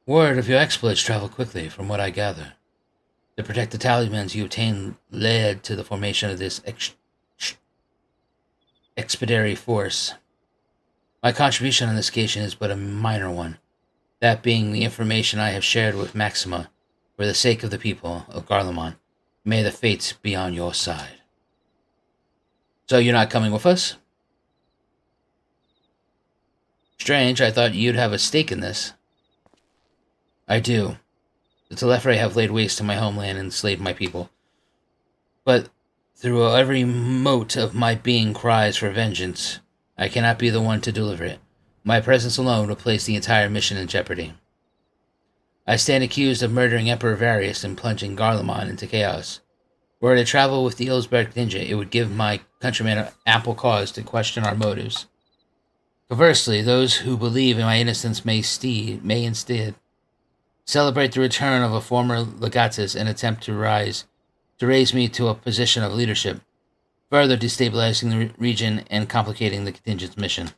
Word of your exploits traveled quickly, from what I gather. To protect the talismans you obtained led to the formation of this expeditionary force. My contribution on this occasion is but a minor one, that being the information I have shared with Maxima, for the sake of the people of Garlemald. May the fates be on your side. So you're not coming with us? Strange, I thought you'd have a stake in this. I do. The Telephrei have laid waste to my homeland and enslaved my people. But through every mote of my being cries for vengeance, I cannot be the one to deliver it. My presence alone will place the entire mission in jeopardy. I stand accused of murdering Emperor Varius and plunging Garlemald into chaos. Were I to travel with the Eorzea contingent, it would give my countrymen ample cause to question our motives. Conversely, those who believe in my innocence may instead celebrate the return of a former legatus and attempt to raise me to a position of leadership, further destabilizing the region and complicating the contingent's mission.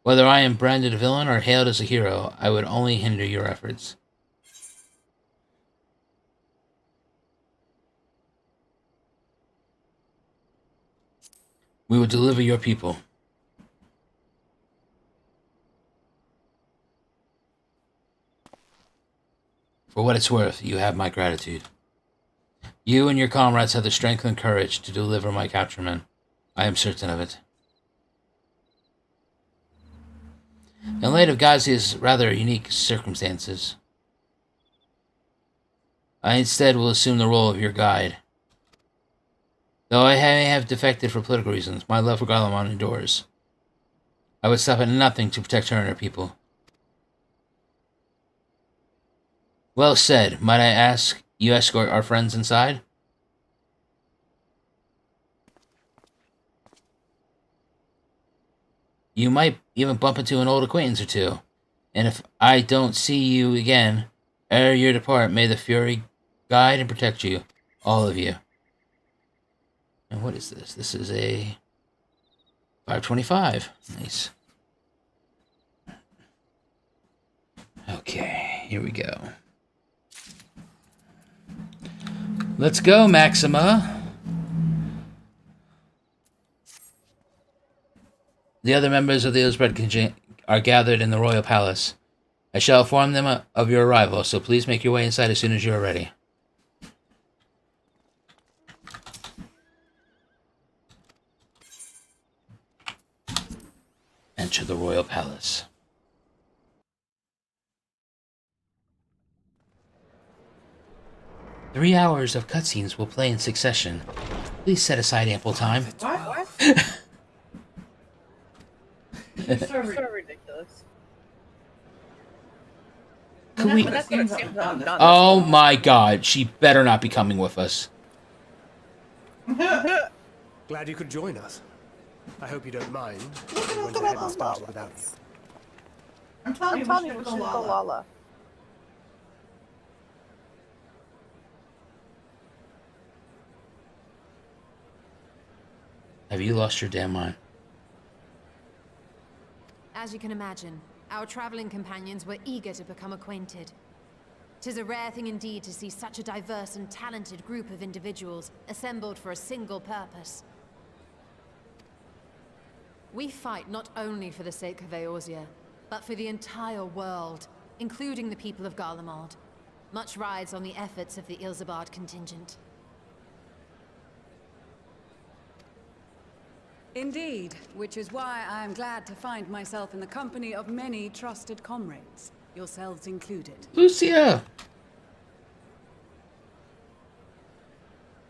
Whether I am branded a villain or hailed as a hero, I would only hinder your efforts. We will deliver your people. For what it's worth, you have my gratitude. You and your comrades have the strength and courage to deliver my capturemen. I am certain of it. In light of Gazia's rather unique circumstances, I instead will assume the role of your guide. Though I may have defected for political reasons, my love for Garlemald endures. I would stop at nothing to protect her and her people. Well said. Might I ask you escort our friends inside? You might even bump into an old acquaintance or two. And if I don't see you again, ere you depart, may the Fury guide and protect you. All of you. And what is this? This is a 525. Nice. Okay, here we go. Let's go, Maxima. The other members of the Eorzea contingent are gathered in the royal palace. I shall inform them of your arrival, so please make your way inside as soon as you are ready. Enter the royal palace. Three hours of cutscenes will play in succession. Please set aside ample time. What? So ridiculous. Can we... Oh my god, she better not be coming with us. Glad you could join us. I hope you don't mind. We went ahead and started without you. I'm telling you, we should go Lala. Have you lost your damn mind? As you can imagine, our traveling companions were eager to become acquainted. 'Tis a rare thing indeed to see such a diverse and talented group of individuals assembled for a single purpose. We fight not only for the sake of Eorzea, but for the entire world, including the people of Garlemald. Much rides on the efforts of the Eorzea contingent. Indeed, which is why I am glad to find myself in the company of many trusted comrades, yourselves included. Lucia!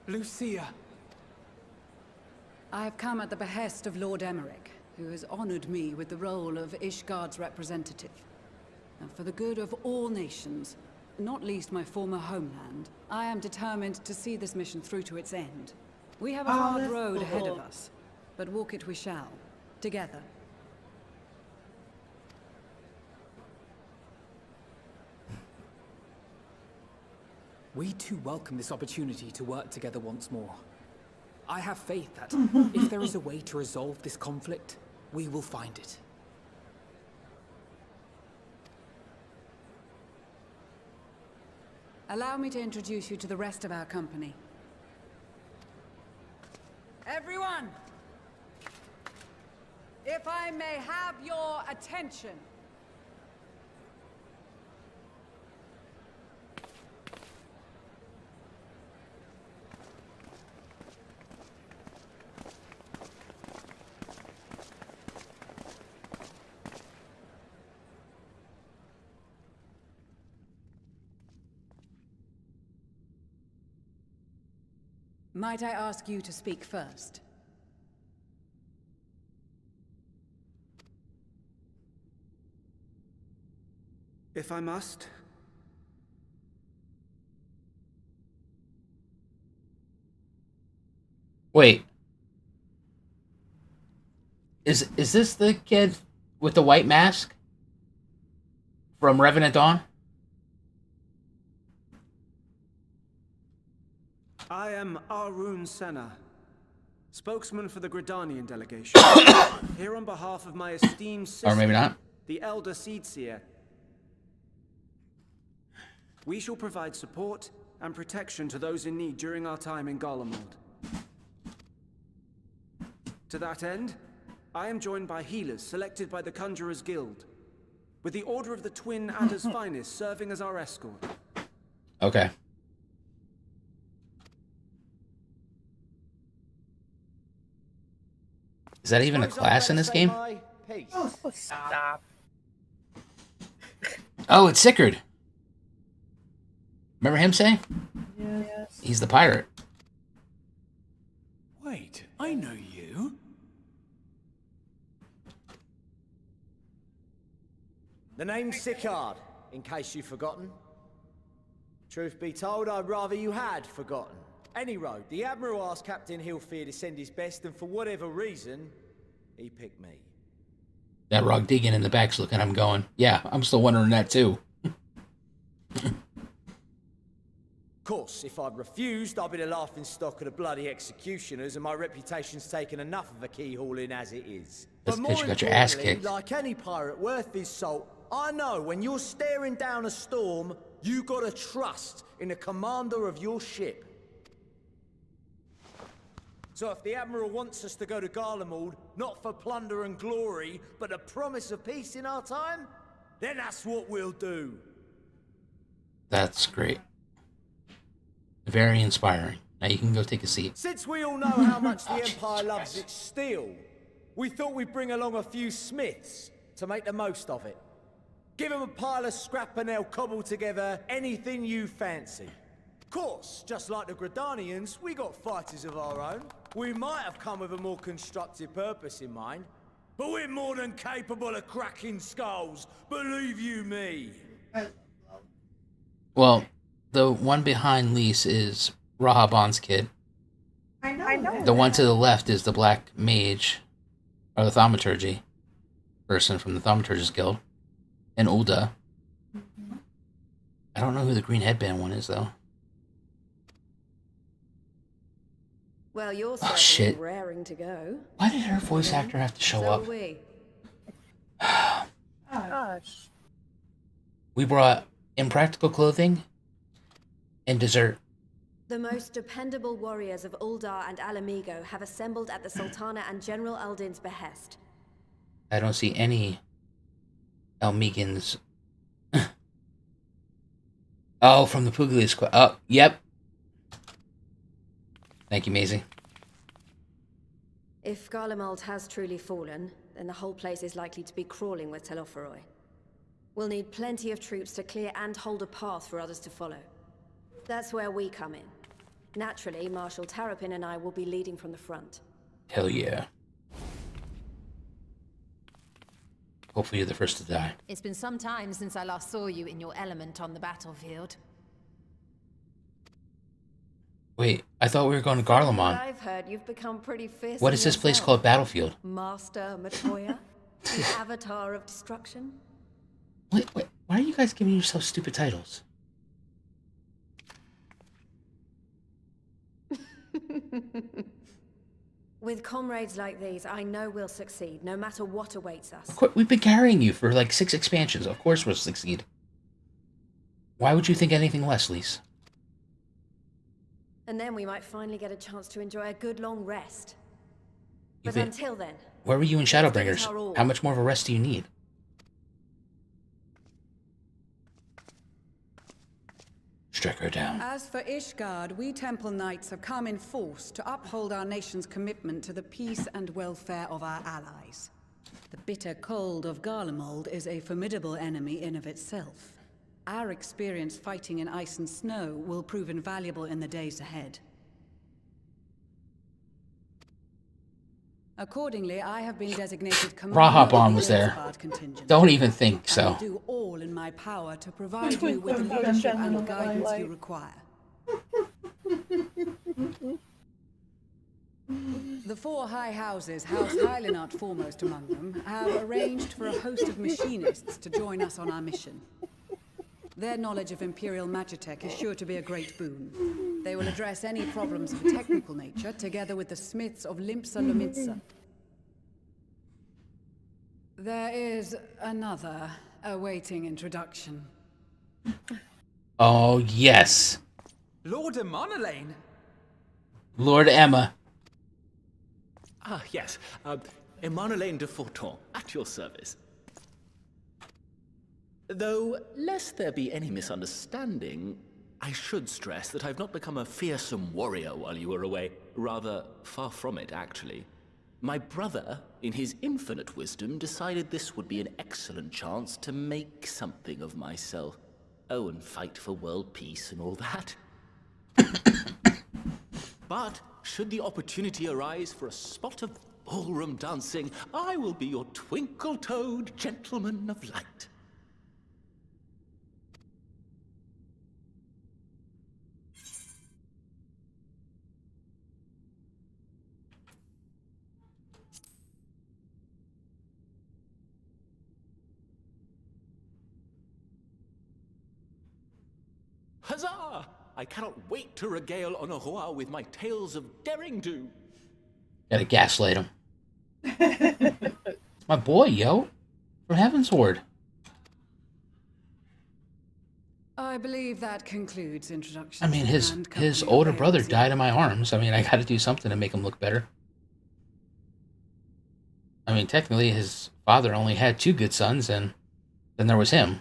Lucia! I have come at the behest of Lord Emmerich, who has honored me with the role of Ishgard's representative. And for the good of all nations, not least my former homeland, I am determined to see this mission through to its end. We have a hard road ahead of us, but walk it we shall, together. We too welcome this opportunity to work together once more. I have faith that if there is a way to resolve this conflict, we will find it. Allow me to introduce you to the rest of our company. Everyone! If I may have your attention. Might I ask you to speak first? If I must. Wait. Is this the kid with the white mask from Revenant Dawn? I am Arun Senna, spokesman for the Gridanian delegation. Here on behalf of my esteemed sister, Or maybe not. the Elder Seedseer. We shall provide support and protection to those in need during our time in Garlean. To that end, I am joined by healers selected by the Conjurers Guild, with the Order of the Twin Adder's Finest serving as our escort. Okay. Is that even a class in this game? Oh, stop. Oh, it's Sigurd. Remember him saying? Yes. He's the pirate. Wait, I know you. The name's Sicard, in case you've forgotten. Truth be told, I'd rather you had forgotten. Any road, the Admiral asked Captain Hilfear to send his best, and for whatever reason, he picked me. That Rogdegan in the back's looking at him going, yeah, I'm still wondering that too. Of course, if I'd refused, I'd be the laughingstock of the bloody executioners, and my reputation's taken enough of a keyhauling as it is. That's But because more you got your ass importantly, kicked. like any pirate worth his salt, I know when you're staring down a storm, you gotta trust in the commander of your ship. So if the Admiral wants us to go to Garlemald, not for plunder and glory, but a promise of peace in our time, then that's what we'll do. That's great. Very inspiring. Now you can go take a seat. Since we all know how much the Empire loves its steel, we thought we'd bring along a few smiths to make the most of it. Give them a pile of scrap and they'll cobble together anything you fancy. Of course, just like the Gridanians, we got fighters of our own. We might have come with a more constructive purpose in mind, but we're more than capable of cracking skulls, believe you me. Well, the one behind Lise is Rahaban's kid. I know. The one to the left is the Black Mage, or the Thaumaturgy person from the Thaumaturgist Guild, and Ulda. I don't know who the green headband one is, though. Well, you're Oh, certainly shit. raring to go. Why did her voice actor have to show So up? are we. Gosh. We brought impractical clothing and dessert. The most dependable warriors of Uldar and Alamigo have assembled at the Sultana and General Aldin's behest. I don't see any Elmegans. Oh, from the Puglia Squad. Oh, yep. Thank you, Maisie. If Garlemald has truly fallen, then the whole place is likely to be crawling with Telophoroi. We'll need plenty of troops to clear and hold a path for others to follow. That's where we come in. Naturally, Marshal Tarapin and I will be leading from the front. Hell yeah. Hopefully you're the first to die. It's been some time since I last saw you in your element on the battlefield. Wait, I thought we were going to But Garlemald. I've heard you've become pretty fierce. What is this place called? Battlefield? Master Matoya, the Avatar of Destruction. Wait, why are you guys giving yourself stupid titles? With comrades like these, I know we'll succeed, no matter what awaits us. Of course, we've been carrying you for like 6 expansions. Of course we'll succeed. Why would you think anything less, Lise? And then we might finally get a chance to enjoy a good long rest. You've But been... until then... Where were you in let's give it Shadowbringers? our all. How much more of a rest do you need? Strike her down. As for Ishgard, we Temple Knights have come in force to uphold our nation's commitment to the peace and welfare of our allies. The bitter cold of Garlemald is a formidable enemy in of itself. Our experience fighting in ice and snow will prove invaluable in the days ahead. Accordingly, I have been designated commander Rahabon of was the there. Eorzea contingent. Don't even think I so. will do all in my power to provide you with the leadership and guidance you require. The 4 high houses, House Hylinart foremost among them, have arranged for a host of machinists to join us on our mission. Their knowledge of Imperial Magitech is sure to be a great boon. They will address any problems of a technical nature, together with the smiths of Limpsa Lomitsa. There is another awaiting introduction. Oh, yes. Lord Emonelaine? Lord Emma. Ah, yes. Emonelaine de Forton, at your service. Though, lest there be any misunderstanding, I should stress that I've not become a fearsome warrior while you were away. Rather, far from it, actually. My brother, in his infinite wisdom, decided this would be an excellent chance to make something of myself. Oh, and fight for world peace and all that. But, should the opportunity arise for a spot of ballroom dancing, I will be your twinkle-toed gentleman of light. Huzzah! I cannot wait to regale Honoroa with my tales of daring-do. Gotta gaslight him. It's my boy, yo. From Heavensward. I believe that concludes introductions. I mean, his older brother died in my arms. I mean, I gotta do something to make him look better. I mean, technically, his father only had 2 good sons, and then there was him.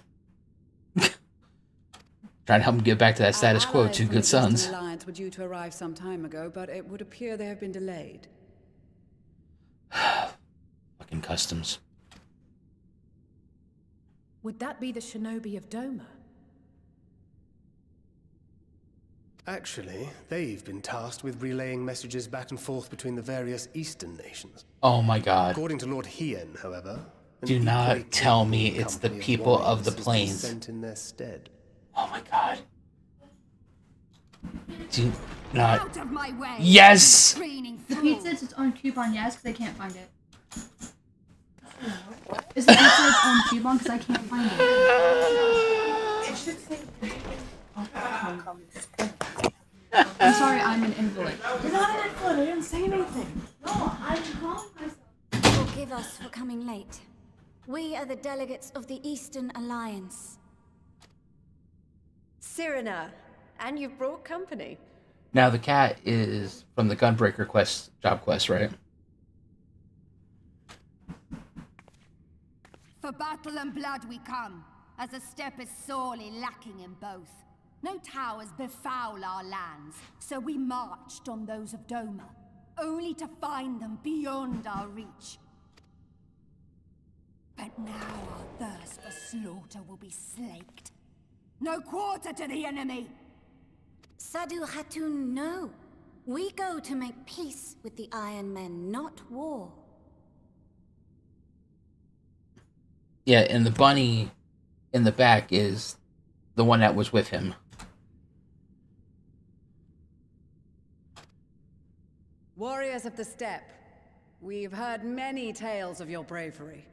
Trying to help him get back to that status quo, 2 good sons. The Alliance were due to arrive some time ago, but it would appear they have been delayed. Fucking customs. Would that be the shinobi of Doma? Actually, they've been tasked with relaying messages back and forth between the various eastern nations. Oh my god. According to Lord Hien, however... Do not tell me it's the people of the plains. Sent in their stead. Oh my god. Do not... Out of my way. Yes! The pizza is its own coupon, yes, because I can't find it. Is the pizza its own coupon? Because I can't find it. It should say... I'm sorry, I'm an invalid. You're not an invalid, I didn't say anything. No, I'm calling myself. Forgive us for coming late. We are the delegates of the Eastern Alliance. Cyrena, and you've brought company. Now, the cat is from the Gunbreaker quest, job quest, right? For battle and blood we come, as a step is sorely lacking in both. No towers befoul our lands, so we marched on those of Doma, only to find them beyond our reach. But now our thirst for slaughter will be slaked. No quarter to the enemy! Sadu Hatun, no. We go to make peace with the Iron Men, not war. Yeah, and the bunny in the back is the one that was with him. Warriors of the Steppe, we've heard many tales of your bravery.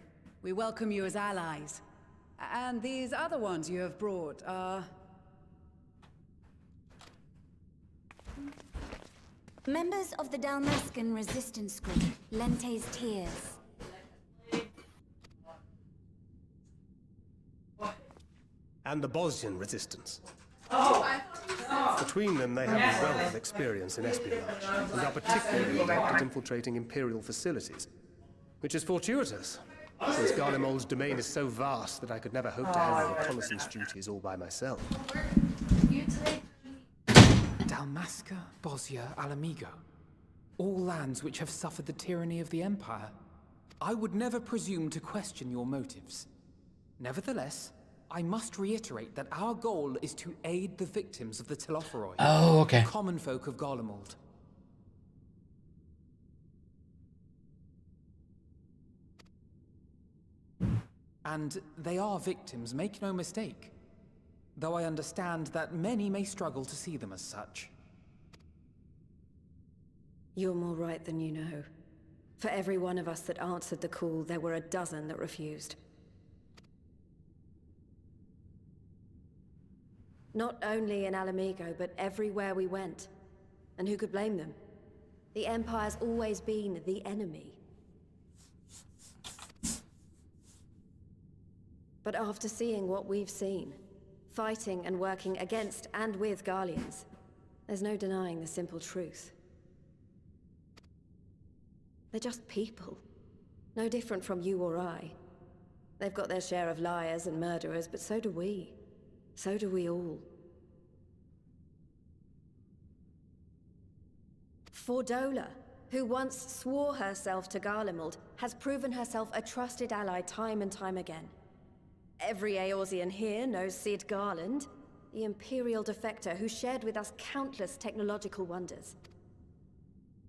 We welcome you as allies. And these other ones you have brought are... Members of the Dalmascan resistance group, Lente's Tears. And the Bosnian resistance. Between them, they have a wealth of experience in espionage, and are particularly adept at infiltrating Imperial facilities. Which is fortuitous, since Garlemald's domain is so vast that I could never hope to handle reconnaissance duties all by myself. Dalmasca, Bosnia, Alamigo. All lands which have suffered the tyranny of the Empire. I would never presume to question your motives. Nevertheless, I must reiterate that our goal is to aid the victims of the Telophoroi. Oh, okay. Common folk of Garlemald. And they are victims, make no mistake. Though I understand that many may struggle to see them as such. You're more right than you know. For every one of us that answered the call, there were a dozen that refused. Not only in Alamigo, but everywhere we went. And who could blame them? The Empire's always been the enemy. But after seeing what we've seen, fighting and working against and with Garleans, there's no denying the simple truth. They're just people. No different from you or I. They've got their share of liars and murderers, but so do we. So do we all. Fordola, who once swore herself to Garlemald, has proven herself a trusted ally time and time again. Every Eorzean here knows Cid Garland, the Imperial defector who shared with us countless technological wonders.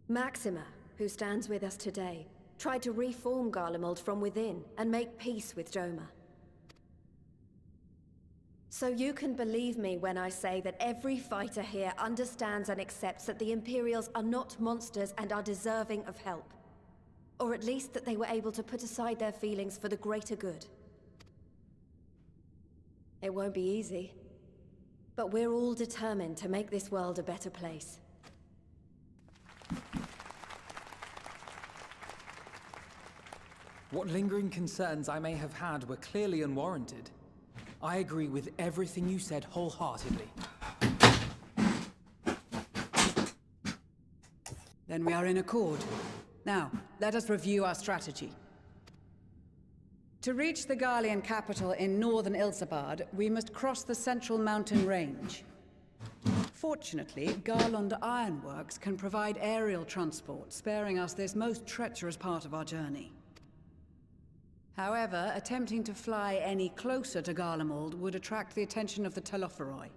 Maxima, who stands with us today, tried to reform Garlemald from within and make peace with Doma. So you can believe me when I say that every fighter here understands and accepts that the Imperials are not monsters and are deserving of help. Or at least that they were able to put aside their feelings for the greater good. It won't be easy, but we're all determined to make this world a better place. What lingering concerns I may have had were clearly unwarranted. I agree with everything you said wholeheartedly. Then we are in accord. Now, let us review our strategy. To reach the Garlean capital in northern Ilsabard, we must cross the central mountain range. Fortunately, Garland Ironworks can provide aerial transport, sparing us this most treacherous part of our journey. However, attempting to fly any closer to Garlemald would attract the attention of the Telophoroi.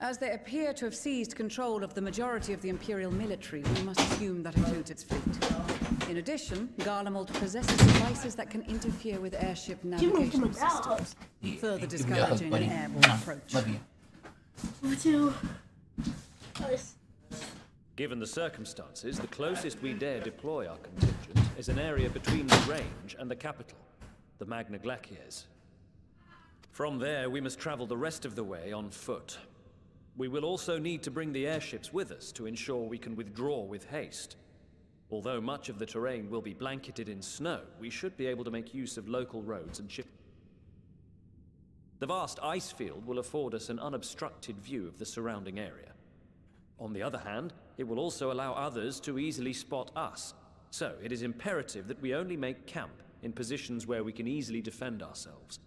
As they appear to have seized control of the majority of the Imperial military, we must assume that includes its fleet. In addition, Garlemald possesses devices that can interfere with airship navigation systems, further discouraging an airborne approach. Love you. Me too. Given the circumstances, the closest we dare deploy our contingent is an area between the range and the capital, the Magna Glaciers. From there, we must travel the rest of the way on foot. We will also need to bring the airships with us to ensure we can withdraw with haste. Although much of the terrain will be blanketed in snow, we should be able to make use of local roads and ship. The vast ice field will afford us an unobstructed view of the surrounding area. On the other hand, it will also allow others to easily spot us. So it is imperative that we only make camp in positions where we can easily defend ourselves.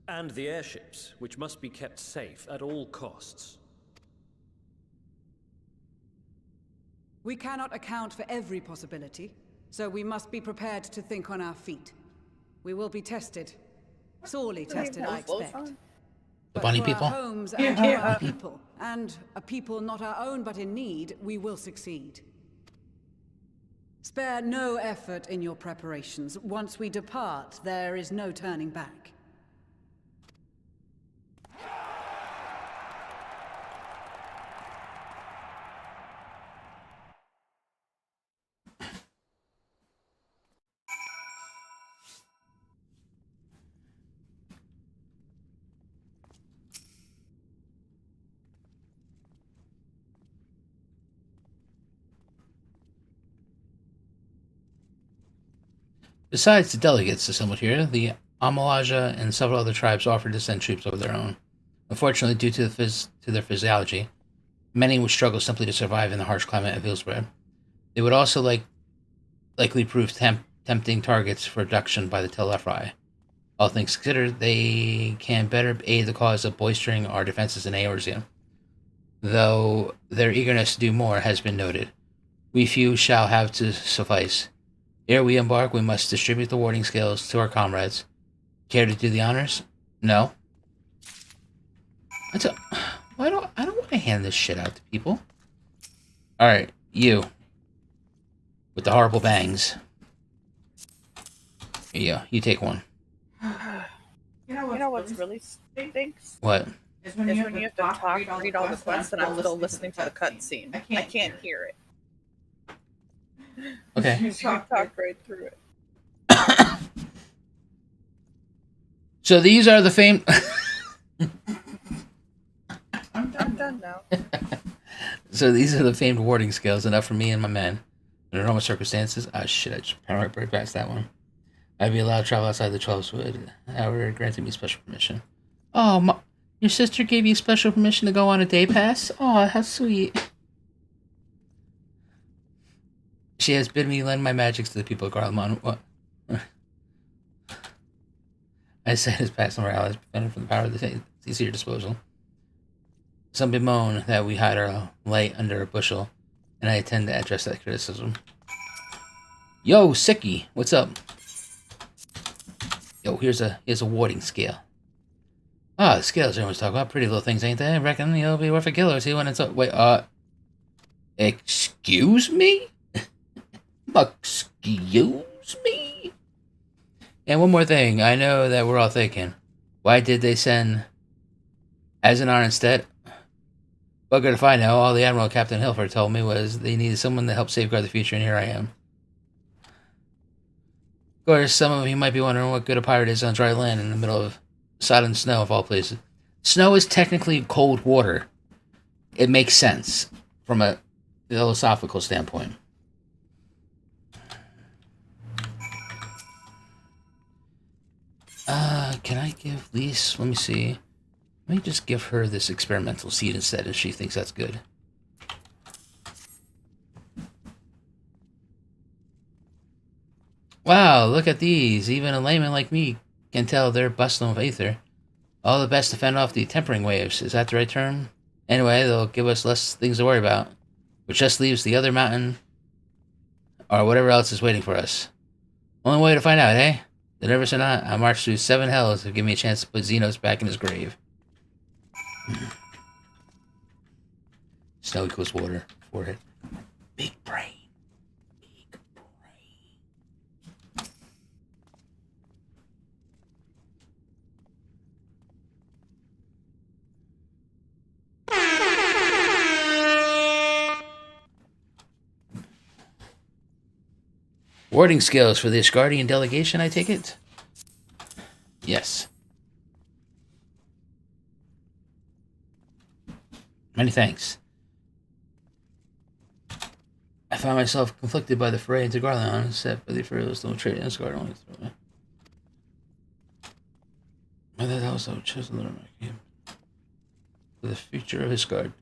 And the airships, which must be kept safe at all costs. We cannot account for every possibility, so we must be prepared to think on our feet. We will be tested. Sorely tested, I expect. The bunny people? For our homes and for our people, and a people not our own but in need, we will succeed. Spare no effort in your preparations. Once we depart, there is no turning back. Besides the delegates assembled here, the Amalaja and several other tribes offered to send troops of their own. Unfortunately, due to their physiology, many would struggle simply to survive in the harsh climate of Heavensward. They would also likely prove tempting targets for abduction by the Telefri. All things considered, they can better aid the cause of bolstering our defenses in Eorzea, though their eagerness to do more has been noted. We few shall have to suffice. Ere we embark, we must distribute the warding scales to our comrades. Care to do the honors? No? I don't want to hand this shit out to people. Alright, you. With the horrible bangs. Yeah, you take one. You know what's really stinks? What? Is when you have to talk, read all the quests, and I'm still listening to the cutscene. I can't hear it. Okay. You talk right through it. So these are the famed... I'm done now. So these are the famed warding skills, enough for me and my men. Under normal circumstances... Ah, shit, I just ran right past that one. I'd be allowed to travel outside the 12-wood. However, granted me special permission. Oh, your sister gave you special permission to go on a day pass? Oh, how sweet. She has bid me lend my magics to the people of Garlean. What? I said his past and allies prevented from the power of the seas at your disposal. Some bemoan that we hide our light under a bushel, and I intend to address that criticism. Yo, Sickie, what's up? Yo, here's a warding scale. Ah, the scales everyone's talking about. Pretty little things, ain't they? I reckon it'll be worth a kilo or two when it's up. Wait, excuse me? Excuse me? And one more thing. I know that we're all thinking, why did they send Azenar instead? Well, good if I know. All the Admiral Captain Hilford told me was they needed someone to help safeguard the future, and here I am. Of course, some of you might be wondering what good a pirate is on dry land in the middle of sodden snow of all places. Snow is technically cold water. It makes sense from a philosophical standpoint. Can I give Lise? Let me see. Let me just give her this experimental seed instead if she thinks that's good. Wow, look at these. Even a layman like me can tell they're busting with aether. All the best to fend off the tempering waves. Is that the right term? Anyway, they'll give us less things to worry about. Which just leaves the other mountain or whatever else is waiting for us. Only way to find out, eh? The nervous or not, I marched through 7 hells to give me a chance to put Xenos back in his grave. Snow equals water. Forehead. Big brain. Big brain. Warding skills for the Ishgardian delegation, I take it? Yes. Many thanks. I found myself conflicted by the foray into Garlean, set by the fearless little trade in Ishgard only through. Whether that was so chosen the game for the future of Ishgard.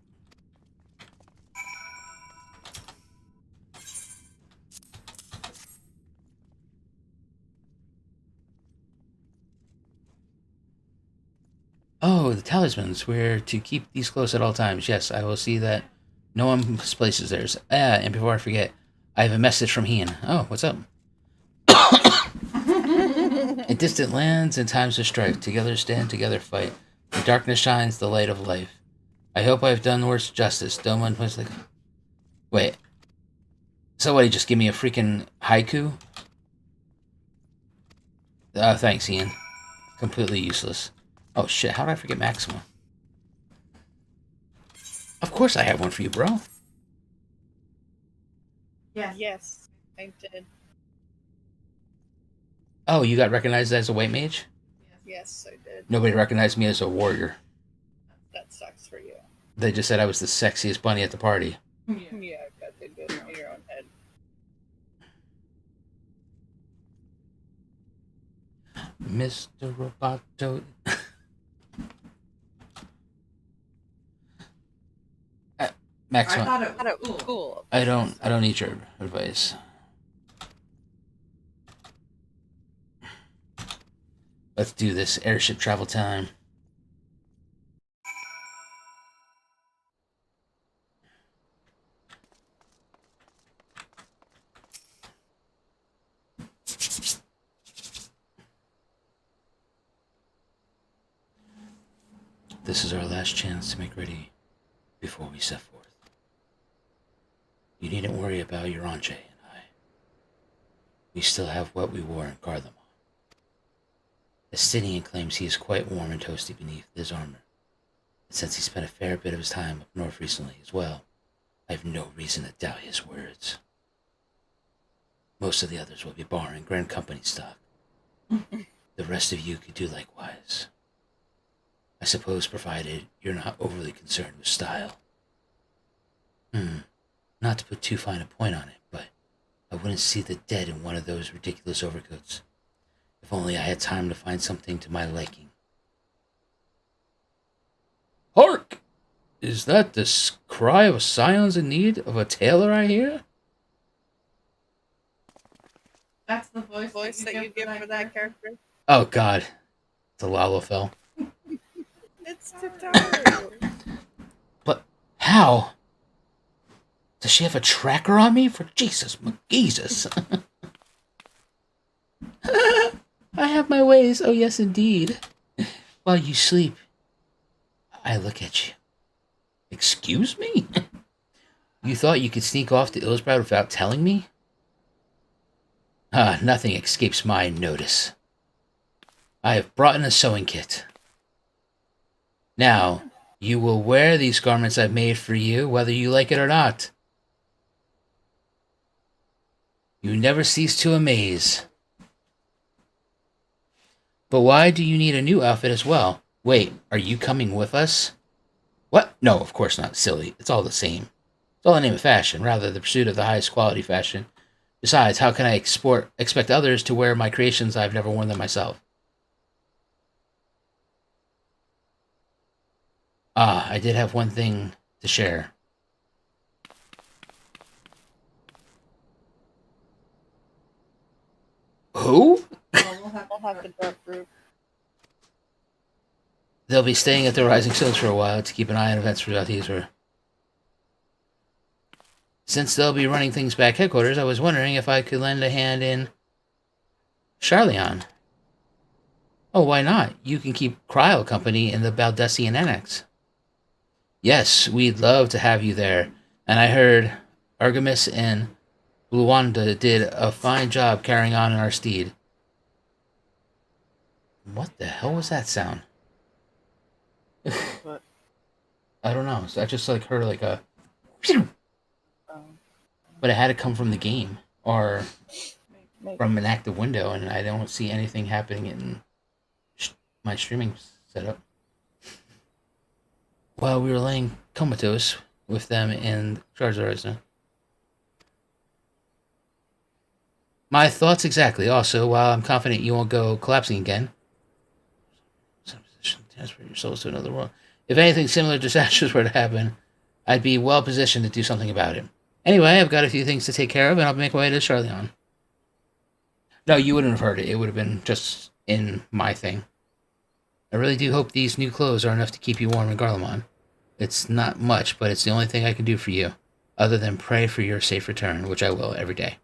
Oh, the talismans. We're to keep these close at all times. Yes, I will see that no one misplaces theirs. And before I forget, I have a message from Ian. Oh, what's up? In distant lands and times of strife, together stand, together fight. In darkness shines the light of life. I hope I've done the words justice. Doman was like... Wait. So what, he just give me a freaking haiku? Oh, thanks, Ian. Completely useless. Oh shit, how did I forget Maxima? Of course I have one for you, bro. Yes, I did. Oh, you got recognized as a white mage? Yes, I did. Nobody recognized me as a warrior. That sucks for you. They just said I was the sexiest bunny at the party. Yeah, I bet they did in your own head. Mr. Roboto. Max, I thought it was cool. I don't need your advice. Let's do this airship travel time. This is our last chance to make ready before we set forth. You needn't worry about Eorzea and I. We still have what we wore in Garlean. Estinian claims he is quite warm and toasty beneath his armor. And since he spent a fair bit of his time up north recently as well, I have no reason to doubt his words. Most of the others will be borrowing Grand Company stock. The rest of you could do likewise. I suppose provided you're not overly concerned with style. Not to put too fine a point on it, but I wouldn't see the dead in one of those ridiculous overcoats. If only I had time to find something to my liking. Hark! Is that the cry of a scions in need of a tailor I hear? That's the voice that you give for that character? Oh god. It's a Lalafell. It's Tataru. But how? Does she have a tracker on me? For Jesus, McGeezus. I have my ways, oh yes indeed. While you sleep, I look at you. Excuse me? You thought you could sneak off to Eorzea without telling me? Nothing escapes my notice. I have brought in a sewing kit. Now, you will wear these garments I've made for you, whether you like it or not. You never cease to amaze. But why do you need a new outfit as well? Wait, are you coming with us? What? No, of course not, silly. It's all the same. It's all the name of fashion, rather the pursuit of the highest quality fashion. Besides, how can I expect others to wear my creations? I've never worn them myself. I did have one thing to share. Who? We'll have to drop group. They'll be staying at the Rising Stones for a while to keep an eye on events throughout the Eorzea. Since they'll be running things back headquarters, I was wondering if I could lend a hand in Charleon. Oh, why not? You can keep Cryo company in the Baldessian Annex. Yes, we'd love to have you there. And I heard Artemis and Luanda did a fine job carrying on in our steed. What the hell was that sound? What? I don't know. So I just heard like a... But it had to come from the game. Or from an active window. And I don't see anything happening in my streaming setup. While we were laying comatose with them in Charizard. My thoughts exactly. Also, while I'm confident you won't go collapsing again, transfer your souls to another world. If anything similar disasters were to happen, I'd be well positioned to do something about it. Anyway, I've got a few things to take care of, and I'll make my way to Charleon. No, you wouldn't have heard it. It would have been just in my thing. I really do hope these new clothes are enough to keep you warm in Garlean. It's not much, but it's the only thing I can do for you, other than pray for your safe return, which I will every day.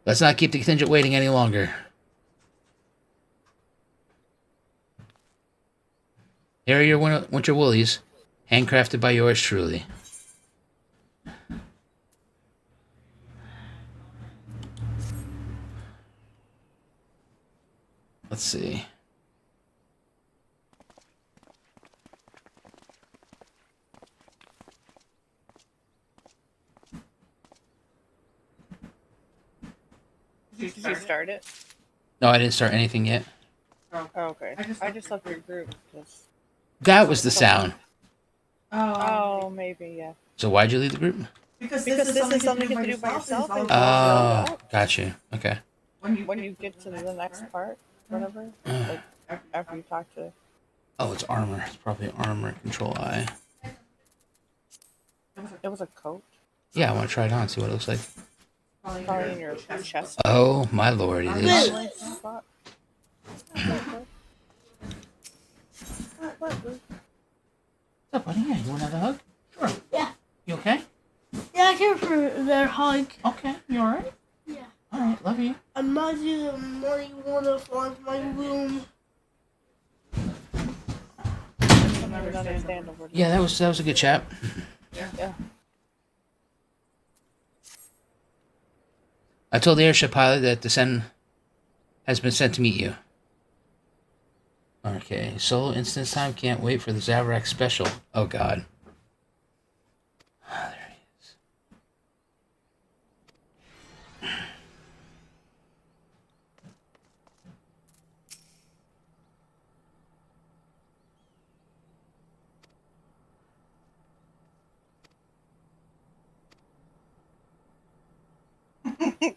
Let's not keep the contingent waiting any longer. Here are your winter woolies, handcrafted by yours truly. Let's see. Did you start it? No, I didn't start anything yet. Oh, okay. I just left your group. That was the sound. Oh, maybe, yeah. So why'd you leave the group? Because this is something you can do by yourself. Oh, got you. Okay. When you get to the next part. whatever. Like after you talk to. Oh, it's armor. It's probably armor. Control I. It was a coat. Yeah, I want to try it on. See what it looks like. Probably in your chest. Oh my lord, it is. What, What's up, buddy? Yeah, you want another hug? Sure. Yeah. You okay? Yeah, I came for their hug. Okay, you alright? Yeah. Alright, love you. I might do the money wanna find my room. Yeah, that was a good chat. Yeah. I told the airship pilot that the send has been sent to meet you. Okay, solo instance time. Can't wait for the Zavrak special. Oh god. Ah, there he is.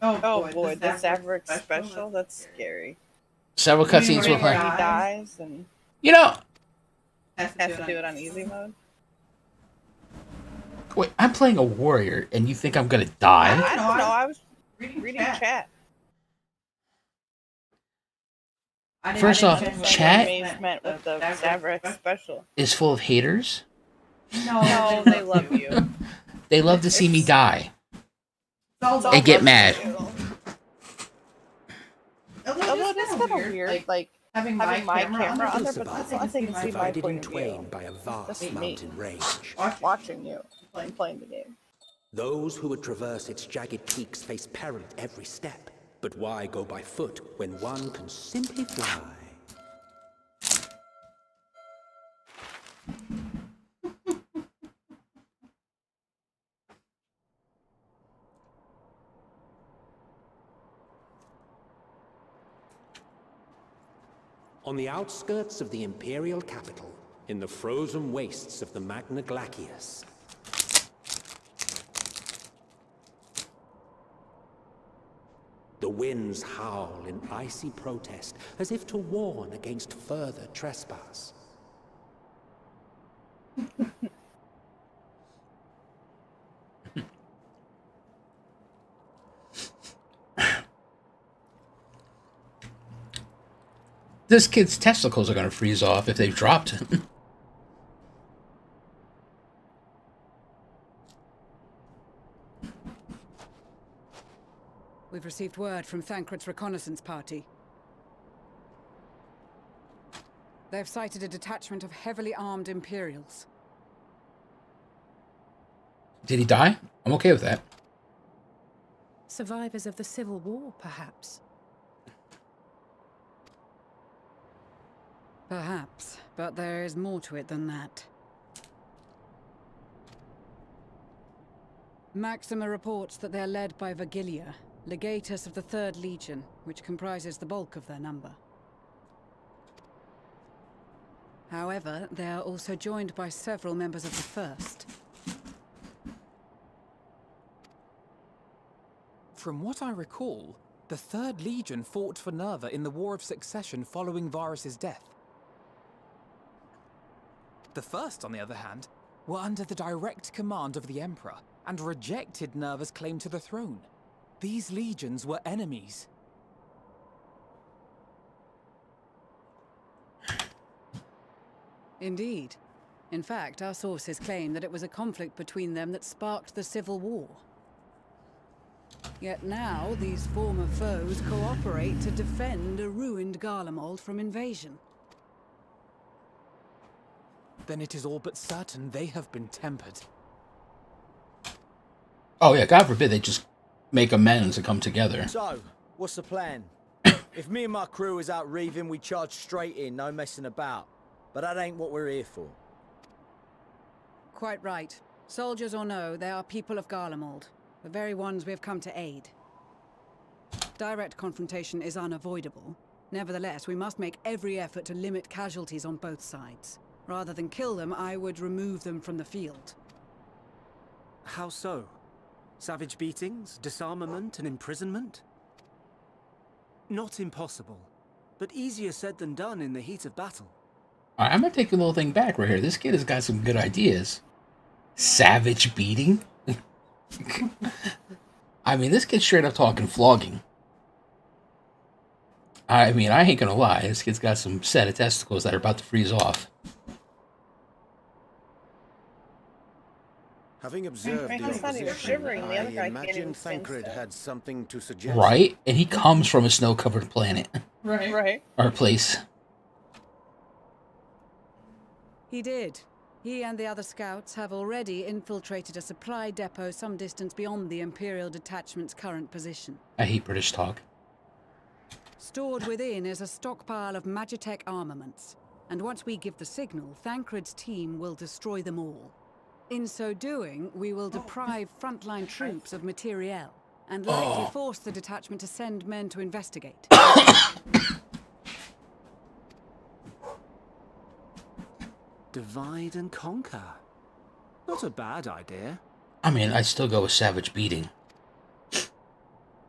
Oh boy, the Zavrak special? That's scary. Several cutscenes will play. He dies and You know, has to do it on easy mode. wait, I'm playing a warrior, and you think I'm gonna die? I don't know. I was reading chat. First off, chat Amazement with the Zavrak special. is full of haters. No, they love you. They love to see me die and get mad. Although it is kind of weird, like having my camera on there, but that's one thing to see my divided point in of twain view. by a vast That's me. mountain range. Watching you playing the game. Those who would traverse its jagged peaks face peril at every step. But why go by foot when one can simply fly? On the outskirts of the Imperial capital, in the frozen wastes of the Magna Glacius, the winds howl in icy protest, as if to warn against further trespass. This kid's testicles are gonna freeze off if they've dropped. We've received word from Thancred's reconnaissance party. They've sighted a detachment of heavily armed Imperials. Did he die? I'm okay with that. Survivors of the Civil War, perhaps. Perhaps, but there is more to it than that. Maxima reports that they are led by Vergilia, legatus of the 3rd Legion, which comprises the bulk of their number. However, they are also joined by several members of the 1st. From what I recall, the 3rd Legion fought for Nerva in the War of Succession following Varus's death. The 1st, on the other hand, were under the direct command of the Emperor and rejected Nerva's claim to the throne. These legions were enemies. Indeed. In fact, our sources claim that it was a conflict between them that sparked the Civil War. Yet now, these former foes cooperate to defend a ruined Garlemald from invasion. Then it is all but certain they have been tempered. Oh yeah, God forbid they just make amends and come together. So, what's the plan? If me and my crew is out reaving, we charge straight in, no messing about. But that ain't what we're here for. Quite right. Soldiers or no, they are people of Garlemald, the very ones we have come to aid. Direct confrontation is unavoidable. Nevertheless, we must make every effort to limit casualties on both sides. Rather than kill them, I would remove them from the field. How so? Savage beatings, disarmament, and imprisonment? Not impossible, but easier said than done in the heat of battle. All right, I'm gonna take a little thing back right here. This kid has got some good ideas. Savage beating. I mean, this kid's straight up talking flogging. I mean, I ain't gonna lie. This kid's got some set of testicles that are about to freeze off. Having observed the opposition, I imagine Thancred had something to suggest. Right? And he comes from a snow-covered planet. Right. Or place. He did. He and the other scouts have already infiltrated a supply depot some distance beyond the Imperial detachment's current position. I hate British talk. Stored within is a stockpile of Magitech armaments, and once we give the signal, Thancred's team will destroy them all. In so doing, we will deprive frontline troops of materiel, and likely force the detachment to send men to investigate. Divide and conquer. Not a bad idea. I mean, I'd still go with savage beating.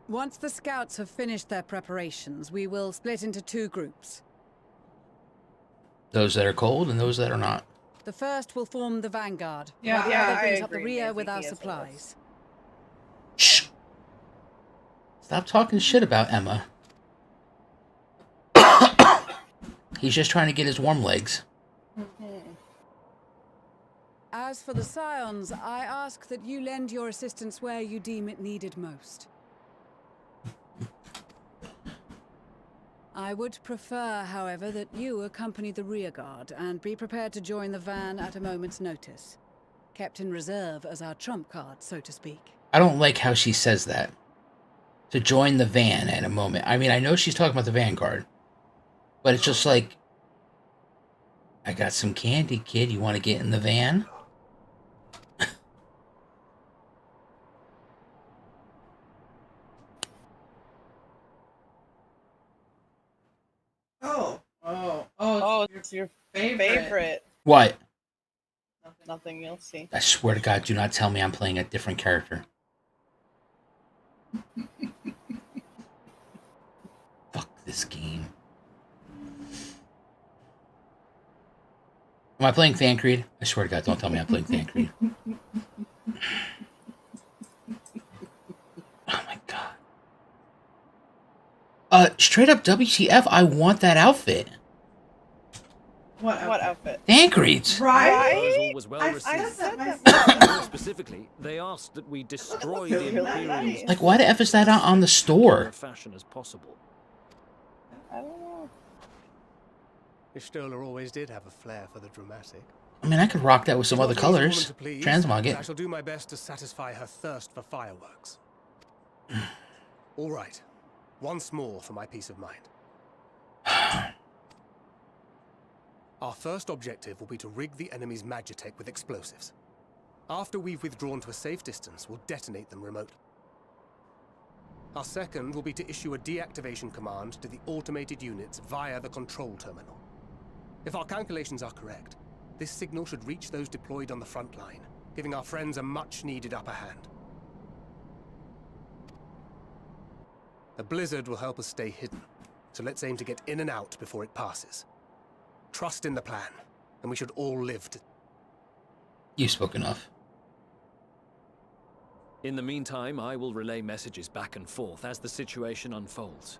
Once the scouts have finished their preparations, we will split into 2 groups. Those that are cold and those that are not. The first will form the vanguard, Yeah, while the other brings I up the agree. rear I with think our he has supplies. Shh. Stop talking shit about Emma. He's just trying to get his warm legs. As for the Scions, I ask that you lend your assistance where you deem it needed most. I would prefer, however, that you accompany the rearguard and be prepared to join the van at a moment's notice. Kept in reserve as our trump card, so to speak. I don't like how she says that. To join the van at a moment. I mean, I know she's talking about the Vanguard. But it's just like, I got some candy, kid. You want to get in the van? Oh, it's your favorite. What? Nothing, you'll see. I swear to God, do not tell me I'm playing a different character. Fuck this game. Am I playing Thancred? I swear to God, don't tell me I'm playing Thancred. Oh my God. Straight up WTF, I want that outfit. What outfit? Thancred's. Right? Was well I received. said that. More specifically, they asked that we destroy the Imperials. Like, why the F is that on the store? Fashion as possible. I don't know. Ishtola always did have a flair for the dramatic. I mean, I could rock that with some other colors. Transmog I it. shall do my best to satisfy her thirst for fireworks. All right. Once more for my peace of mind. Our first objective will be to rig the enemy's Magitech with explosives. After we've withdrawn to a safe distance, we'll detonate them remotely. Our second will be to issue a deactivation command to the automated units via the control terminal. If our calculations are correct, this signal should reach those deployed on the front line, giving our friends a much-needed upper hand. The blizzard will help us stay hidden, so let's aim to get in and out before it passes. Trust in the plan, and we should all live to... You spoke enough. In the meantime, I will relay messages back and forth as the situation unfolds.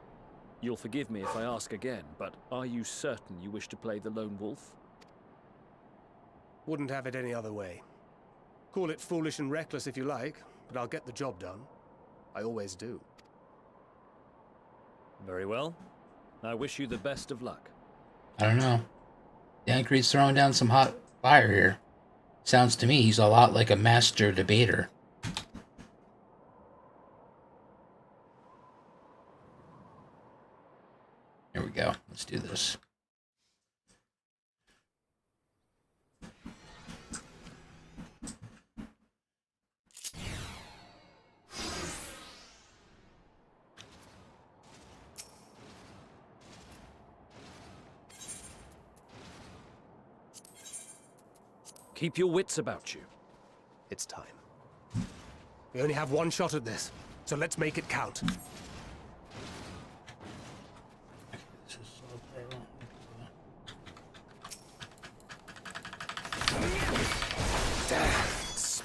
You'll forgive me if I ask again, but are you certain you wish to play the lone wolf? Wouldn't have it any other way. Call it foolish and reckless if you like, but I'll get the job done. I always do. Very well. I wish you the best of luck. I don't know. Thancred's throwing down some hot fire here. Sounds to me he's a lot like a master debater. Here we go. Let's do this. Keep your wits about you. It's time. We only have one shot at this, so let's make it count.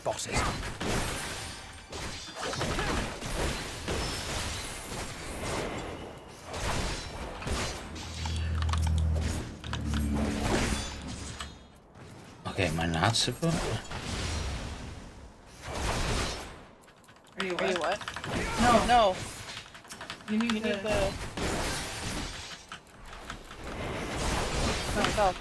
spotted. Okay, am I not supposed? Are you what? No. You need the... Go.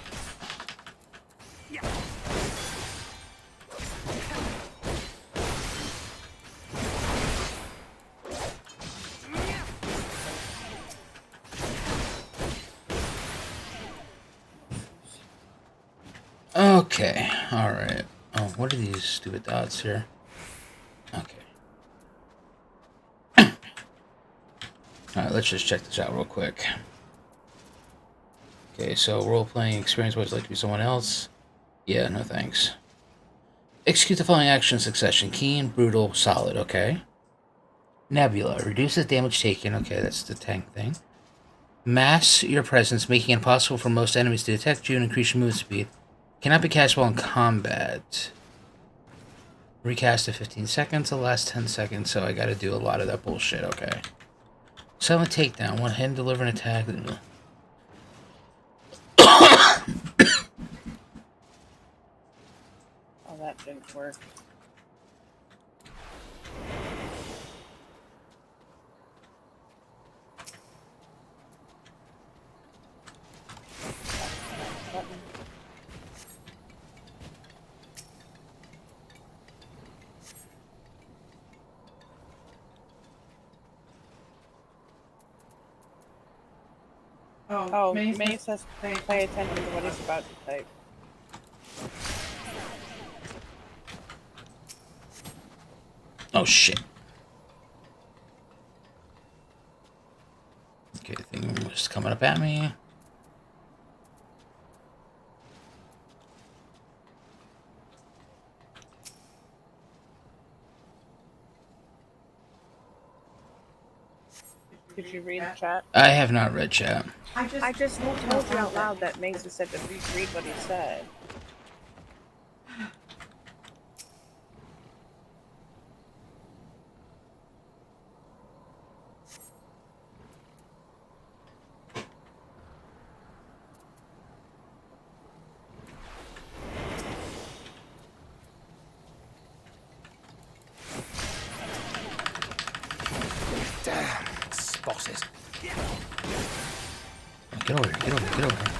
Okay, alright. Oh, what are these stupid dots here? Okay. Alright, let's just check this out real quick. Okay, so role-playing experience, would like to be someone else? Yeah, no thanks. Execute the following action in succession. Keen, brutal, solid, okay. Nebula, reduces damage taken. Okay, that's the tank thing. Mass your presence, making it impossible for most enemies to detect you and increase your move speed. Cannot be cast while in combat. Recast at 15 seconds, the last 10 seconds, so I gotta do a lot of that bullshit, okay. Silent takedown, one hit and deliver an attack. Oh, that didn't work. Oh, May says pay attention to what he's about to type. Oh shit. Okay, the thing was coming up at me. Did you read the chat? I have not read chat. I just told you out loud that Mesa said to read what he said. Damn, spotted. Get over here, get over here, get over here.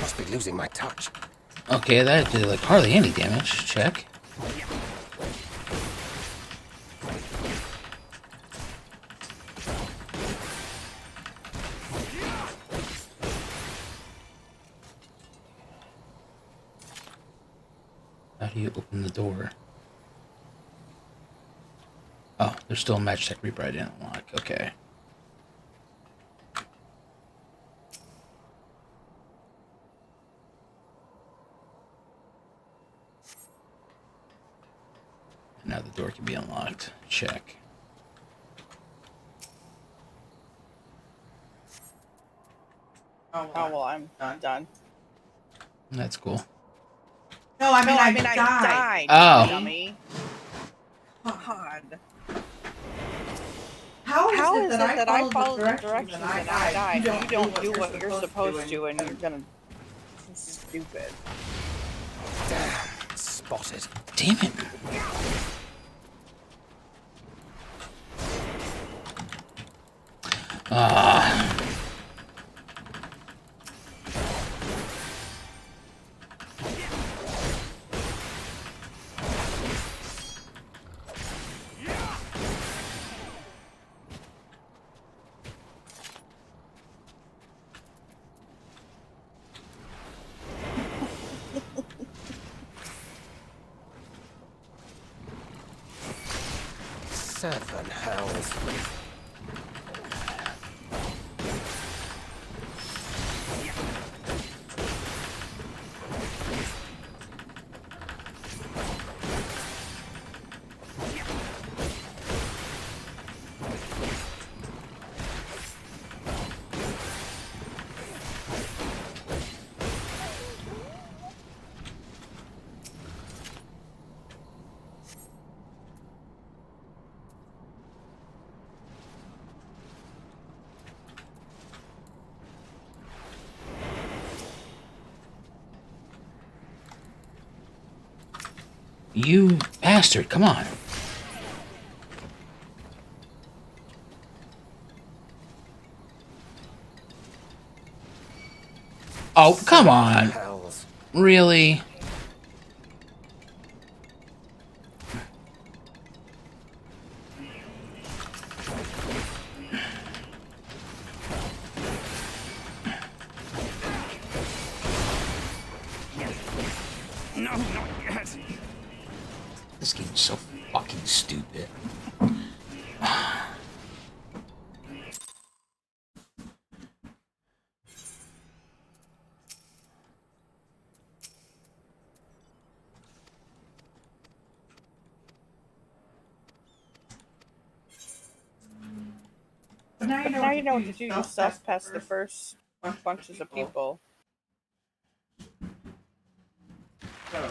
Must be losing my touch. Okay, that did like hardly any damage. Check. How do you open the door? Oh, there's still a match tech Reaper I didn't unlock. Okay. Now the door can be unlocked. Check. Oh well, I'm done. That's cool. No, I mean I died. Oh. Dummy. God. How is it that I followed the directions and I died? You don't do what you're supposed to and you're gonna... This is stupid. Damn, spotted. Damn it. Ah. Seven hells. You bastard, come on. Oh, come on. Really? No, not yet. This game's so fucking stupid. Now you know what to do. You stuff past the first bunches of people.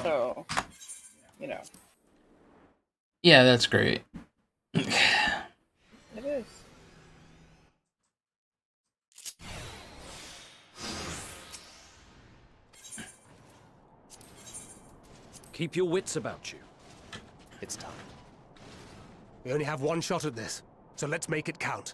So, you know. Yeah, that's great. It is. Keep your wits about you. It's time. We only have one shot at this, so let's make it count.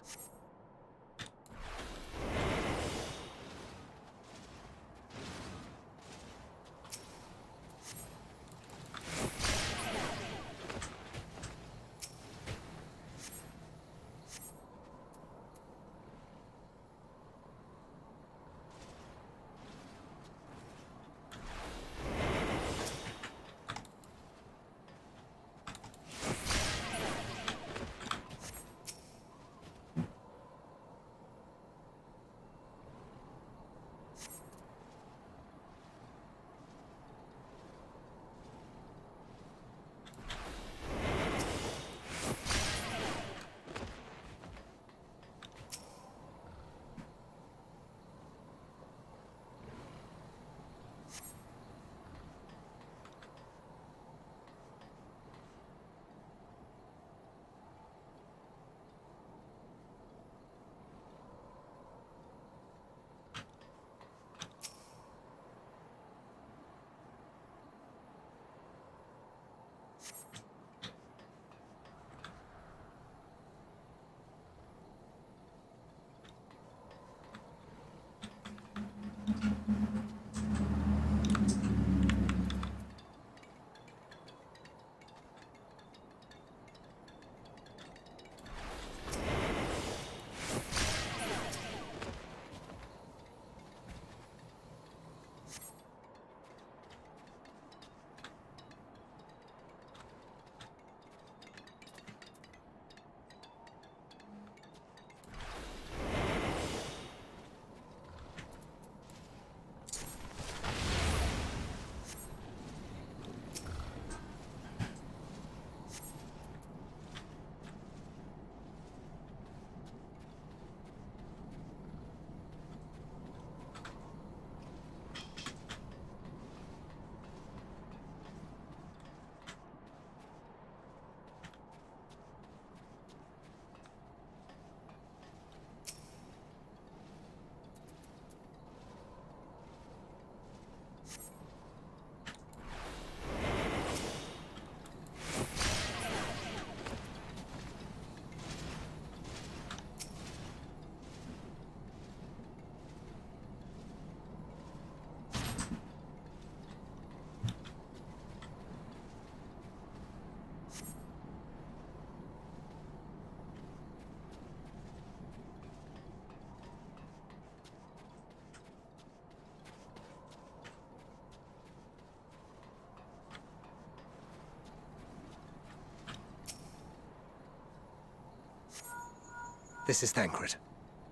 This is Thancred.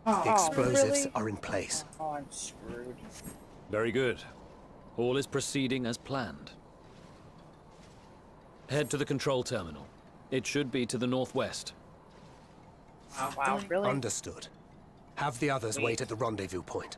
The explosives really? are in place. Oh, I'm screwed. Very good. All is proceeding as planned. Head to the control terminal. It should be to the northwest. Wow, really? Understood. Have the others wait at the rendezvous point.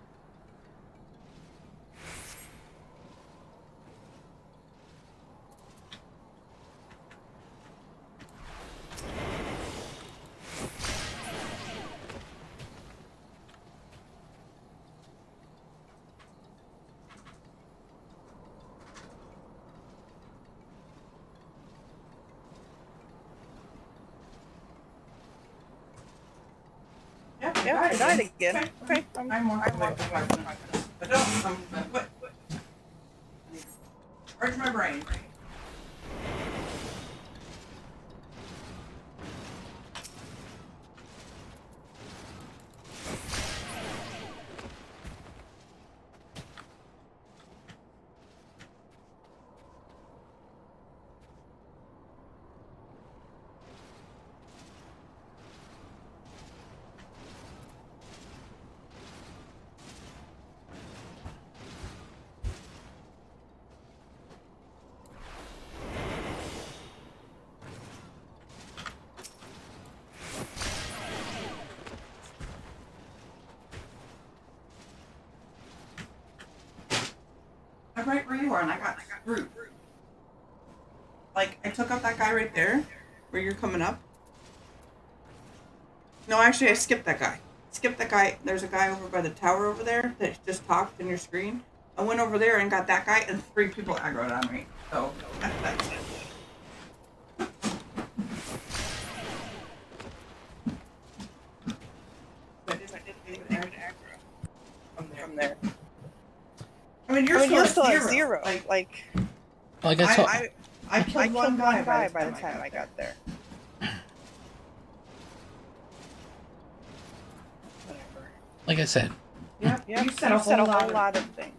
Yeah, I died again. Okay, I'm But don't, what? Where's my brain? I'm right where you are, and I got screwed. Like, I took out that guy right there, where you're coming up. No, actually, I skipped that guy. Skipped that guy. There's a guy over by the tower over there that just talked in your screen. I went over there and got that guy, and 3 people aggroed on me. So, that's it. I didn't aggro from there. I mean, you're still at 0. Like I killed one guy by the time I got there. Whatever. Like I said. Yep. You said a whole lot of things.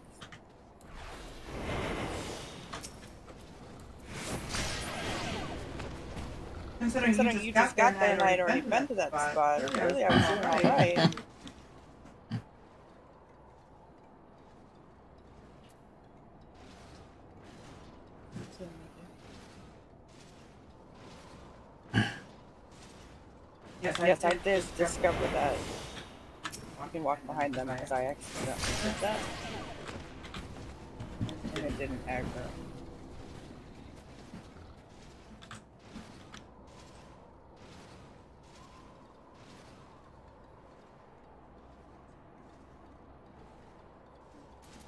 Considering you just got there and I had already been to that spot, really I was doing alright. Yes, I did discover that you can walk behind them because I accidentally did that. And it didn't aggro.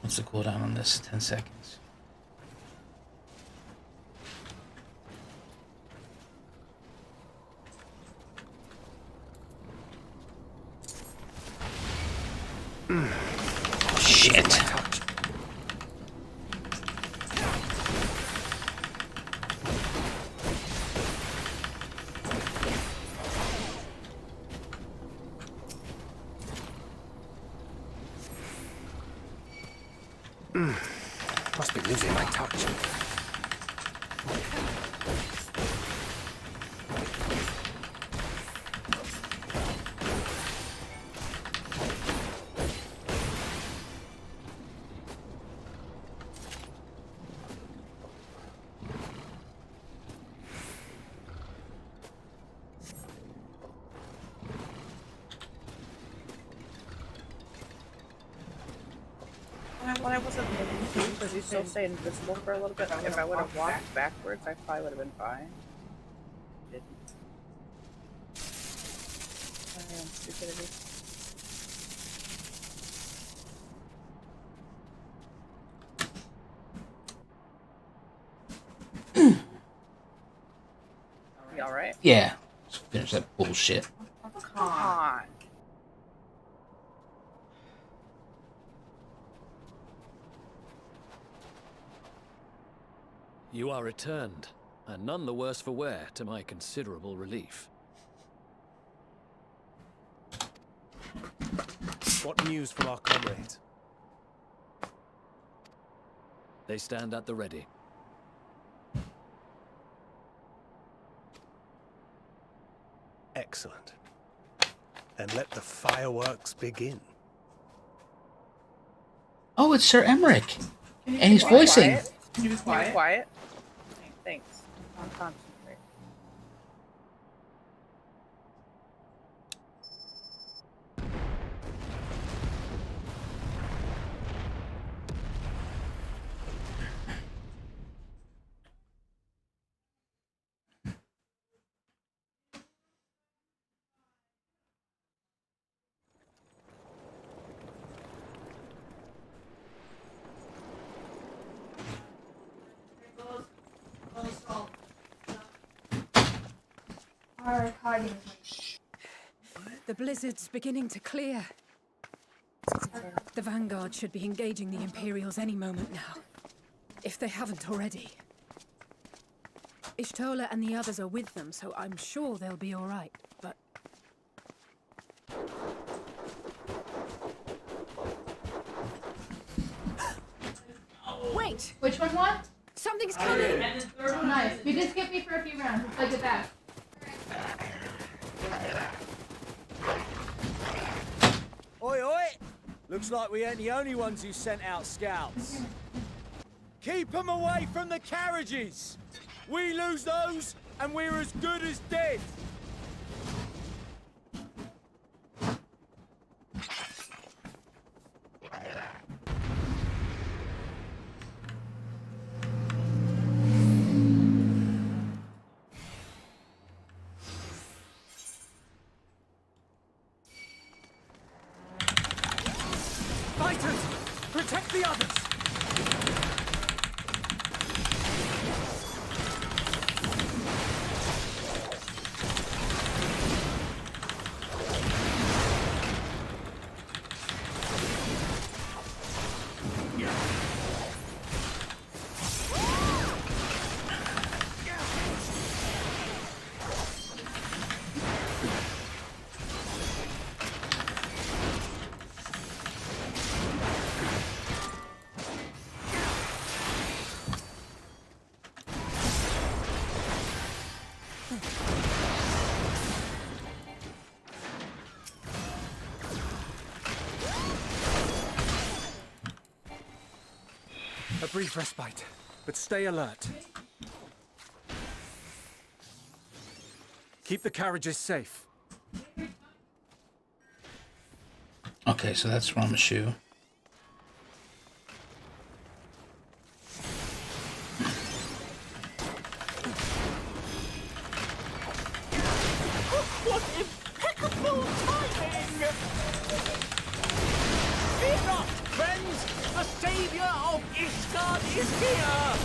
What's the cooldown on this? 10 seconds. Shit. Must be losing my touch. When I wasn't looking to, because you still stay invisible for a little bit, if I would have walked backwards, I probably would have been fine. Didn't. I am stupidity. You alright? Yeah. Let's finish that bullshit. Oh, come on. You are returned, and none the worse for wear, to my considerable relief. What news from our comrades? They stand at the ready. Excellent. Then let the fireworks begin. Oh, it's Sir Emmerich. And he's voicing. Quiet? Can you be quiet? Thanks. I'll concentrate. Our hiding. What? The blizzard's beginning to clear. The Vanguard should be engaging the Imperials any moment now, if they haven't already. Ishtola and the others are with them, so I'm sure they'll be all right, but... Wait! Which one won? Something's coming! Nice. You just skip me for a few rounds until I get back. Oi, oi! Looks like we ain't the only ones who sent out scouts. Keep them away from the carriages! We lose those, and we're as good as dead! Fighters! Protect the others! A brief respite, but stay alert. Keep the carriages safe. Okay, so that's Ramashu. What impeccable timing! Fear not, friends! The savior of Ishgard is here!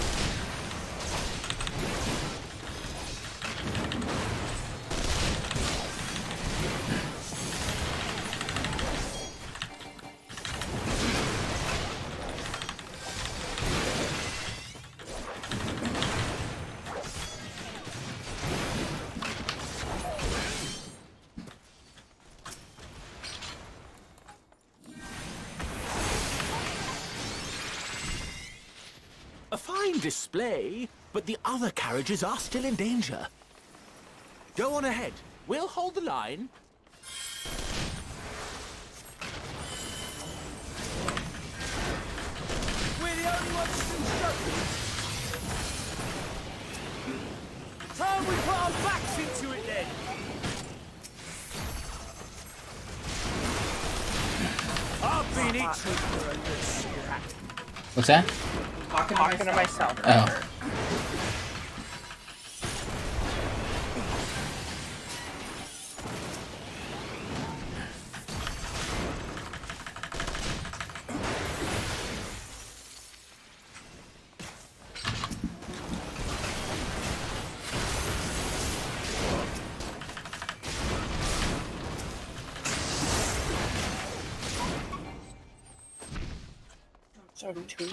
A fine display, but the other carriages are still in danger. Go on ahead. We'll hold the line. We're the only ones still struggling. Time we put our backs into it then. I've been itching for a good scrap. What's that? Talking to myself. Oh. So two.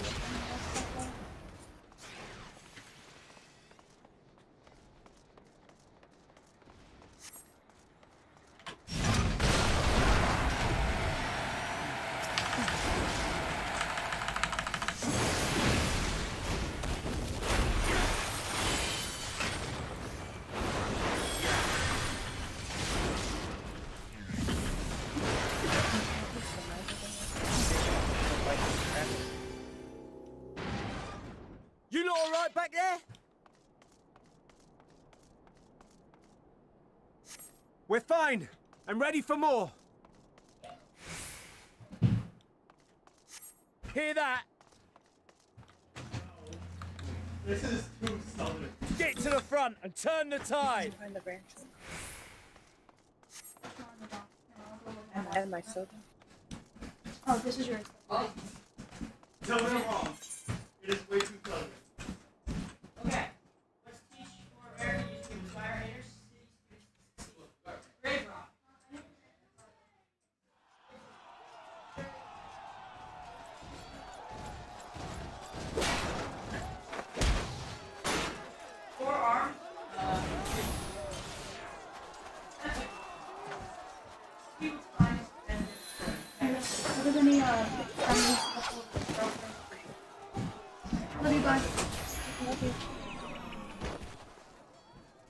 You lot all right back there? We're fine, and ready for more. Hear that? This is too southern. Get to the front and turn the tide. Find the branch. And my soda. Oh, this is yours. Tell me I'm wrong. It is way too southern. Okay. Let's teach for area to inspire inner city grave rock. Bye. Love you.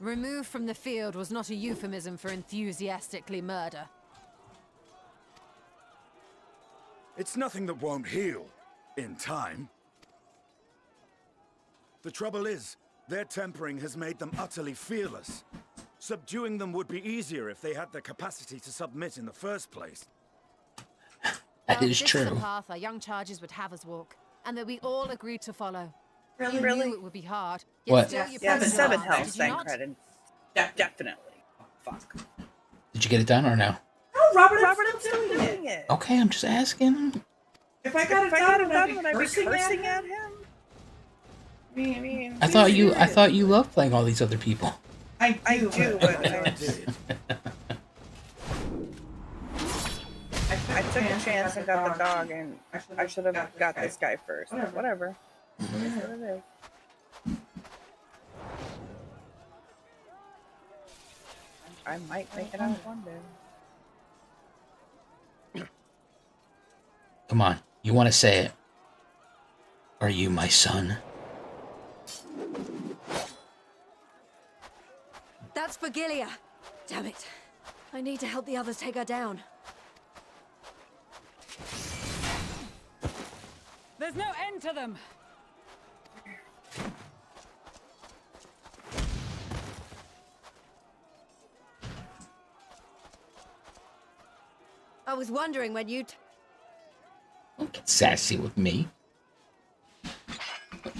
Removed from the field was not a euphemism for enthusiastically murder. It's nothing that won't heal in time. The trouble is, their tempering has made them utterly fearless. Subduing them would be easier if they had the capacity to submit in the first place. That is This is true. the path our young charges would have us walk, and that we all agreed to follow. Really? You Really? knew it would be hard. Yet What? still you Yeah, pressed Seventh on, House, did you not? credit. Definitely. Oh, fuck. Did you get it done or no? Oh, Robert, I'm still doing it. Okay, I'm just asking. If I got it done, would I be cursing at him? I mean, I thought you loved playing all these other people. I do, but I took a chance and got the dog, and I should have got this guy first. Whatever. It is what it is. I might make it out one day. Come on, you want to say it? Are you my son? That's for Gilia. Damn it. I need to help the others take her down. There's no end to them. I was wondering when you'd... Don't get sassy with me.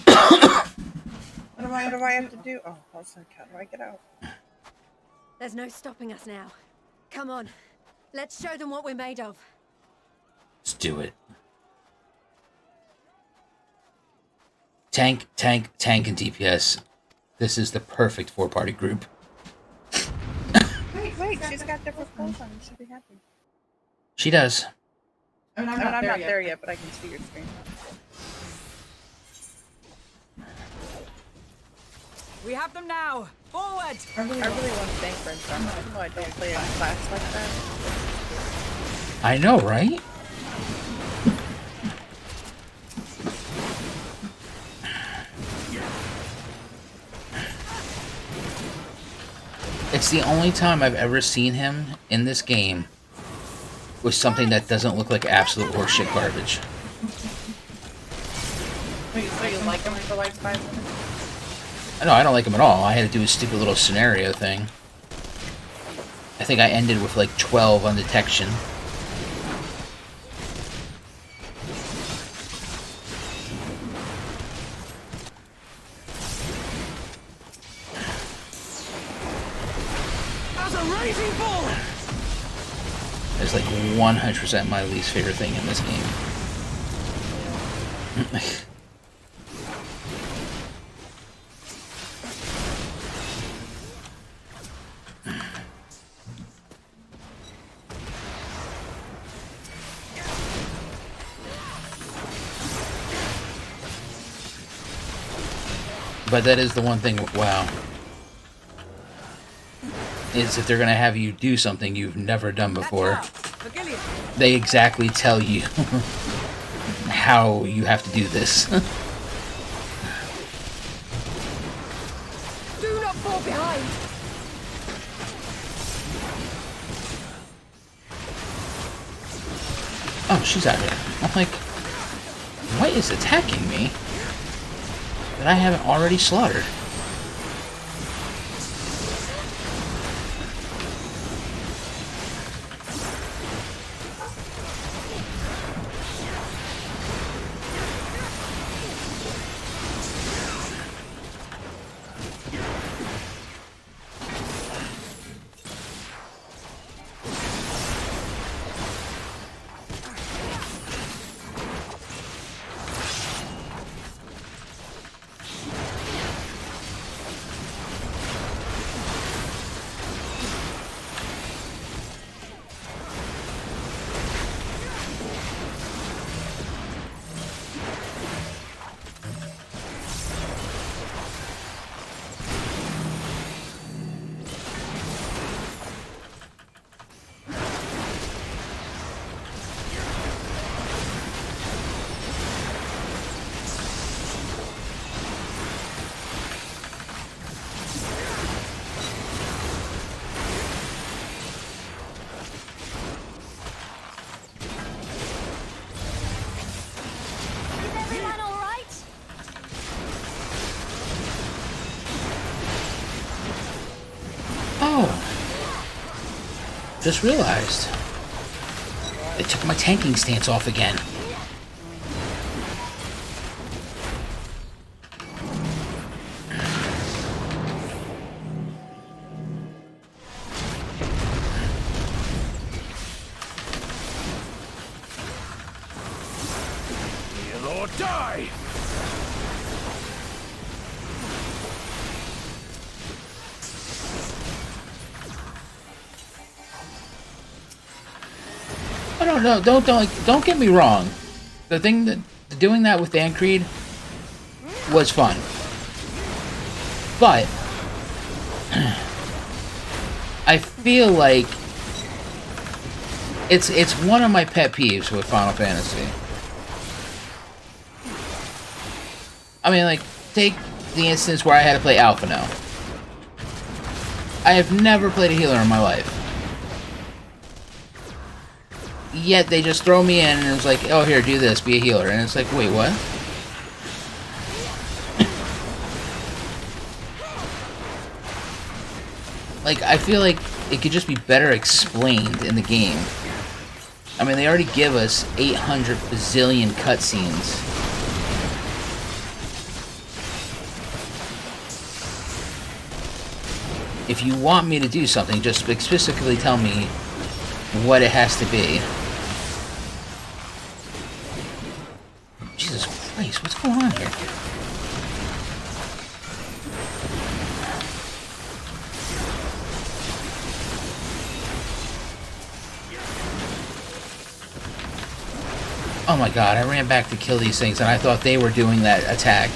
What do I have to do? Oh, also, how do I get out? There's no stopping us now. Come on. Let's show them what we're made of. Let's do it. Tank, and DPS. This is the perfect 4-party group. Wait, she's got different clothes on. You should be happy. She does. I'm not there yet, but I can see your screen. We have them now. Forward! I really want to thank French Armor, even though I don't play in class like that. I know, right? It's the only time I've ever seen him in this game with something that doesn't look like absolute horseshit garbage. Wait, so you like him for like 5 minutes? No, I don't like him at all. I had to do a stupid little scenario thing. I think I ended with like 12 on detection. As a raging bull! It's like 100% my least favorite thing in this game. But that is the one thing with WoW. Is if they're going to have you do something you've never done before, they exactly tell you how you have to do this. Do not fall behind. Oh, she's out here. I'm like, what is attacking me that I haven't already slaughtered? Just realized. They took my tanking stance off again. Or die! I don't know. Don't get me wrong. The thing that doing that with Dancreed was fun, but I feel like it's one of my pet peeves with Final Fantasy. I mean, like, take the instance where I had to play Alpha now. I have never played a healer in my life. Yet they just throw me in and it's like, oh, here, do this, be a healer. And it's like, wait, what? Like, I feel like it could just be better explained in the game. I mean, they already give us 800 bazillion cutscenes. If you want me to do something, just specifically tell me what it has to be. Jesus Christ, what's going on here? Oh my god, I ran back to kill these things and I thought they were doing that attack.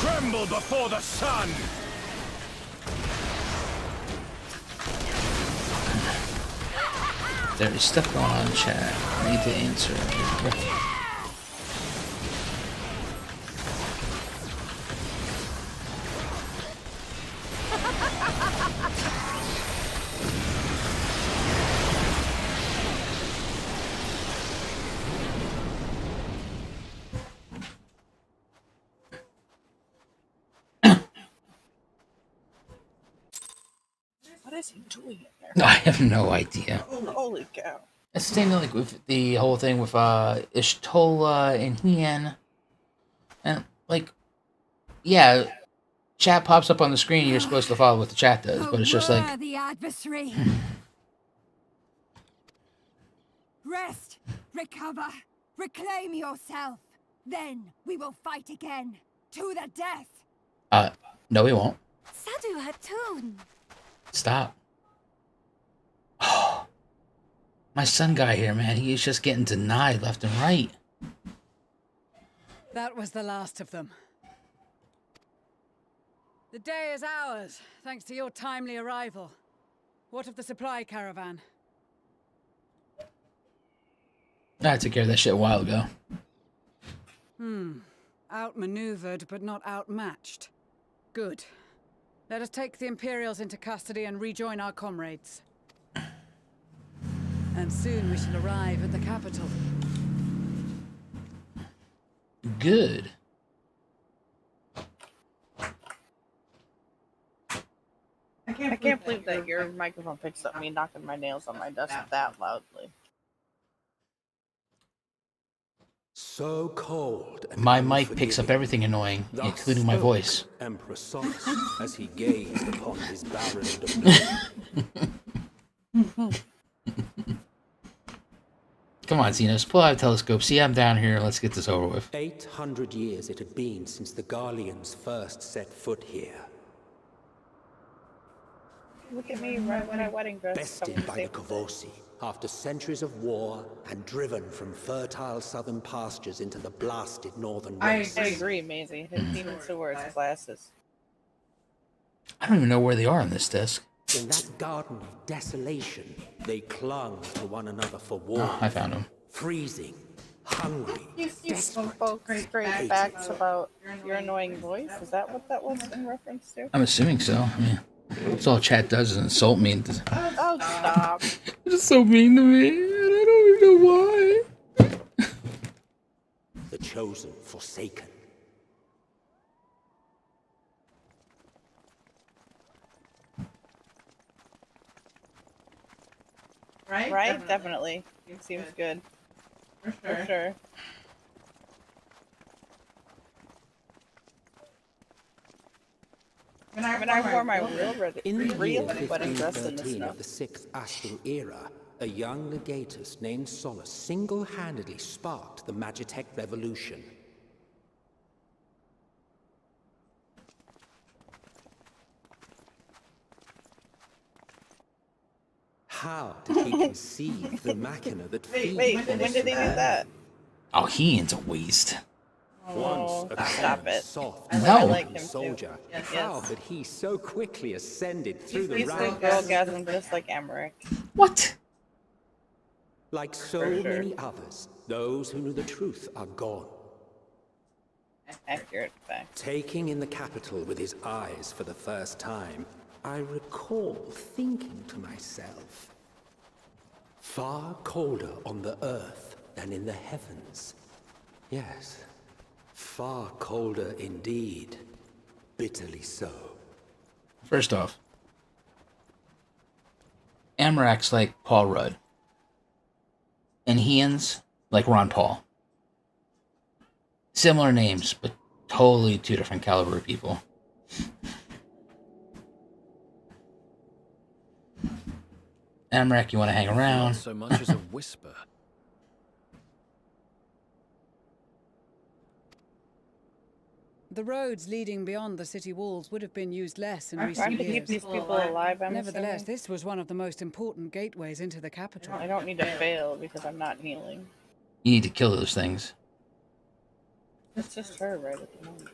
Tremble before the sun! There's stuff going on in chat. I need to answer. What is he doing in there? I have no idea. Holy cow. It's the same thing like with the whole thing with Ishtola and Hien. And like, yeah, chat pops up on the screen, you're supposed to follow what the chat does, but it's just like the adversary. Rest, recover, reclaim yourself. Then we will fight again to the death. No, we won't. Sadu Hatun. Stop. Oh, my son guy here, man, he is just getting denied left and right. That was the last of them. The day is ours, thanks to your timely arrival. What of the supply caravan? I took care of that shit a while ago. Outmaneuvered, but not outmatched. Good. Let us take the Imperials into custody and rejoin our comrades. And soon we shall arrive at the capital. Good. I can't believe that your microphone picks up me knocking my nails on my desk that loudly. So cold. My mic picks up everything annoying, including my voice. Emperor Solus, as he gazed upon his barren domain. Come on, Xenos, pull out a telescope. See, I'm down here. Let's get this over with. 800 years it had been since the Garleans first set foot here. Look at me right when I wedding dress. Bested by the Kavosi, after centuries of war and driven from fertile southern pastures into the blasted northern wastes. I agree, Maisie. His demon swords, glasses. I don't even know where they are on this disc. In that garden of desolation, they clung to one another for warmth. Oh, I found them. Freezing, hungry, You spoke straight facts about your annoying voice? Is that what that was in reference to? I'm assuming so. I mean, that's all chat does is insult me. Oh, stop. It's just so mean to me, and I don't even know why. The chosen forsaken. Right? Definitely. Seems good. For sure. I mean, I wore my In the year wedding dress in the 1513 snow. of the 6th Astral Era, a young legatus named Solace single-handedly sparked the Magitech Revolution. How did he conceive the machina that feeds Wait, when did they do that? Oh, he ain't a waste. Oh, stop it. Soft, I No. like him soldier. too. How had he so quickly ascended through the He's ranks? like orgasm just like Emmerich. What? Like so For sure. many others, those who knew the truth are gone. Accurate fact. Taking in the capital with his eyes for the first time, I recall thinking to myself, far colder on the earth than in the heavens. Yes, far colder indeed. Bitterly so. First off, Amrak's like Paul Rudd. And Hean's like Ron Paul. Similar names, but totally two different caliber of people. Amrak, you want to hang around? Not so much as a whisper. The roads leading beyond the city walls would have been used less in I'm recent trying to years. keep these people alive, I'm Nevertheless, assuming. this was one of the most important gateways into the capital. I don't need to fail because I'm not healing. You need to kill those things. It's just her right at the moment.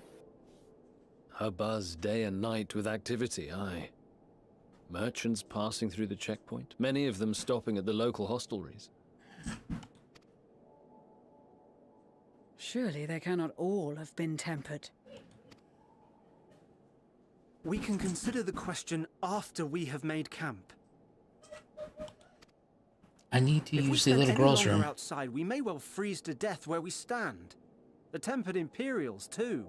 Her buzz day and night with activity, aye. Merchants passing through the checkpoint, many of them stopping at the local hostelries. Surely they cannot all have been tempered. We can consider the question after we have made camp. I need to If we use the spend little any girl's longer room. outside, we may well freeze to death where we stand. The tempered Imperials, too.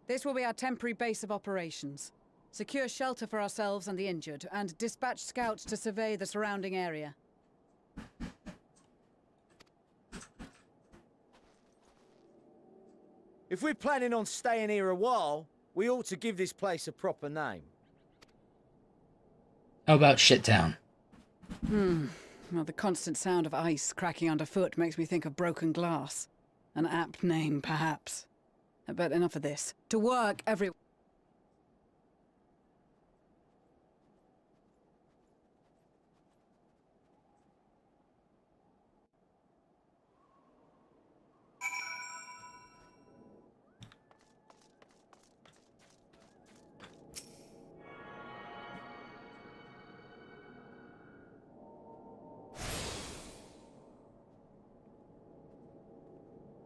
This will be our temporary base of operations. Secure shelter for ourselves and the injured, and dispatch scouts to survey the surrounding area. If we're planning on staying here a while, we ought to give this place a proper name. How about Shittown? Well, the constant sound of ice cracking underfoot makes me think of broken glass. An apt name, perhaps. But enough of this. To work, every...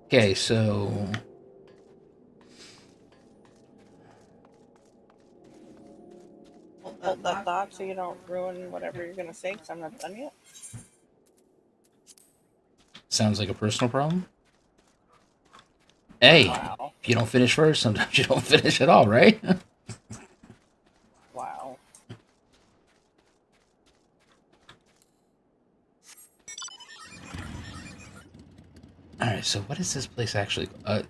Okay, so... Hold that thought so you don't ruin whatever you're gonna say because I'm not done yet. Sounds like a personal problem. Hey, Wow. if you don't finish first, sometimes you don't finish at all, right? Wow. Alright, so what is this place actually?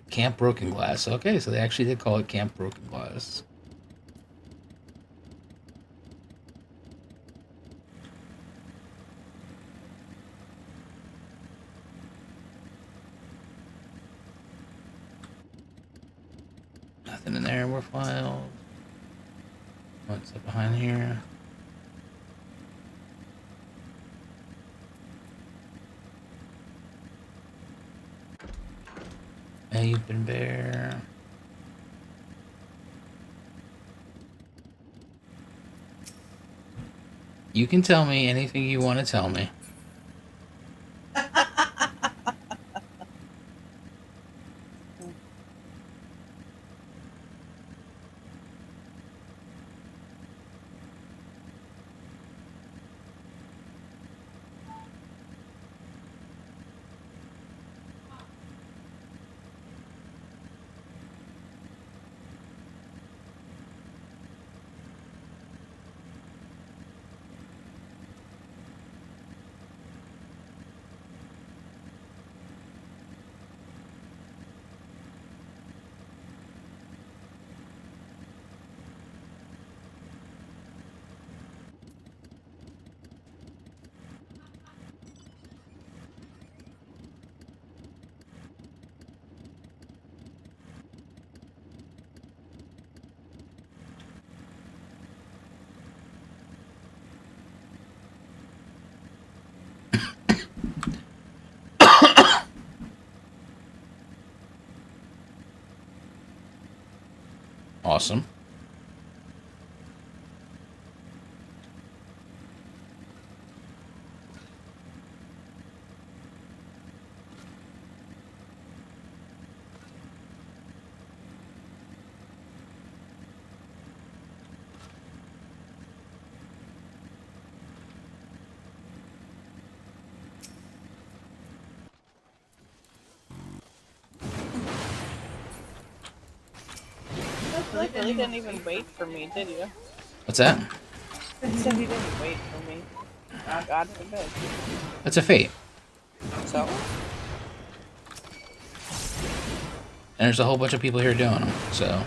Camp Broken Glass. Okay, so they actually did call it Camp Broken Glass. Nothing in there worthwhile. What's up behind here? Hey, you've been bear. You can tell me anything you want to tell me. awesome. Like, really didn't even wait for me, did you? What's that? He said he didn't wait for me. God forbid. That's a fate. So? And there's a whole bunch of people here doing them, so...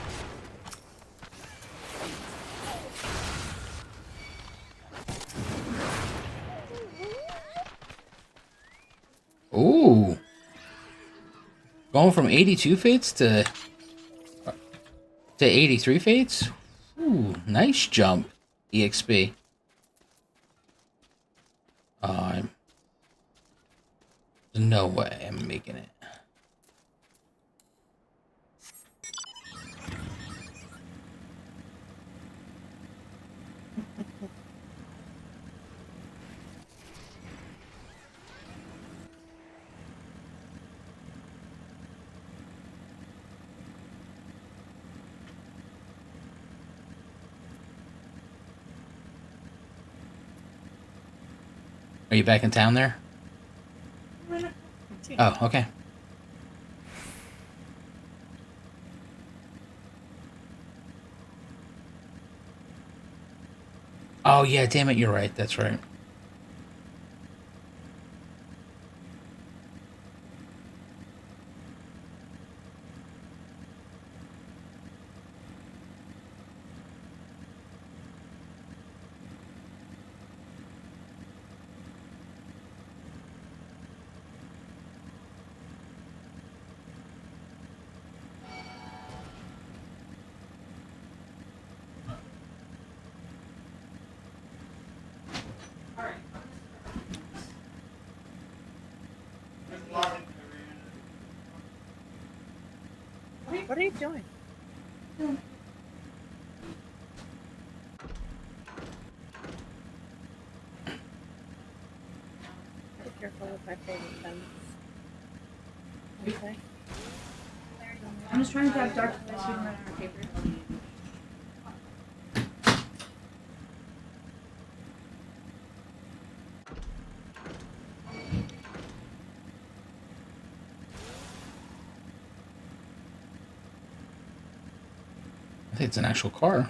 Ooh! Going from 82 fates to 83 fates? Ooh, nice jump, EXP. No way I'm making it. Are you back in town there? Oh, okay. Oh, yeah, damn it, you're right. That's right. What are you doing? Be careful with my favorite pens. Okay. I'm just trying to grab dark so we can run out of paper. I think it's an actual car.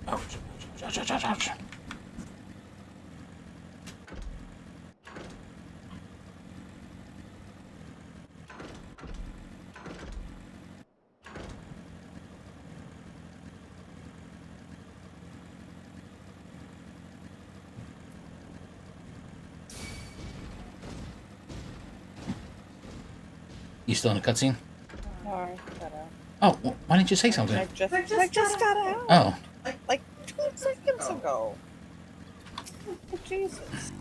Ouch. You still in a cutscene? No, I got out. Oh, well, why didn't you say something? I just got out. Oh. Like 2 seconds ago. Oh, Jesus.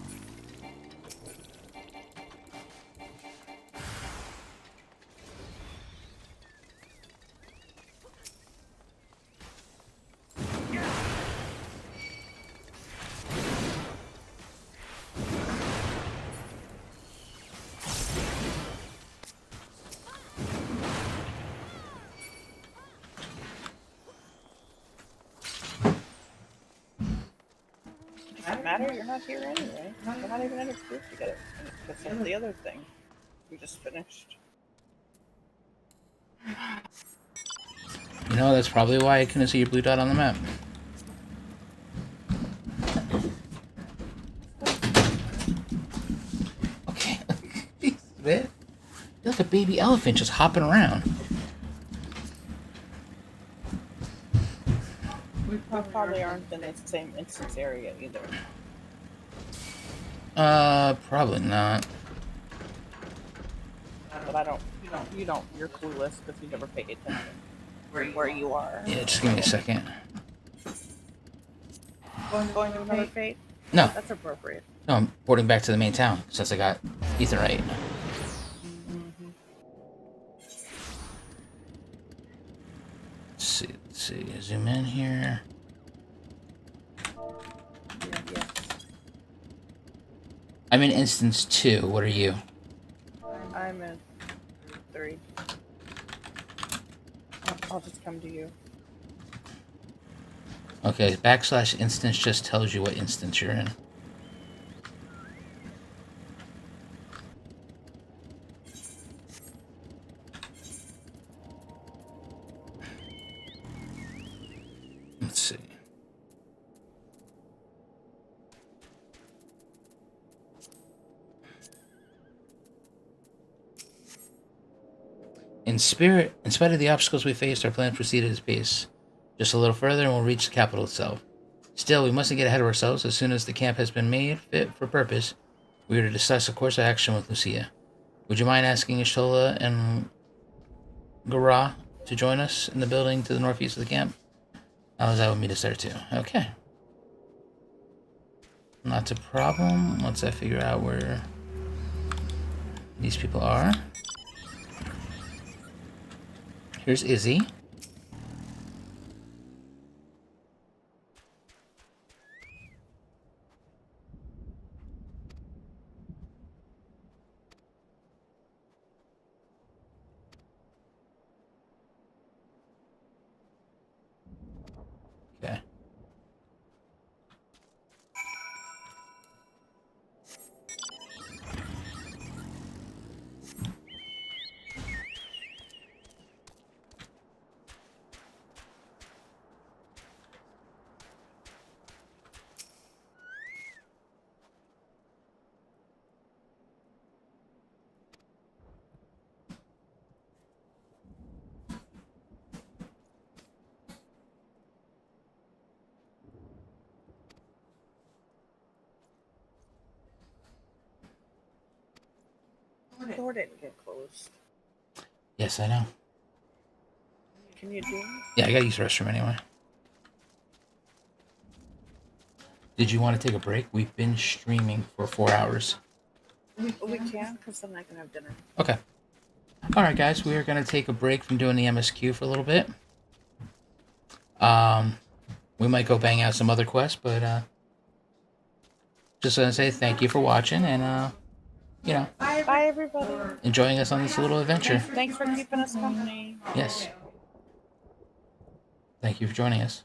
matter. You're not here anyway. We're not even in a group together. Because of the other thing we just finished. You know, that's probably why I couldn't see your blue dot on the map. Okay. Man. You're like a baby elephant just hopping around. We probably aren't in the same instance area either. Probably not. But I don't, you're clueless because you never pay attention where you are. Yeah, just give me a second. Going to another fate? No. That's appropriate. No, I'm boarding back to the main town since I got Etherite. Let's see. Zoom in here. Yeah. I'm in instance 2. What are you? I'm in 3. I'll just come to you. Okay, /instance just tells you what instance you're in. Let's see. In spirit, in spite of the obstacles we faced, our plan proceeded at pace. Just a little further and we'll reach the capital itself. Still, we mustn't get ahead of ourselves. As soon as the camp has been made fit for purpose, we are to discuss a course of action with Lucia. Would you mind asking Ishtola and Gara to join us in the building to the northeast of the camp? How's that with me to start too? Okay. Not a problem. Once I figure out where these people are. Here's Izzy. Okay. The door didn't get closed. Yes, I know. Can you do it? Yeah, I gotta use the restroom anyway. Did you want to take a break? We've been streaming for 4 hours. We can, because then I can have dinner. Okay. Alright guys, we are going to take a break from doing the MSQ for a little bit. We might go bang out some other quests, but just going to say thank you for watching and, you know. Bye everybody. Enjoying us on this little adventure. Thanks for keeping us company. Yes. Thank you for joining us.